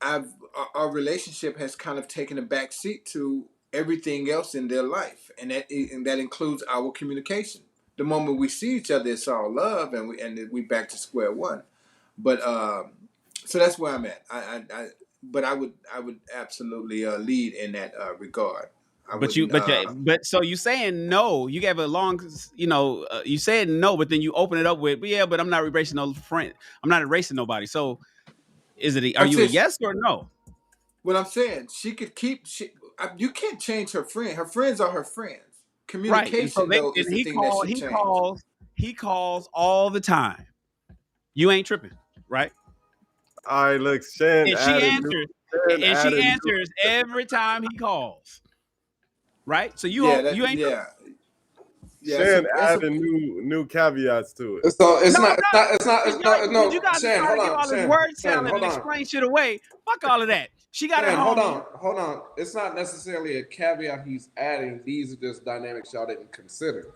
F: our relationship has kind of taken a back seat to everything else in their life, and that includes our communication. The moment we see each other, it's all love, and we back to square one. But so that's where I'm at. But I would absolutely lead in that regard. I
A: But you,
F: wouldn't.
A: but so you saying no? You gave a long, you said no, but then you open it up with, yeah, but I'm not erasing no friend. I'm not erasing nobody. So are
F: I'm
A: you a
F: saying
A: yes or no?
F: what I'm saying. She could keep. You can't change her friend. Her friends are her friends.
A: Right. And so
F: Communication though
A: and
F: is the thing that should change.
A: he calls all the time. You ain't tripping, right?
D: All right, look, Shan
A: And she
D: added new.
A: answers,
D: Shan
A: and she
D: added new.
A: answers every time he calls, right? So
F: Yeah.
A: you ain't tripping.
F: Yeah.
D: Shan
F: It's a
D: added new caveats to it.
I: So
A: No, no,
I: it's not
A: because you
I: no
A: guys are
I: Shan,
A: trying
I: hold
A: to give
I: on,
A: all this
I: Shan,
A: word
I: Shan,
A: salad
I: hold
A: and
I: on.
A: explain shit away. Fuck all of that. She got her
I: Shan,
A: homie.
I: hold on. It's not necessarily a caveat he's adding. These are just dynamics y'all didn't consider.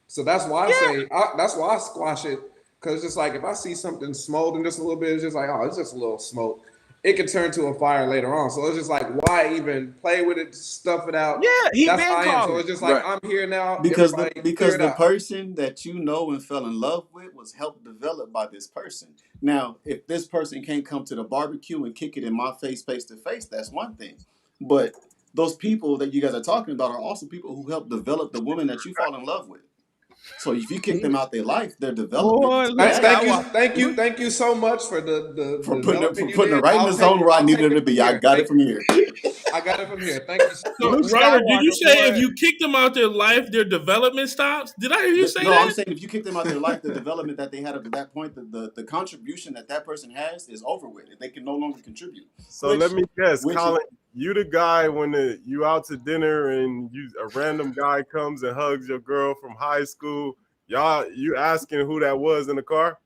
I: So that's why I
A: Yeah.
I: say that's why I squash it. Cause it's just like if I see something smoldering just a little bit, it's just like, oh, it's just a little smoke. It can turn to a fire later on. So it's just like, why even play with it, stuff it out?
A: Yeah, he
I: That's how
A: been
I: I am. So
A: calling.
I: it's just like
F: right.
I: I'm here now.
E: because the
I: Everybody clear
E: because
I: it
E: the
I: out.
E: person that you know and fell in love with was helped develop by this person. Now, if this person can't come to the barbecue and kick it in my face to face, that's one thing. But those people that you guys are talking about are also people who helped develop the woman that you fall in love with. So if you kick them out their life, their development
A: Boy,
E: is
A: Luke
I: Thank
E: dashed.
I: you,
A: Skywalker.
I: thank you,
A: Luke,
I: thank you so much for the development
E: For
I: you
E: putting it
I: did.
E: right in
I: I'll
E: the
I: take
E: zone
I: it.
E: where I
I: I'll take
E: needed it
I: it
E: to
I: from
E: be. I
I: here.
E: got it from here.
I: I got it from here. Thank you so
C: So,
A: Luke
I: much.
C: Robert, did you
A: Skywalker,
C: say if
A: boy.
C: you kick them out their life, their development stops? Did I hear you say
E: No, I'm
C: that?
E: saying if you kick them out their life, the development that they had up to that point, the contribution that that person has is over with. They can no longer contribute.
D: So let me guess,
E: Which
D: Colin, you the guy when you out to dinner and a random guy comes and hugs your girl from high school. You asking who that was in the car?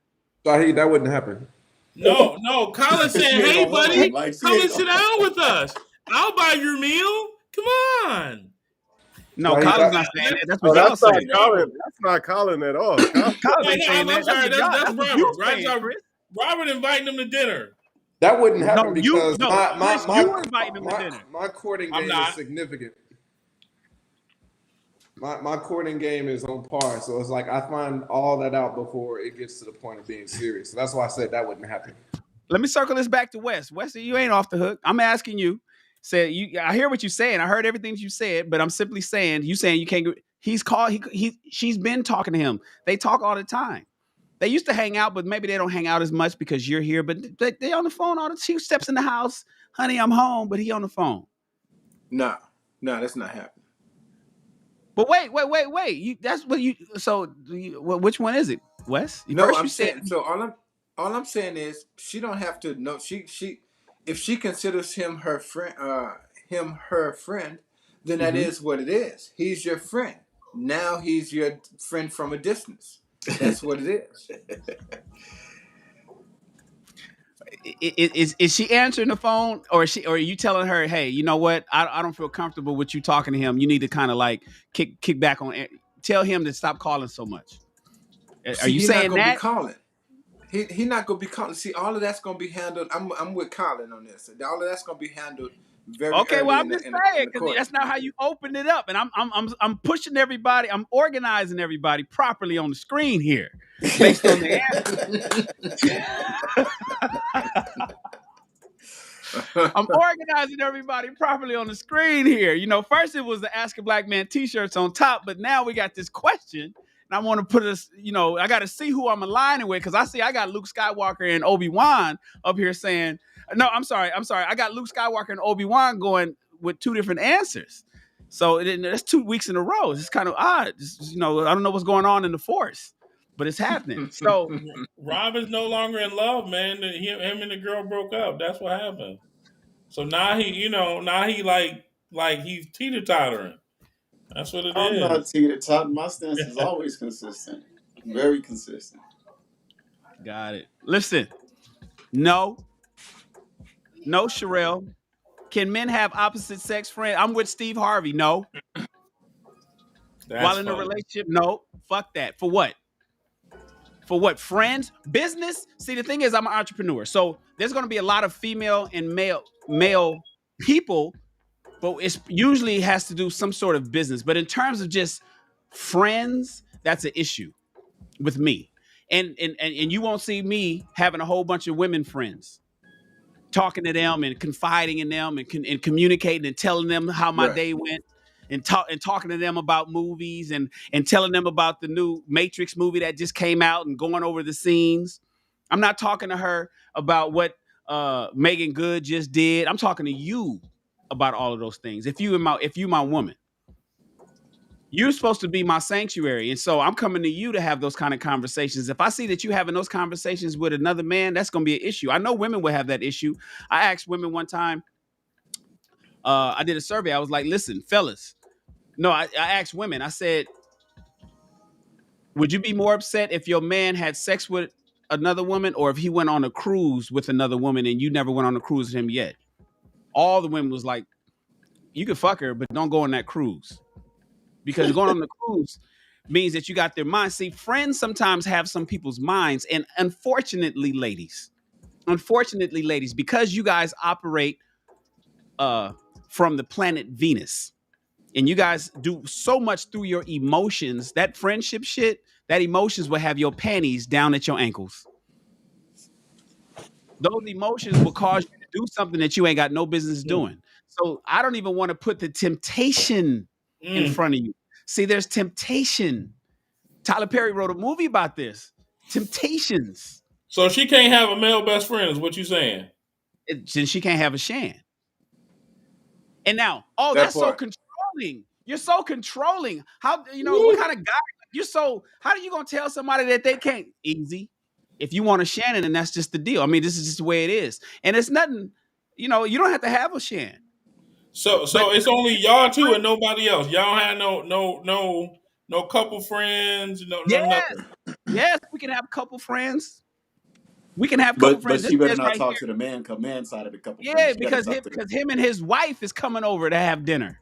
I: Shahid, that wouldn't happen.
C: No. Colin
E: she
C: saying,
E: ain't
C: "Hey,
E: gonna hold on.
C: buddy,
E: Like she
C: come
E: ain't
C: and sit
E: gonna.
C: down with us. I'll buy your meal. Come on."
A: No,
I: Shahid,
A: Colin's not saying that. That's what
D: Oh,
A: y'all
D: that's not
A: saying.
C: That's
D: Colin.
C: Robert.
D: That's not Colin at all. Colin,
A: Colin
C: Oh,
A: ain't
C: no,
A: saying that.
C: I'm
A: That's
C: sorry.
A: what y'all.
C: That's
A: That's what you
C: Robert. Right?
A: saying, Chris.
C: Robert inviting them to dinner.
I: that wouldn't happen
A: No,
I: because
A: Chris, you were inviting him to dinner.
I: my courting
C: I'm
I: game is
C: not.
I: significant. My courting game is on par, so it's like I find all that out before it gets to the point of being serious. So that's why I said that wouldn't happen.
A: Let me circle this back to Wes. Wesley, you ain't off the hook. I'm asking you. Said you. I hear what you're saying. I heard everything you said, but I'm simply saying you saying you can't. He's called. She's been talking to him. They talk all the time. They used to hang out, but maybe they don't hang out as much because you're here. But they on the phone all the. She steps in the house, honey, I'm home, but he on the phone.
F: No, that's not happening.
A: But wait. That's what you. So which one is it, Wes?
F: No,
A: First
F: I'm
A: you said
F: saying. So all I'm saying is she don't have to know. She if she considers him her friend, then that
A: mhm.
F: is what it is. He's your friend. Now he's your friend from a distance. That's what it is.
A: Is she answering the phone, or are you telling her, hey, you know what? I don't feel comfortable with you talking to him. You need to kind of like kick back on it. Tell him to stop calling so much. Are
F: See,
A: you
F: he's not
A: saying
F: gonna be
A: that?
F: calling. He not gonna be calling. See, all of that's gonna be handled. I'm with Colin on this. All of that's gonna be handled very
A: Okay, well,
F: early
A: I'm
F: in
A: just
F: the
A: saying because
F: court.
A: that's not how you open it up, and I'm pushing everybody. I'm organizing everybody properly on the screen here, based on the I'm organizing everybody properly on the screen here. You know, first it was the Ask a Black Man t-shirts on top, but now we got this question. And I want to put us, I got to see who I'm aligning with because I got Luke Skywalker and Obi-Wan up here saying, no, I'm sorry. I got Luke Skywalker and Obi-Wan going with two different answers. So that's 2 weeks in a row. It's kind of odd. I don't know what's going on in the force, but it's happening. So
C: Rob is no longer in love, man. Him and the girl broke up. That's what happened. So now he like he's teeter tottering. That's what it
E: I'm not
C: is.
E: teeter-totting. My stance is always consistent. Very consistent.
A: got it. Listen, no, no, Sherelle. Can men have opposite sex friends? I'm with Steve Harvey. No.
C: That's
A: While in a
C: funny.
A: relationship, no. Fuck that. For what? For what? Friends? Business? See, the thing is, I'm an entrepreneur, so there's going to be a lot of female and male people, but it's usually has to do some sort of business. But in terms of just friends, that's an issue with me. And you won't see me having a whole bunch of women friends, talking to them and confiding in them and communicating and telling them how my
F: Right.
A: day went and talking to them about movies and telling them about the new Matrix movie that just came out and going over the scenes. I'm not talking to her about what Megan Good just did. I'm talking to you about all of those things. If you my woman, you're supposed to be my sanctuary. And so I'm coming to you to have those kind of conversations. If I see that you having those conversations with another man, that's going to be an issue. I know women will have that issue. I asked women one time, I did a survey. I was like, listen, fellas. No, I asked women, I said, would you be more upset if your man had sex with another woman or if he went on a cruise with another woman and you never went on a cruise with him yet? All the women was like, you can fuck her, but don't go on that cruise. Because going on the cruise means that you got their mind. See, friends sometimes have some people's minds. And unfortunately, ladies, because you guys operate from the planet Venus and you guys do so much through your emotions, that friendship shit, that emotions will have your panties down at your ankles. Those emotions will cause you to do something that you ain't got no business
C: Mm.
A: doing. So I don't even want to put the temptation in
C: Mm.
A: front of you. See, there's temptation. Tyler Perry wrote a movie about this. Temptations.
C: So she can't have a male best friend, is what you saying?
A: Since she can't have a Shan. And now, oh,
F: That
A: that's so
F: part.
A: controlling. You're so controlling. How what
C: Woo.
A: kind of guy how are you gonna tell somebody that they can't? Easy. If you want a Shannon, and that's just the deal. I mean, this is just the way it is. And it's nothing, you don't have to have a Shan. But
C: So it's only y'all two and nobody else. Y'all don't have no couple friends, no
A: yes,
C: nothing.
A: yes, we can have a couple friends. We can have a couple
E: But
A: friends. This
E: she better
A: is
E: not
A: right
E: talk
A: here.
E: to the man side of the couple
A: Yeah,
E: friends. She got to
A: because him
E: talk to the.
A: because him and his wife is coming over to have dinner.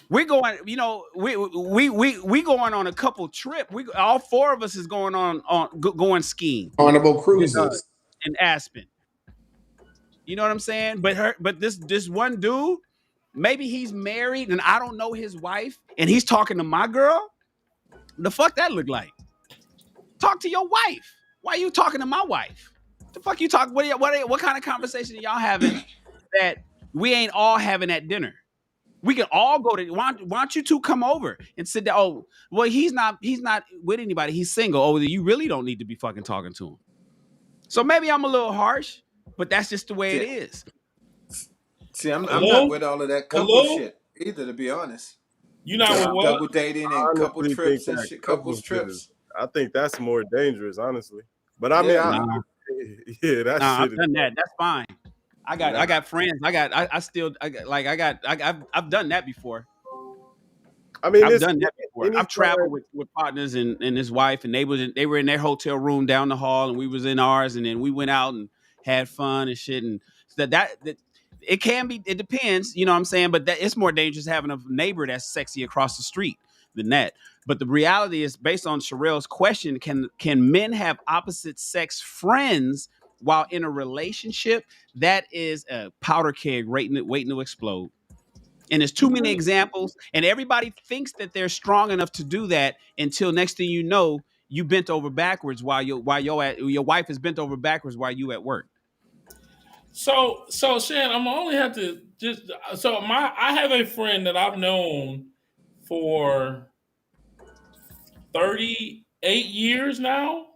A: We're going, we going on a couple trip. We all four of us is going going skiing
I: Carnival
A: in,
I: cruises.
A: in Aspen. You know what I'm saying? But this one dude, maybe he's married and I don't know his wife, and he's talking to my girl. The fuck that look like? Talk to your wife. Why are you talking to my wife? The fuck you talk? What kind of conversation are y'all having that we ain't all having at dinner? We can all go to. Why don't you two come over and sit down? Oh, well, he's not with anybody. He's single. Oh, you really don't need to be fucking talking to him. So maybe I'm a little harsh, but that's just the way it
F: See,
A: is.
C: A
F: I'm not
C: little,
F: with all of that
C: a
F: couple
C: little.
F: shit either, to be honest.
C: You not with
D: Nah,
C: what?
F: Double dating
D: I
F: and couple
D: honestly think
F: trips and
D: that
F: shit, couples
D: couples
F: trips.
D: I think that's more dangerous, honestly. But I mean,
F: Yeah,
A: Nah,
D: yeah, that
A: nah,
D: shit
A: I've
D: is.
A: done that. That's fine. I
F: nah.
A: got friends. I still I got like I got I've done that before.
D: I mean,
A: I've
D: it's
A: done that before. I've
D: anytime.
A: traveled with partners and his wife, and they were in their hotel room down the hall, and we was in ours, and then we went out and had fun and shit. And that it can be. It depends, you know what I'm saying. But it's more dangerous having a neighbor that's sexy across the street than that. But the reality is, based on Sherelle's question, can men have opposite sex friends while in a relationship? That is a powder keg waiting to explode. And there's too many examples, and everybody thinks that they're strong enough to do that until next thing you know, you bent over backwards your wife is bent over backwards while you at work.
C: So Shan, I'm only have to just I have a friend that I've known for 38 years now.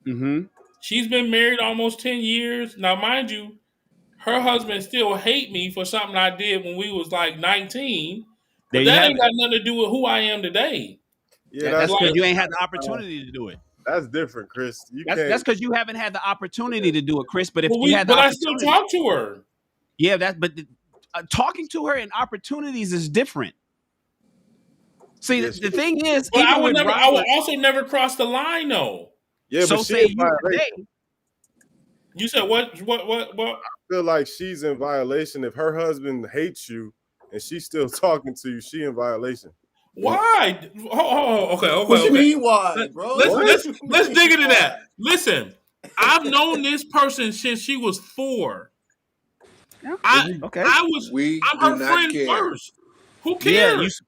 A: Mm-hmm.
C: She's been married almost 10 years. Now, mind you, her husband still hate me for something I did when we was like 19,
A: There
C: But
A: you
C: that
A: have
C: ain't
A: it.
C: got nothing to do with who I am today.
D: Yeah,
A: That's
C: like-
A: because you ain't had the opportunity to do it.
D: That's different, Chris. You
A: That's
D: can't.
A: because you haven't had the opportunity to do it, Chris. But if
C: But,
A: you had the
C: I still
A: opportunity,
C: talk to her.
A: yeah, talking to her and opportunities is different. See,
D: Yes,
A: the thing is,
C: But I
A: even
C: would
A: with
C: never. I would
A: Robert,
C: also never cross the line, though.
D: yeah,
A: so
D: but she
A: say
D: in
A: you
D: violation.
A: today.
C: You said what?
D: I feel like she's in violation. If her husband hates you and she's still talking to you, she in violation.
C: Why? Okay.
E: What you mean why, bro?
C: Let's dig into
E: Why?
C: that. Listen, I've known this person since she was 4.
A: Okay.
C: I'm her friend first. Who
A: Yeah,
C: cares?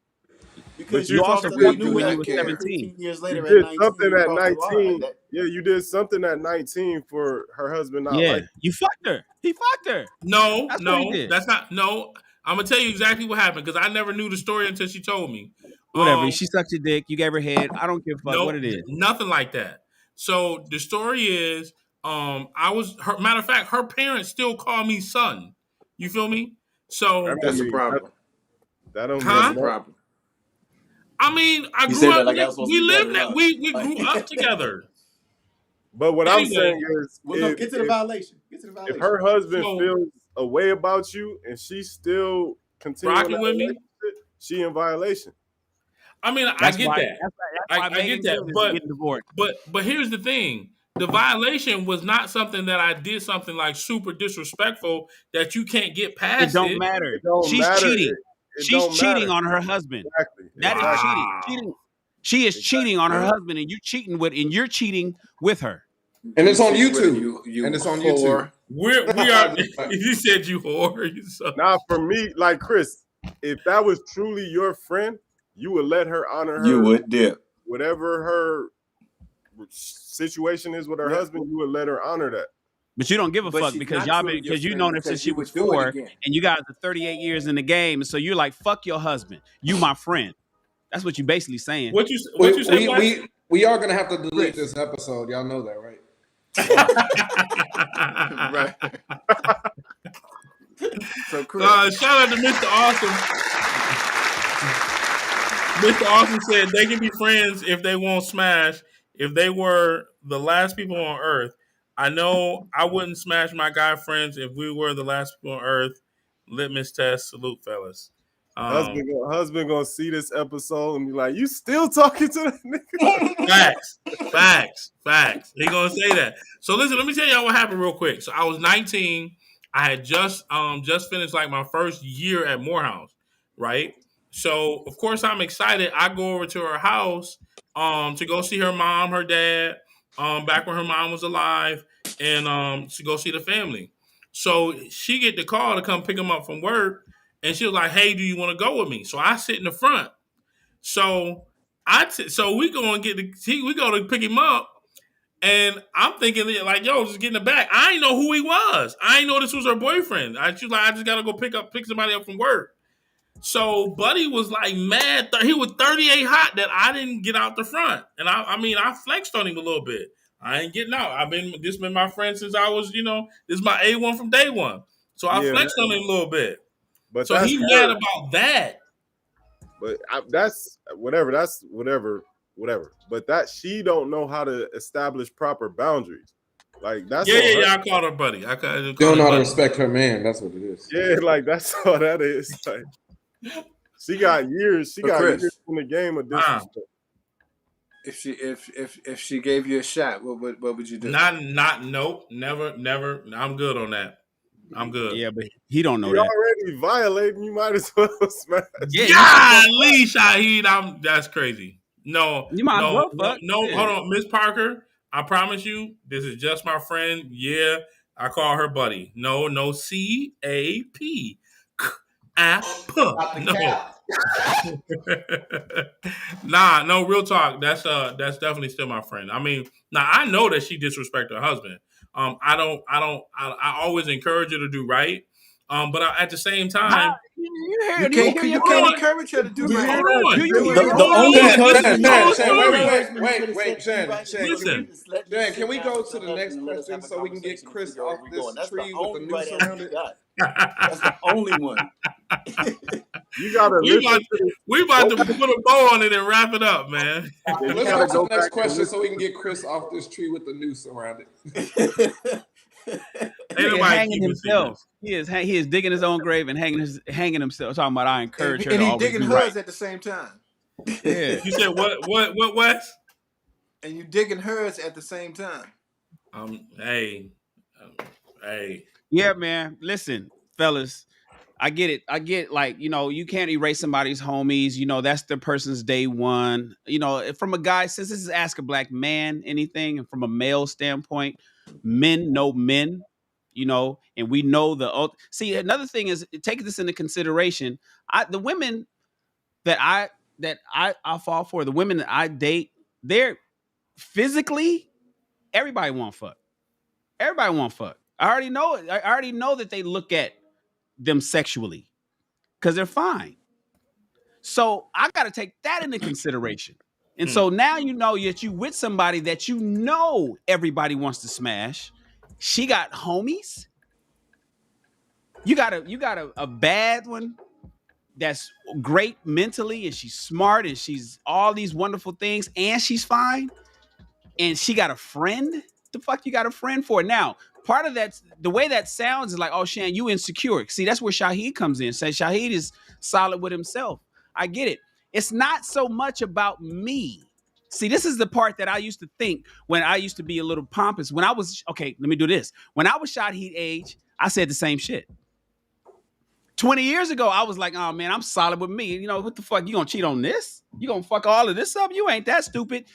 E: Because
A: you also
E: talked to her,
A: fucked her when you were 17.
E: 15 years
D: You
E: later at
D: did
E: 19,
D: something
E: you
D: at
E: crossed the line.
D: 19. Yeah, you did something at 19 for her husband not
A: Yeah,
D: like.
A: you fucked her. He fucked her.
C: No,
A: That's what he did.
C: that's not. No, I'm gonna tell you exactly what happened because I never knew the story until she told me.
A: Whatever. She sucked your dick. You gave her head. I don't give a fuck
C: No,
A: what it is.
C: nothing like that. So the story is, I was her. Matter of fact, her parents still call me son. You feel me? So
F: That's a problem.
D: That don't
C: Huh?
D: mean
F: Problem.
C: I mean, I
E: He
C: grew
E: said
C: up.
E: that like I was supposed
C: We
E: to be
C: lived.
E: better, huh?
C: We grew up together.
D: But what I'm saying is,
E: Well, no, get to the violation. Get to the violation.
D: if her husband
C: So-
D: feels a way about you and she's still continuing
C: Rocking with me?
D: she in violation.
C: I mean,
A: That's
C: I get
A: why,
C: that.
A: That's why
C: I
A: Megan
C: get that,
A: Good is
C: but
A: getting divorced.
C: but here's the thing: the violation was not something that I did something like super disrespectful that you can't get past.
A: It don't matter.
D: It don't
A: She's
D: matter.
A: cheating.
D: It
A: She's
D: don't
A: cheating
D: matter.
A: on her husband.
D: Exactly.
A: That is
D: Exactly.
C: Wow.
A: cheating. She is cheating on her husband, and you're cheating with her.
I: And it's on
F: You
I: YouTube. And it's on
F: whore.
I: YouTube.
C: We are. You said you whore. You so.
D: Now, for me, like Chris, if that was truly your friend, you would let her honor her.
E: You would dip.
D: Whatever her situation is with her husband, you would let her honor that.
A: But you don't give a
F: But
A: fuck
F: she's
A: because
F: not
A: y'all
F: truly
A: been
F: your
A: because you
F: friend
A: known her
F: because
A: since she
F: you
A: was
F: would do it
A: 4,
F: again.
A: and you guys are 38 years in the game, so you're like, fuck your husband. You my friend. That's what you basically saying.
C: What you say?
I: We are gonna have to delete this episode. Y'all know that, right?
F: Right. So, Chris.
C: Shout out to Mr. Awesome. Mr. Awesome said they can be friends if they won't smash. If they were the last people on Earth, I know I wouldn't smash my guy friends if we were the last people on Earth. Litmus test. Salute, fellas.
D: Husband gonna see this episode and be like, "You still talking to that nigga?"
C: Facts. He gonna say that. So listen, let me tell y'all what happened real quick. So I was 19. I had just finished like my first year at Morehouse, right? So of course I'm excited. I go over to her house to go see her mom, her dad, back when her mom was alive, and to go see the family. So she get the call to come pick him up from work. And she was like, "Hey, do you want to go with me?" So I sit in the front. So so we go and we go to pick him up, and I'm thinking like, "Yo, just get in the back." I didn't know who he was. I didn't know this was her boyfriend. She was like, "I just gotta go pick somebody up from work." So Buddy was like mad. He was 38 hot that I didn't get out the front, and I flexed on him a little bit. I ain't getting out. This been my friend since I was, this is my A1 from day one. So I flexed on him a little bit.
D: But
C: so he mad about that.
D: But that's whatever. That's whatever. But that she don't know how to establish proper boundaries. Like that's
C: I called her Buddy.
I: She don't know how to respect her man. That's what it is.
D: Yeah, like that's all that is. Like she got years. She got years in the game of disrespect.
F: If she gave you a shot, what would you do?
C: Nope, never. I'm good on that. I'm good.
A: Yeah, but he don't know
D: You're
A: that.
D: already violating. You might as well smash.
C: Golly, Shaheed, that's crazy. No,
A: you might
C: no,
A: well,
C: no. Hold on, Miss Parker. I promise you, this is just my friend. Yeah, I call her Buddy. No, CAP. No. No, real talk. That's definitely still my friend. I mean, now I know that she disrespected her husband. I always encourage her to do right. But at the same time,
F: you can't encourage her to do right.
C: Hold on.
E: The only
I: Wait, Jen, can we go to the next question so we can get Chris off this tree with the noose around it?
E: That's the only one.
D: You gotta
C: We
D: listen
C: about
D: to the
C: we about
D: go
C: to
D: back,
C: put a bow on it and wrap it up, man.
D: yeah, you
I: Let's
D: gotta
I: go to
D: go
I: the next
D: back and
I: question so
D: listen
I: we can
D: to
I: get Chris off this tree with the noose around it.
C: Ain't
A: Nigga
C: nobody
A: hanging
C: keeping
A: himself.
C: secrets.
A: He is digging his own grave and hanging himself. Talking about I encourage her
F: And
A: to
F: he
A: always
F: digging
A: do right.
F: hers at the same time.
A: Yeah.
C: You said what Wes?
F: And you digging hers at the same time.
C: Hey, um, hey.
A: Yeah, man. Listen, fellas, I get it. I get like, you can't erase somebody's homies. That's the person's day one. From a guy, since this is Ask a Black Man anything, and from a male standpoint, men know men, and we know see, another thing is take this into consideration. The women that I fall for, the women that I date, they're physically, everybody want fuck. Everybody want fuck. I already know it. I already know that they look at them sexually because they're fine. So I got to take that into consideration. And
C: Mm.
A: so now that you with somebody that everybody wants to smash. She got homies. You got a bad one that's great mentally and she's smart and she's all these wonderful things and she's fine and she got a friend. The fuck you got a friend for? Now, part of that, the way that sounds is like, oh, Shan, you insecure. See, that's where Shaheed comes in. Say Shaheed is solid with himself. I get it. It's not so much about me. See, this is the part that I used to think when I used to be a little pompous. When I was, okay, let me do this. When I was Shaheed age, I said the same shit. 20 years ago, I was like, oh man, I'm solid with me. What the fuck? You gonna cheat on this? You gonna fuck all of this up? You ain't that stupid.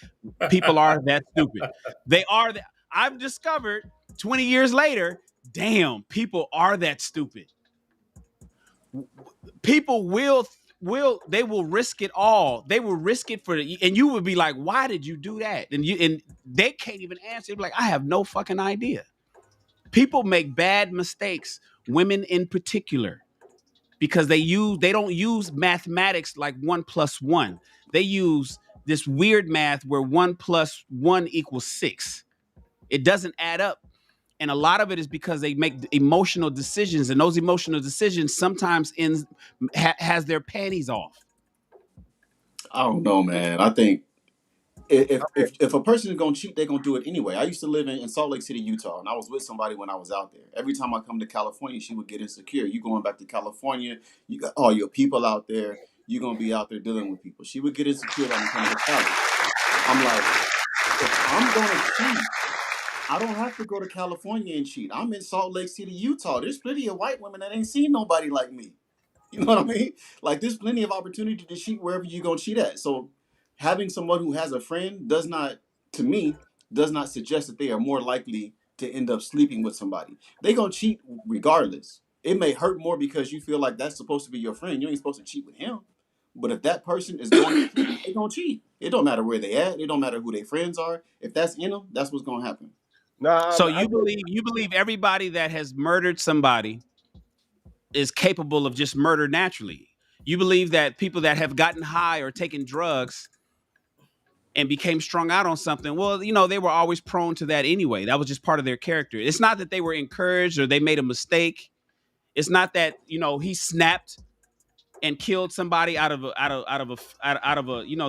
A: People are that stupid. They are that. I've discovered 20 years later, damn, people are that stupid. People they will risk it all. They will risk it and you would be like, why did you do that? And they can't even answer. Like, I have no fucking idea. People make bad mistakes, women in particular, because they don't use mathematics like 1+1. They use this weird math where 1+1=6. It doesn't add up. And a lot of it is because they make emotional decisions, and those emotional decisions sometimes has their panties off.
E: I don't know, man. I think if a person is gonna cheat, they're gonna do it anyway. I used to live in Salt Lake City, Utah, and I was with somebody when I was out there. Every time I come to California, she would get insecure. You going back to California? You got all your people out there. You're gonna be out there dealing with people. She would get insecure about me coming to Cali. I'm like, if I'm gonna cheat, I don't have to go to California and cheat. I'm in Salt Lake City, Utah. There's plenty of white women that ain't seen nobody like me. You know what I mean? Like there's plenty of opportunity to cheat wherever you gonna cheat at. So having someone who has a friend does not, to me, does not suggest that they are more likely to end up sleeping with somebody. They gonna cheat regardless. It may hurt more because you feel like that's supposed to be your friend. You ain't supposed to cheat with him. But if that person is going to cheat, they gonna cheat. It don't matter where they at. It don't matter who their friends are. If that's in them, that's what's gonna happen.
A: So
D: I
A: you believe everybody that has murdered somebody is capable of just murder naturally. You believe that people that have gotten high or taken drugs and became strung out on something, well, they were always prone to that anyway. That was just part of their character. It's not that they were encouraged or they made a mistake. It's not that, he snapped and killed somebody out of a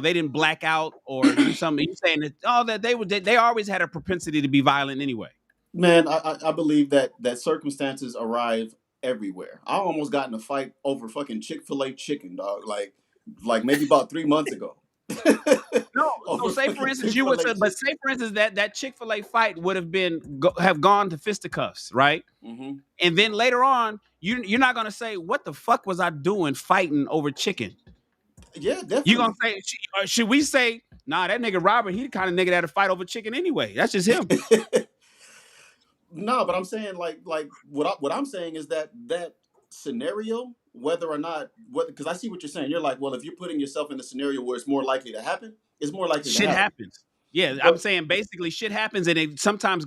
A: they didn't black out or do something. You're saying that that they always had a propensity to be violent anyway.
E: Man, I believe that circumstances arrive everywhere. I almost got in a fight over fucking Chick-fil-A chicken, dog. Like maybe about 3 months ago.
A: No, so
E: Over
A: say for
E: fucking
A: instance
E: Chick-fil-A
A: but
E: chicken.
A: say for instance that Chick-fil-A fight would have gone to fisticuffs, right?
E: Hmm.
A: And then later on, you're not gonna say, what the fuck was I doing fighting over chicken?
E: Yeah,
A: You're gonna
E: definitely.
A: say, should we say, nah, that nigga Robert, he the kind of nigga that'll fight over chicken anyway. That's just him.
E: No, but I'm saying like what I'm saying is that scenario, whether or not what because I see what you're saying. You're like, well, if you're putting yourself in a scenario where it's more likely to happen, it's more likely to
A: Shit
E: happen.
A: happens. Yeah, I'm
E: But
A: saying basically shit happens and it sometimes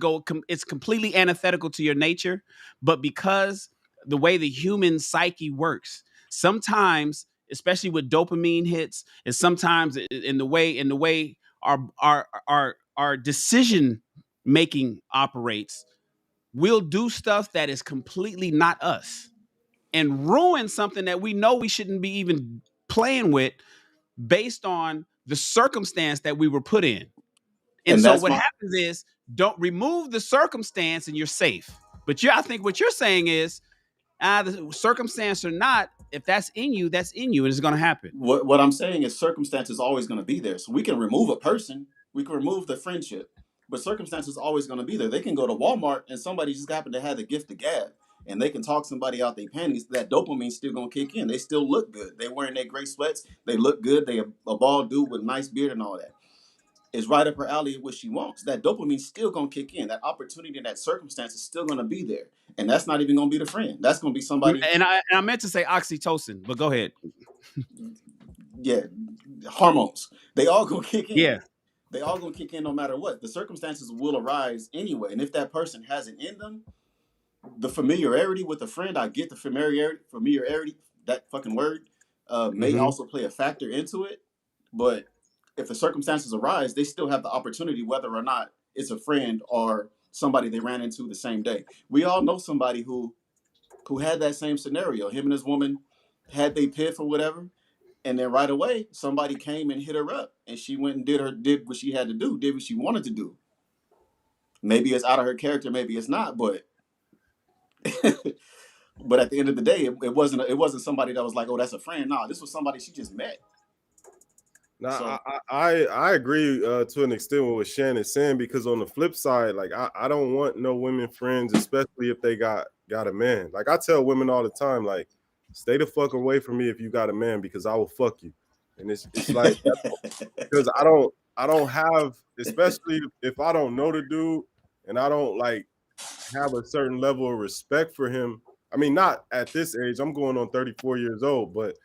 A: it's completely antithetical to your nature, but because the way the human psyche works, sometimes, especially with dopamine hits, and sometimes in the way our decision making operates, we'll do stuff that is completely not us. and ruin something that we know we shouldn't be even playing with based on the circumstance that we were put in. And so what happens is, don't remove the circumstance and you're safe. But I think what you're saying is, the circumstance or not, if that's in you, that's in you, and it's going to happen.
E: What I'm saying is circumstance is always going to be there. So we can remove a person, we can remove the friendship, but circumstance is always going to be there. They can go to Walmart and somebody just happened to have the gift of gab, and they can talk somebody out their panties. That dopamine's still going to kick in. They still look good. They wearing their gray sweats. They look good. They a bald dude with nice beard and all that. It's right up her alley what she wants. That dopamine's still going to kick in. That opportunity and that circumstance is still going to be there. And that's not even going to be the friend. That's going to be somebody.
A: And I meant to say oxytocin, but go ahead.
E: Yeah, hormones. They all going to kick in.
A: Yeah.
E: They all going to kick in no matter what. The circumstances will arise anyway. And if that person has it in them, the familiarity with a friend, I get the familiarity, that fucking word, may also play a factor into it. But if the circumstances arise, they still have the opportunity, whether or not it's a friend or somebody they ran into the same day. We all know somebody who had that same scenario. Him and his woman had they piff or whatever, and then right away somebody came and hit her up, and she went and did what she had to do, did what she wanted to do. Maybe it's out of her character, maybe it's not, but but at the end of the day, it wasn't somebody that was like, oh, that's a friend. No, this was somebody she just met.
D: Now, so, I agree to an extent with what Shannon's saying, because on the flip side, like I don't want no women friends, especially if they got a man. Like I tell women all the time, like, stay the fuck away from me if you got a man, because I will fuck you. And it's like because I don't have, especially if I don't know the dude and I don't like have a certain level of respect for him. I mean, not at this age. I'm going on 34 years old, but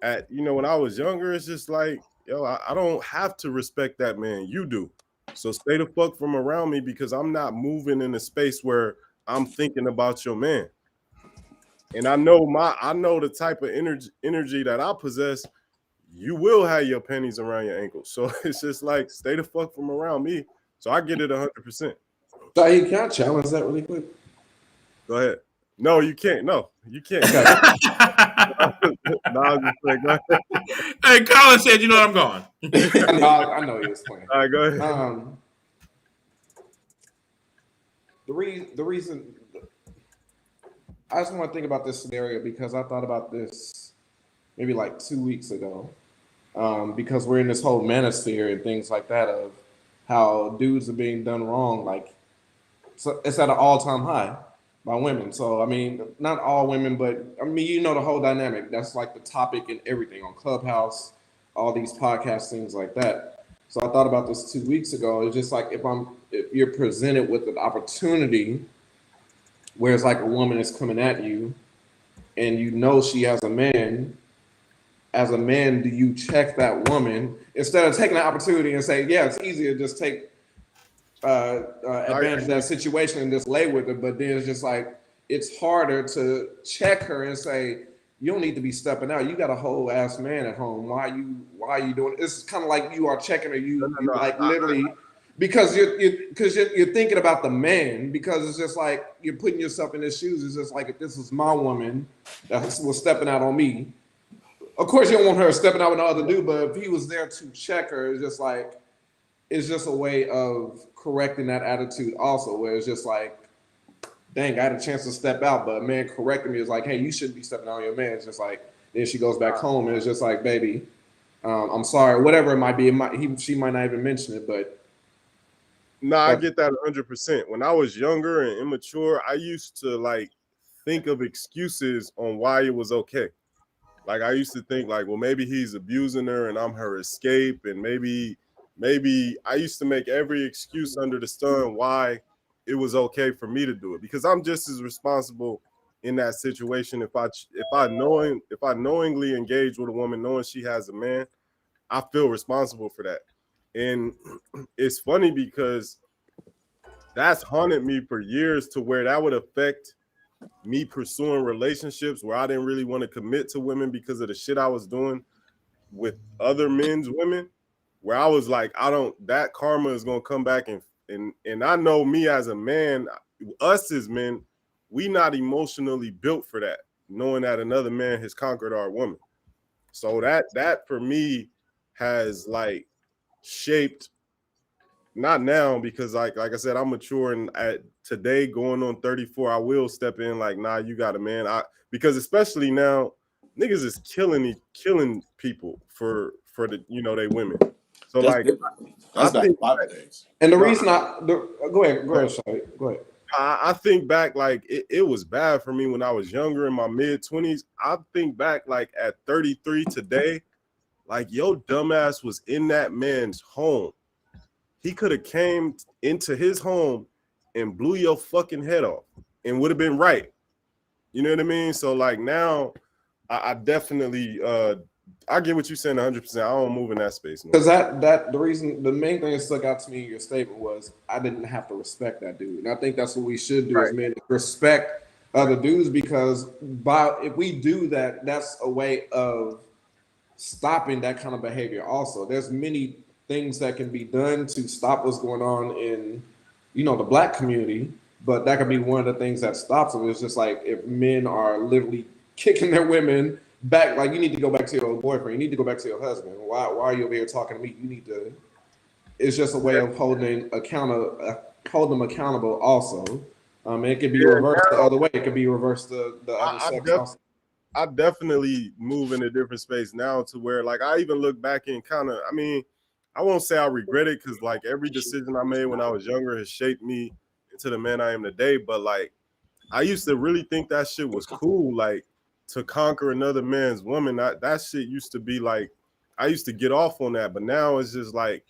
D: at, when I was younger, it's just like, yo, I don't have to respect that man. You do. So stay the fuck from around me, because I'm not moving in a space where I'm thinking about your man. And I know the type of energy that I possess. You will have your pennies around your ankles. So it's just like, stay the fuck from around me. So I get it 100%.
I: Saeed, can I challenge that really quick?
D: Go ahead. No, you can't. No, you can't. No, I was just saying, go ahead.
C: Hey, Colin said, you know I'm gone.
I: I know he was playing.
D: All right, go ahead.
I: The reason I just want to think about this scenario, because I thought about this maybe like 2 weeks ago, because we're in this whole manosphere and things like that of how dudes are being done wrong. Like, so it's at an all-time high by women. So, I mean, not all women, but I mean, the whole dynamic. That's like the topic and everything on Clubhouse, all these podcasts, things like that. So I thought about this 2 weeks ago. It's just like, if you're presented with an opportunity where it's like a woman is coming at you and she has a man, as a man, do you check that woman instead of taking the opportunity and say, yeah, it's easier to just take advantage of that situation and just lay with her? But then it's just like, it's harder to check her and say, you don't need to be stepping out. You got a whole ass man at home. Why are you doing it? It's kind of like you are checking her. Literally, because you're thinking about the man, because it's just like you're putting yourself in his shoes. It's just like, if this was my woman that was stepping out on me, of course you don't want her stepping out with no other dude, but if he was there to check her, it's just a way of correcting that attitude also, where it's just like, dang, I had a chance to step out, but a man correcting me is like, hey, you shouldn't be stepping out on your man. It's just like, then she goes back home and it's just like, baby, I'm sorry, whatever it might be. She might not even mention it, but.
D: No, I get that 100%. When I was younger and immature, I used to like think of excuses on why it was okay. Like I used to think like, well, maybe he's abusing her and I'm her escape. And maybe I used to make every excuse under the sun why it was okay for me to do it, because I'm just as responsible in that situation. If I knowingly engage with a woman knowing she has a man, I feel responsible for that. And it's funny because that's haunted me for years, to where that would affect me pursuing relationships where I didn't really want to commit to women because of the shit I was doing with other men's women, where I was like, that karma is going to come back. And I know me as a man, us as men, we not emotionally built for that. knowing that another man has conquered our woman. So that for me has like shaped, not now because like I said, I'm mature, and at today going on 34, I will step in like, nah, you got a man. Because especially now, niggas is killing people for the they women. So
E: That's
D: like
E: different.
D: I
E: That's back in
D: think
E: Bible days.
I: And the
D: no,
I: reason go ahead, Shai. Go ahead.
D: I think back like it was bad for me when I was younger in my mid-20s. I think back like at 33 today, like yo dumbass was in that man's home. He could have came into his home and blew your fucking head off and would have been right. You know what I mean? So like now I definitely I get what you're saying 100%. I don't move in that space no
I: Because
D: more.
I: the main thing that stuck out to me in your statement was I didn't have to respect that dude, and I think that's what we should do
D: Right.
I: as men: respect other dudes. Because if we do that, that's a way of stopping that kind of behavior. Also, there's many things that can be done to stop what's going on in the black community, but that could be one of the things that stops it. It's just like if men are literally kicking their women back, like you need to go back to your old boyfriend, you need to go back to your husband. Why are you over here talking to me? You need to. It's just a way of hold them accountable. Also, it could be
D: Yeah,
I: reversed the
D: now
I: other way. It could be reversed the other
D: I, I,
I: sex
D: def-
I: also.
D: I definitely move in a different space now to where like I even look back and kind of, I mean, I won't say I regret it because like every decision I made when I was younger has shaped me into the man I am today. But like I used to really think that shit was cool, like to conquer another man's woman. That shit used to be like I used to get off on that, but now it's just like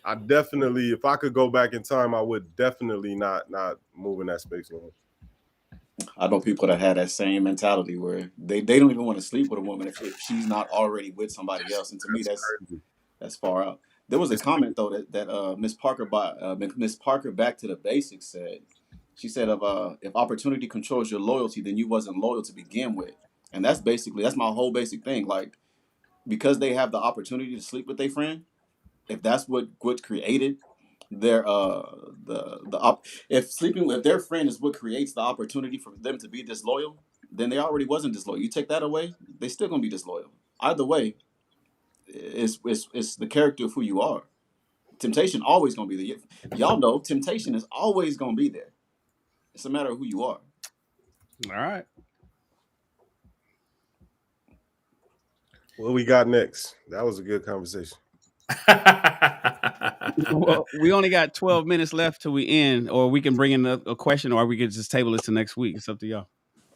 D: I definitely, if I could go back in time, I would definitely not move in that space no more.
E: I know people that had that same mentality where they don't even want to sleep with a woman if she's not already with somebody else. And to me,
D: That's crazy.
E: that's far out. There was a
D: It's
E: comment though that Miss Parker back to the basics said. She said if opportunity controls your loyalty, then you wasn't loyal to begin with. And that's my whole basic thing. Like because they have the opportunity to sleep with their friend, if that's what created their if sleeping with their friend is what creates the opportunity for them to be disloyal, then they already wasn't disloyal. You take that away, they still gonna be disloyal. Either way, it's the character of who you are. Temptation always gonna be there. Y'all know temptation is always gonna be there. It's a matter of who you are.
A: All right.
D: what we got next. That was a good conversation.
A: Well, we only got 12 minutes left till we end, or we can bring in a question, or we could just table it to next week. It's up to y'all.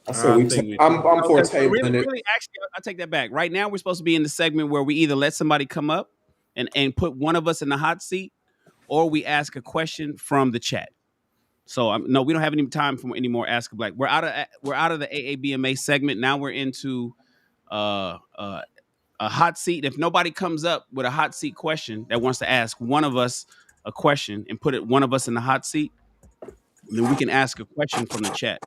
I: I said
C: I
I: we.
C: think we
I: I'm
A: No,
I: for
A: because really,
I: tabling it.
A: really, actually, I take that back. Right now, we're supposed to be in the segment where we either let somebody come up and put one of us in the hot seat, or we ask a question from the chat. So no, we don't have any time for any more Ask a Black. We're out of the AABMA segment. Now we're into uh, uh, a hot seat. If nobody comes up with a hot seat question that wants to ask one of us a question and put one of us in the hot seat, then we can ask a question from the chat.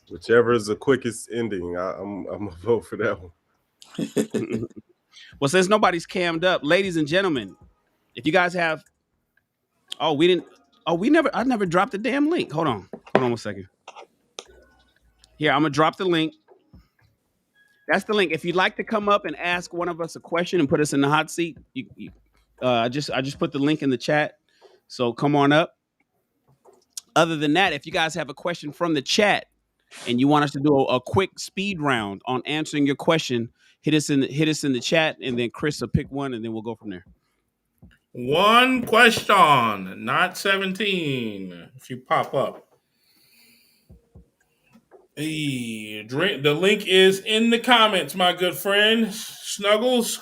D: Whichever is the quickest ending, I'm gonna vote for that one.
A: Well, since nobody's cammed up, ladies and gentlemen, if you guys have, oh, we didn't, oh, I never dropped the damn link. Hold on 1 second. Here, I'm gonna drop the link. That's the link. If you'd like to come up and ask one of us a question and put us in the hot seat, I just put the link in the chat. So come on up. Other than that, if you guys have a question from the chat and you want us to do a quick speed round on answering your question, hit us in the chat, and then Chris will pick one, and then we'll go from there.
C: one question, not 17. If you pop up. Hey, drink. The link is in the comments, my good friend. Snuggles.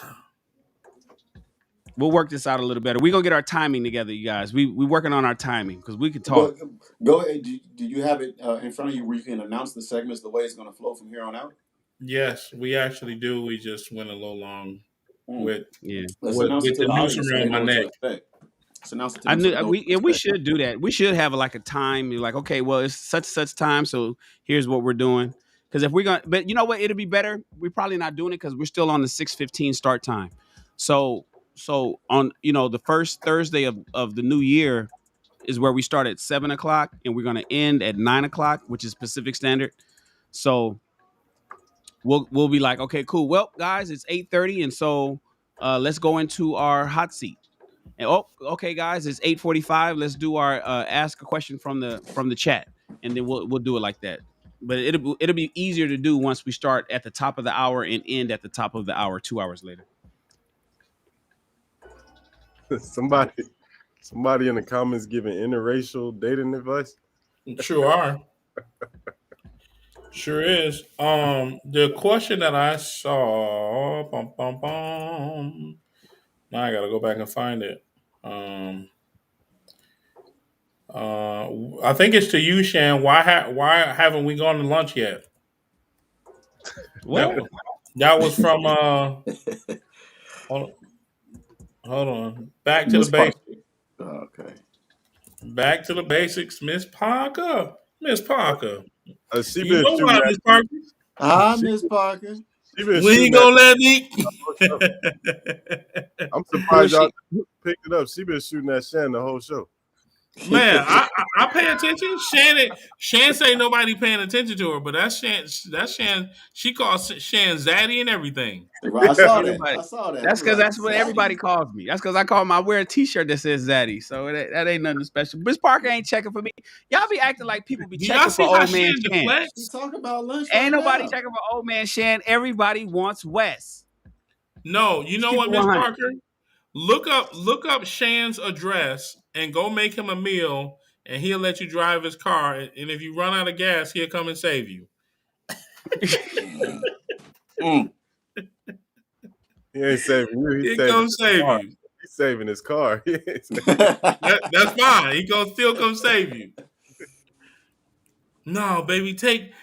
A: We'll work this out a little better. We're gonna get our timing together, you guys. We working on our timing because we could talk.
E: But go ahead. Do you have it in front of you where you can announce the segments the way it's going to flow from here on out?
C: Yes, we actually do. We just went a little long
E: Mm.
C: with
A: Yeah.
E: Let's
C: with,
E: announce it
C: with
E: to
C: the
E: the
C: noose
E: audience so they
C: around my
E: know what to
C: neck.
E: expect. Let's announce it to
A: I
E: them so
A: knew
E: they know what to
A: we
E: expect.
A: should do that. We should have like a time. You're like, okay, well, it's such time, so here's what we're doing. Because if we're gonna, but you know what, it'll be better. We're probably not doing it because we're still on the 6:15 start time. So on the first Thursday of the new year is where we start at 7 o'clock, and we're gonna end at 9 o'clock, which is Pacific Standard. So we'll be like, okay, cool. Well, guys, it's 8:30, and so let's go into our hot seat. And okay, guys, it's 8:45. Let's do our ask a question from the chat, and then we'll do it like that. But it'll be easier to do once we start at the top of the hour and end at the top of the hour 2 hours later.
D: Somebody in the comments giving interracial dating advice.
C: Sure are. Sure is. The question that I saw, now I gotta go back and find it. I think it's to you, Shan. Why haven't we gone to lunch yet?
A: What?
C: That was from hold, hold on. Back to the
E: Miss Parker.
C: basics.
E: Okay.
C: Back to the basics, Miss Parker. Miss Parker.
D: She
C: You
D: been
C: know
D: shooting
C: why,
D: that.
C: Miss Parker?
E: Hi,
D: She,
E: Miss Parker.
D: she been
C: We
D: shooting
C: ain't
D: that.
C: gonna let me.
D: I'm
A: Who
D: surprised
A: is
D: y'all
A: she?
D: picked it up. She been shooting that Shan the whole show.
C: Man, I pay attention. Shan say nobody paying attention to her, but that's Shan. That's Shan. She calls Shan Zaddy and everything.
E: I saw
A: Ain't
E: that.
A: nobody.
E: I saw that.
A: That's
E: I'm
A: because
E: like,
A: that's what everybody
E: Zaddy?
A: calls me. That's because I wear a T-shirt that says Zaddy. So that ain't nothing special. Miss Parker ain't checking for me. Y'all be acting like people be
C: Do y'all
A: checking for
C: see how
A: old man
C: Shan
A: Shan.
E: She
C: deflects?
E: talking about lunch
A: Ain't
E: right
A: nobody
E: now.
A: checking for old man Shan. Everybody wants Wes.
C: No, you
A: Let's
C: know
A: keep
C: what,
A: it
C: Miss
A: 100.
C: Parker? Look up Shan's address and go make him a meal, and he'll let you drive his car. And if you run out of gas, he'll come and save you.
E: Mm.
D: He ain't saving you. He's
C: He'll
D: saving
C: come
D: his
C: save
D: car.
C: you.
D: He's saving his car.
C: That's fine. He gonna still come save you. No, baby, take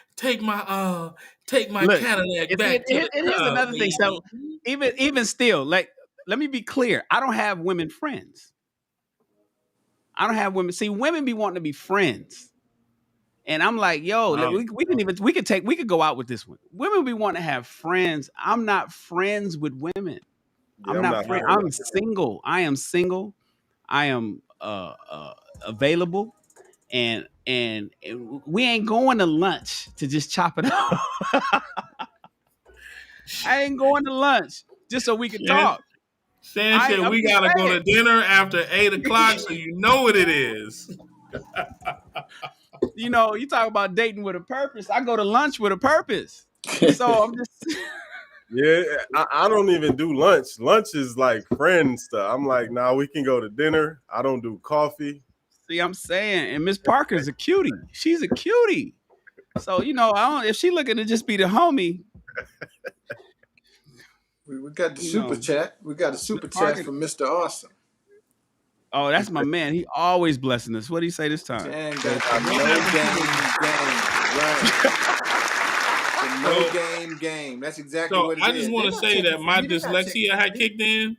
C: my
A: Look,
C: Cadillac back to the
A: it is
C: car,
A: another thing. So
C: baby.
A: even still, like, let me be clear. I don't have women friends. I don't have women. See, women be wanting to be friends. And I'm like, yo, we could go out with this one. Women be wanting to have friends. I'm not friends with women.
D: Yeah,
A: I'm
D: I'm
A: not
D: not
A: friend.
D: friends.
A: I'm single. I am single. I am available, and we ain't going to lunch to just chop it up. I ain't going to lunch just so we can
C: Shan,
A: talk.
C: Shan said
A: I'm
C: we
A: just
C: gotta go
A: saying.
C: to dinner after 8 o'clock, so you know what it is.
A: You know, you talk about dating with a purpose. I go to lunch with a purpose. So I'm just
D: Yeah, I don't even do lunch. Lunch is like friend stuff. I'm like, nah, we can go to dinner. I don't do coffee.
A: see. I'm saying, and Miss Parker's a cutie. She's a cutie. So you know, I don't. If she looking to just be the homie,
F: We got the
A: you
F: super
A: know,
F: chat. We got a
A: Miss
F: super chat
A: Parker.
F: from Mr. Awesome.
A: Oh, that's my man. He always blessing us. What did he say this time?
F: Shan
D: Says,
F: got
D: I
F: the
C: What
F: no
C: happened to
F: game game. Right. The no
C: so
F: game. That's exactly
C: so
F: what it
C: I just
F: is.
C: want
F: They're
C: to
F: not
C: say
F: checking
C: that
F: for
C: my
F: you. They're not checking
C: dyslexia
F: for
C: had
F: me.
C: kicked in.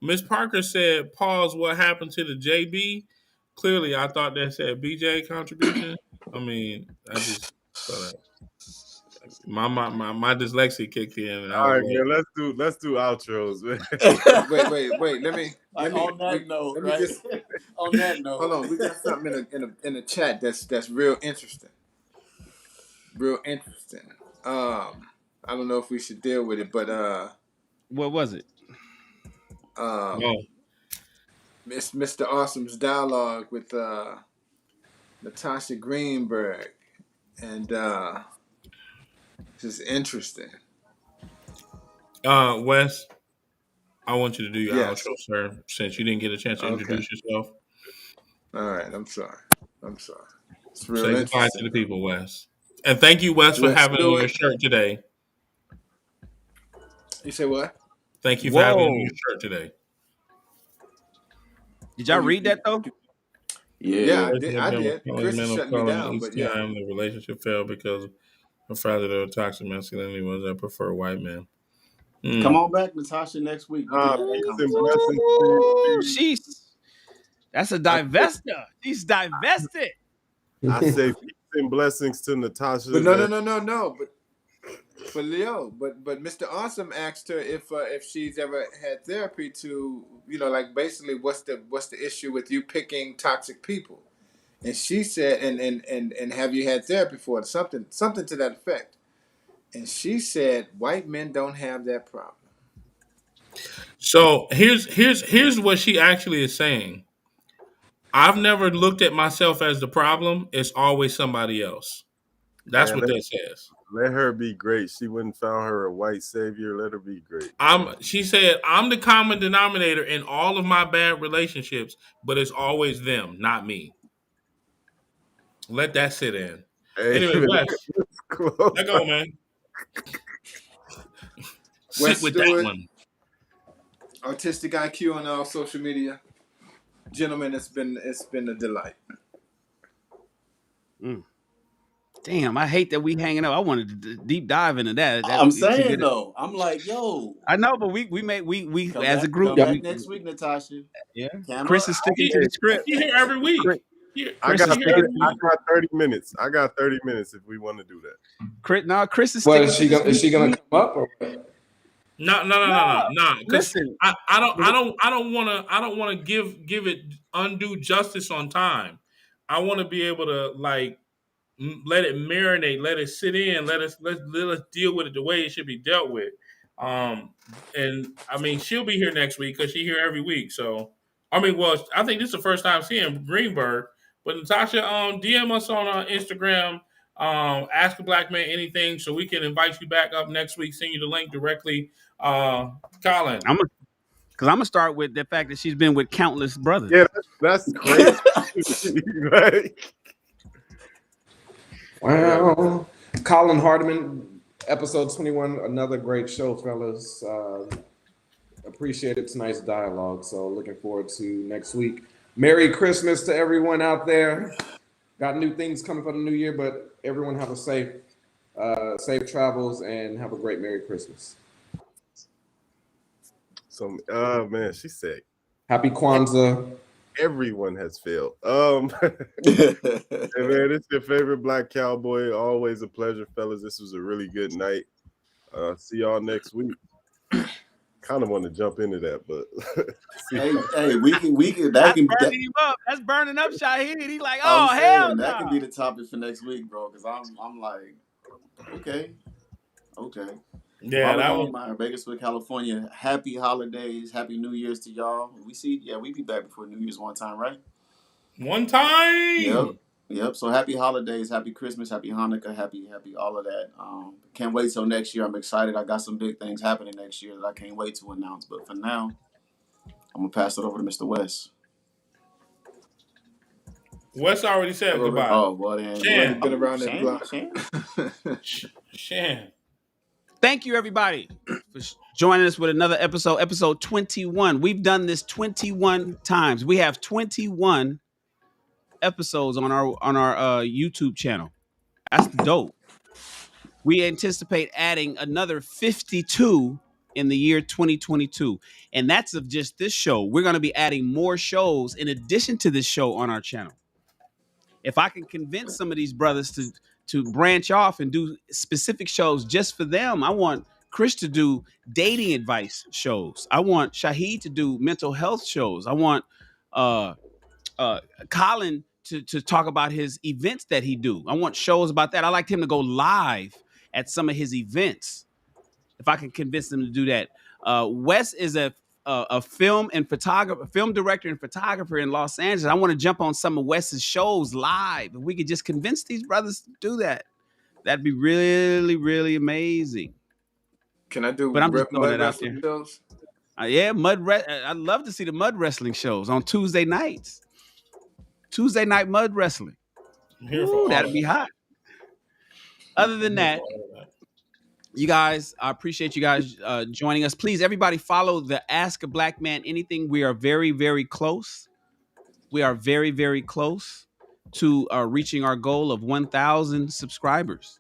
C: Miss Parker said, "Pause. What happened to the JB?" Clearly, I thought that said BJ contribution. I mean, I just thought that my dyslexia kicked in, and I
D: all
C: was
D: right,
C: like,
D: man. Let's do outros, man.
F: Wait.
E: Like on that note,
F: Let me
E: right?
F: just
E: On that
F: hold
E: note.
F: on. We got something in a chat that's real interesting. Real interesting. I don't know if we should deal with it, but
A: What was it?
F: um,
C: "Oh,
F: it's Mr. Awesome's dialogue with Natasha Greenberg, and it's just interesting.
C: Wes, I want you to do your
F: Yes.
C: outro, sir, since you didn't get a chance to
F: Okay.
C: introduce yourself.
F: All right. I'm sorry. It's real
C: Say goodbye to
F: interesting
C: the
F: though.
C: people, Wes, and thank you, Wes, for
F: Let's
C: having on
F: do
C: your
F: it.
C: shirt today.
F: You say what?
C: Thank you for having on your
A: Whoa!
C: shirt today."
A: Did
F: Oh,
A: y'all read that though?
F: yeah,
E: Yeah.
F: I
C: Person
F: did.
C: had
F: I
C: been with
F: did.
C: felony
F: Chris is
C: men of
F: shutting me
C: color, and
F: down,
C: each
F: but yeah.
C: time the relationship failed because of fragile or toxic masculinity was I prefer white men.
E: Come
C: Hmm.
E: on back, Natasha, next week. We can have that
D: Peace and
E: conversation.
D: blessings to you.
A: Ooh, that's a
D: I,
A: divester. She's divested.
D: I say peace and blessings to Natasha,
F: But
D: man.
F: no. But Leo, but Mr. Awesome asked her if she's ever had therapy to like basically what's the issue with you picking toxic people, And she said, and have you had therapy for it? Something to that effect. And she said, white men don't have that problem.
C: So here's what she actually is saying. I've never looked at myself as the problem. It's always somebody else. That's
D: Man,
C: what that says.
D: let her be great. She wouldn't found her a white savior. Let her be great.
C: She said, I'm the common denominator in all of my bad relationships, but it's always them, not me. Let that sit in.
D: Hey,
C: Anyway,
D: man,
C: Wes,
D: close.
C: let go, man. Sit
F: Wes
C: with that
F: Stewart,
C: one.
F: Artistic IQ on all social media. Gentlemen, it's been a delight.
A: Damn, I hate that we hanging up. I wanted to deep dive into that.
E: I'm
A: To
E: saying
A: get it.
E: though, I'm like, yo,
A: I know, but we as a group,
E: come back next week, Natasha.
A: yeah.
E: Camera
A: Chris is
E: out.
A: sticking to the script.
C: She here every week.
A: Chris,
D: I
A: Chris
D: got
A: is
D: 30,
A: sticking.
D: I got 30 minutes. I got 30 minutes if we want to do that.
A: Chris is
I: What
A: sticking
I: is
A: to
I: she
A: the
I: gonna? Is she
A: script.
I: gonna come up or what?
C: No. Because
A: Listen,
C: I don't wanna give it undue justice on time. I want to be able to like let it marinate, let it sit in, let us deal with it the way it should be dealt with. Um, and I mean, she'll be here next week because she's here every week. So I mean, well, I think this is the first time seeing Greenberg. But Natasha, DM us on Instagram. Ask a black man anything so we can invite you back up next week. Send you the link directly. Colin,
A: because I'm gonna start with the fact that she's been with countless brothers.
D: Yeah, that's crazy. Like,
I: Well, Colin Hardiman, episode 21, another great show, fellas. Appreciated tonight's dialogue. So looking forward to next week. Merry Christmas to everyone out there. Got new things coming for the new year, but everyone have a safe travels and have a great Merry Christmas.
D: so, man, she said
I: Happy Kwanzaa.
D: everyone has failed. Hey, man, it's your favorite black cowboy. Always a pleasure, fellas. This was a really good night. See y'all next week. Kind of want to jump into that, but
E: hey, we can
A: That's burning him up. That's burning up Shaheed. He's like, oh
E: I'm
A: hell
E: saying
A: no.
E: that can be the topic for next week, bro. Because I'm like, okay.
C: yeah, that was
E: Bakersfield, California. Happy holidays, happy New Year's to y'all. We be back before New Year's one time, right?
C: one time.
E: Yep. So happy holidays, happy Christmas, happy Hanukkah, happy all of that. Can't wait till next year. I'm excited. I got some big things happening next year that I can't wait to announce. But for now, I'm gonna pass it over to Mr. West.
C: Wes already said goodbye.
E: Oh, well then.
C: Shan.
F: Been around that block.
C: Shan.
A: Thank you, everybody, for joining us with another episode 21. We've done this 21 times. We have 21 episodes on our YouTube channel. That's dope. We anticipate adding another 52 in the year 2022, and that's of just this show. We're going to be adding more shows in addition to this show on our channel. If I can convince some of these brothers to branch off and do specific shows just for them, I want Chris to do dating advice shows. I want Shaheed to do mental health shows. I want uh, Colin to talk about his events that he do. I want shows about that. I like him to go live at some of his events. If I can convince them to do that. Wes is a film director and photographer in Los Angeles. I want to jump on some of Wes's shows live. If we could just convince these brothers to do that, that'd be really, really amazing.
F: Can I do
A: But I'm just throwing
F: mud
A: it out there.
F: wrestling shows?
A: Yeah, I'd love to see the mud wrestling shows on Tuesday nights. Tuesday night mud wrestling. Ooh, that'd be hot. Other than that, you guys, I appreciate you guys joining us. Please, everybody, follow the Ask a Black Man Anything. We are very, very close. We are very, very close to reaching our goal of 1,000 subscribers.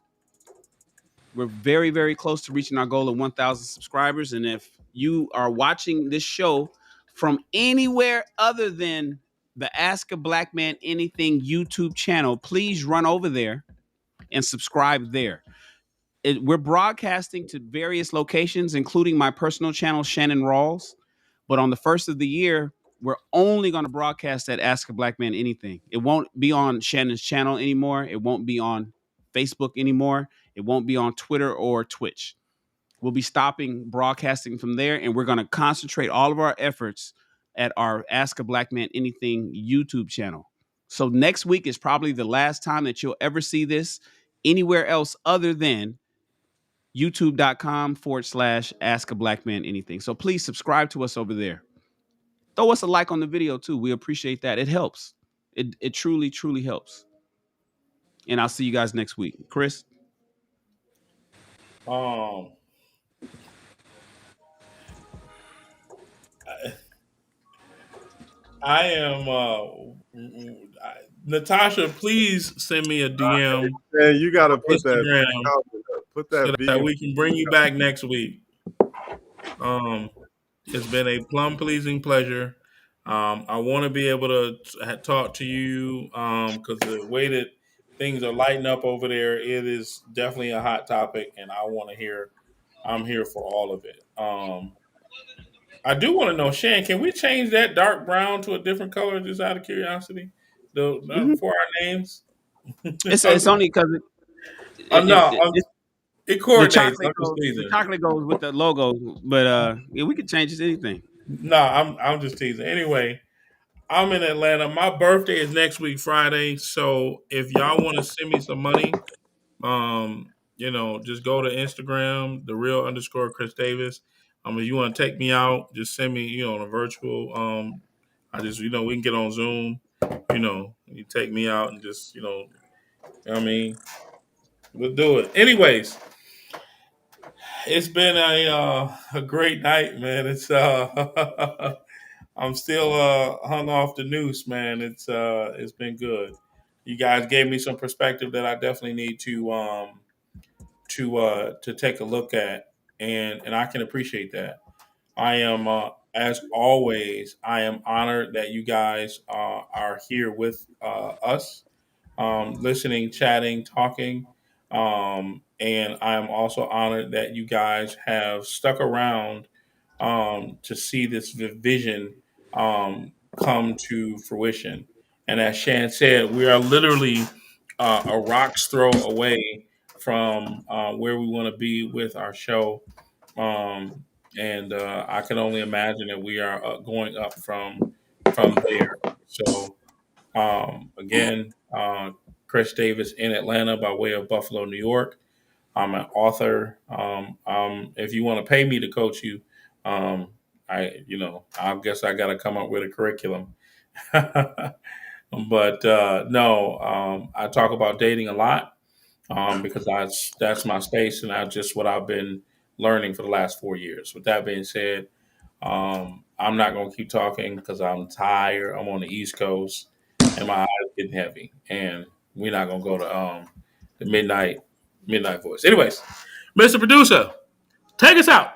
A: We're very, very close to reaching our goal of 1,000 subscribers. And if you are watching this show from anywhere other than the Ask a Black Man Anything YouTube channel, please run over there and subscribe there. We're broadcasting to various locations, including my personal channel, Shannon Rawls. But on the first of the year, we're only going to broadcast at Ask a Black Man Anything. It won't be on Shannon's channel anymore. It won't be on Facebook anymore. It won't be on Twitter or Twitch. We'll be stopping broadcasting from there, and we're going to concentrate all of our efforts at our Ask a Black Man Anything YouTube channel. So next week is probably the last time that you'll ever see this anywhere else other than youtube.com/Ask a Black Man Anything. So please subscribe to us over there. Throw us a like on the video too. We appreciate that. It helps. It truly, truly helps. And I'll see you guys next week. Chris?
C: Um, I am Natasha. Please send me a DM.
D: Man, you got to put
C: Instagram,
D: put that
C: so that we can bring you back next week. It's been a plum pleasing pleasure. I want to be able to talk to you because the way that things are lighting up over there, it is definitely a hot topic, and I want to hear. I'm here for all of it. I do want to know, Shan, can we change that dark brown to a different color just out of curiosity? For our names?
A: It's only because
C: No, it
A: the
C: coordinates.
A: chocolate
C: I'm just
A: goes
C: teasing.
A: with the logo, but yeah, we can change it to anything.
C: No, I'm just teasing. Anyway, I'm in Atlanta. My birthday is next week, Friday. So if y'all want to send me some money, just go to Instagram, the real _ Chris Davis. If you want to take me out, just send me, on a virtual. I just, we can get on Zoom. You take me out and just, we'll do it. Anyways, it's been a great night, man. It's I'm still hung off the noose, man. It's been good. You guys gave me some perspective that I definitely need to take a look at, and I can appreciate that. I am, as always, I am honored that you guys are here with us, listening, chatting, talking. And I'm also honored that you guys have stuck around to see this vision come to fruition. And as Shan said, we are literally a rock's throw away from where we want to be with our show. And I can only imagine that we are going up from there. So again, Chris Davis in Atlanta by way of Buffalo, New York. I'm an author. If you want to pay me to coach you, I guess I got to come up with a curriculum. But no, I talk about dating a lot because that's my space and that's just what I've been learning for the last 4 years. With that being said, I'm not going to keep talking because I'm tired. I'm on the East Coast and my eyes getting heavy, and we're not going to go to the midnight voice. Anyways, Mr. Producer, take us out.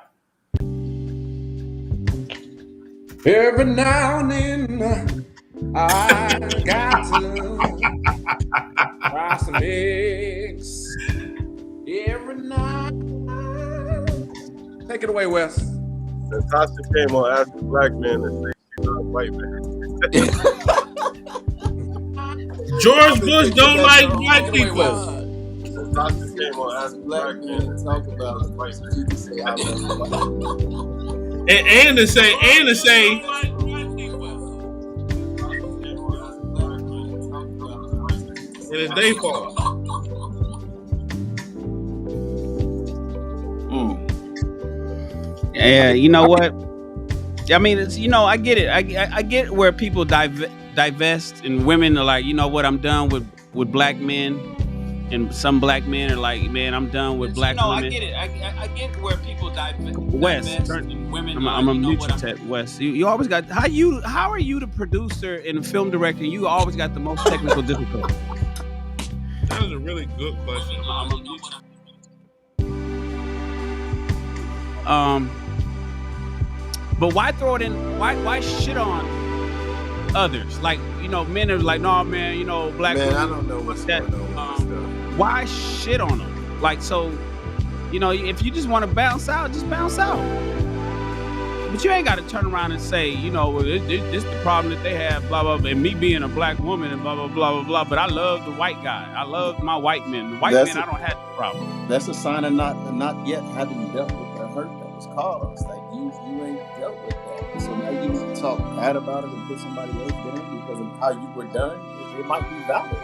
I: Every now and then, I got to fry some eggs. Every night. Take it away, Wes.
D: Natasha came on Ask a Black Man and say she's not a white man.
C: George Bush don't like black people.
D: Natasha came on Ask a Black Man and talk about white man.
C: And to say, and it's their fault.
A: Yeah, you know what? I mean, it's, I get it. I get where people divest, and women are like, you know what? I'm done with black men, and some black men are like, man, I'm done with black women. I get it. I get where people divest. Wes, and women. I'm gonna mute you, Wes. You always got how are you the producer and the film director? You always got the most technical difficulty.
C: That is a really good question.
A: But why throw it in? Why shit on others? Like, men are like, no, man, black
F: Man,
A: women.
F: I don't know what's going on with stuff.
A: Why shit on them? Like, so, if you just want to bounce out, just bounce out. but you ain't got to turn around and say, you know, well, this the problem that they have, blah blah blah, and me being a black woman and blah blah blah blah blah. But I love the white guy. I love my white men. The white
E: That's
A: men, I don't have the problem.
E: That's a sign of not yet having dealt with the hurt that was caused. Like you ain't dealt with that. So now you need to talk bad about it and put somebody else down because of how you were done. It might be valid,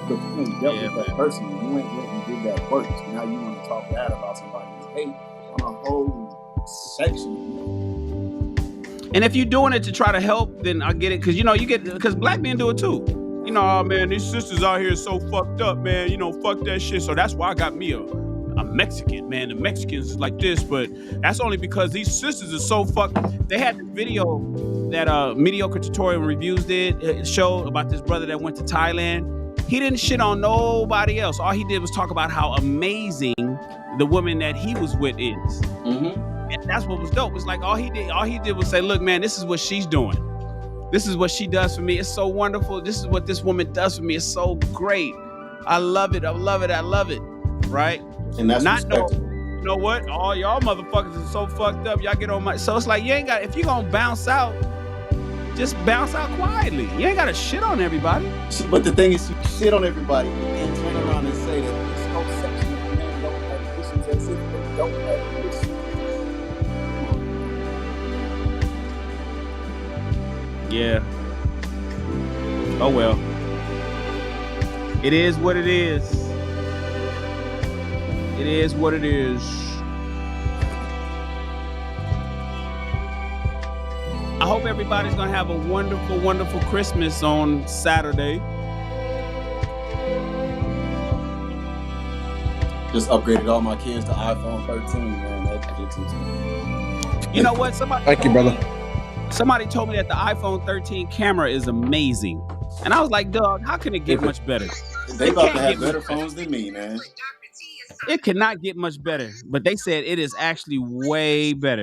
E: but you ain't dealt with that person. You ain't went and did that work. So now you want to talk bad about somebody's hate on a whole section.
A: And if you're doing it to try to help, then I get it, because because black men do it too. You know, oh man, these sisters out here so fucked up, man. You know, fuck that shit. So that's why I got me a Mexican, man. The Mexicans is like this, but that's only because these sisters are so fucked. They had the video that Mediocre Tutorial Reviews did show about this brother that went to Thailand. He didn't shit on nobody else. All he did was talk about how amazing the woman that he was with is.
E: Mm-hmm.
A: And that's what was dope. It's like all he did was say, look, man, this is what she's doing. This is what she does for me. It's so wonderful. This is what this woman does for me. It's so great. I love it. I love it. I love it. Right?
E: And that's
A: not know, you know what? All y'all motherfuckers are so fucked up. Y'all get on my. So it's like you ain't got. If you gonna bounce out, just bounce out quietly. You ain't gotta shit on everybody.
E: But the thing is, you shit on everybody and turn around and say that this whole section of men don't have issues as if they don't have issues.
A: Yeah. Oh well. It is what it is. It is what it is. I hope everybody's gonna have a wonderful, wonderful Christmas on Saturday.
E: Just upgraded all my kids to iPhone 13, man. That gets into me.
A: You know what?
I: Thank you, brother.
A: Somebody told me that the iPhone 13 camera is amazing. And I was like, dog, how can it get much better?
E: They about to have better phones than me, man.
A: It cannot get much better. But they said it is actually way better.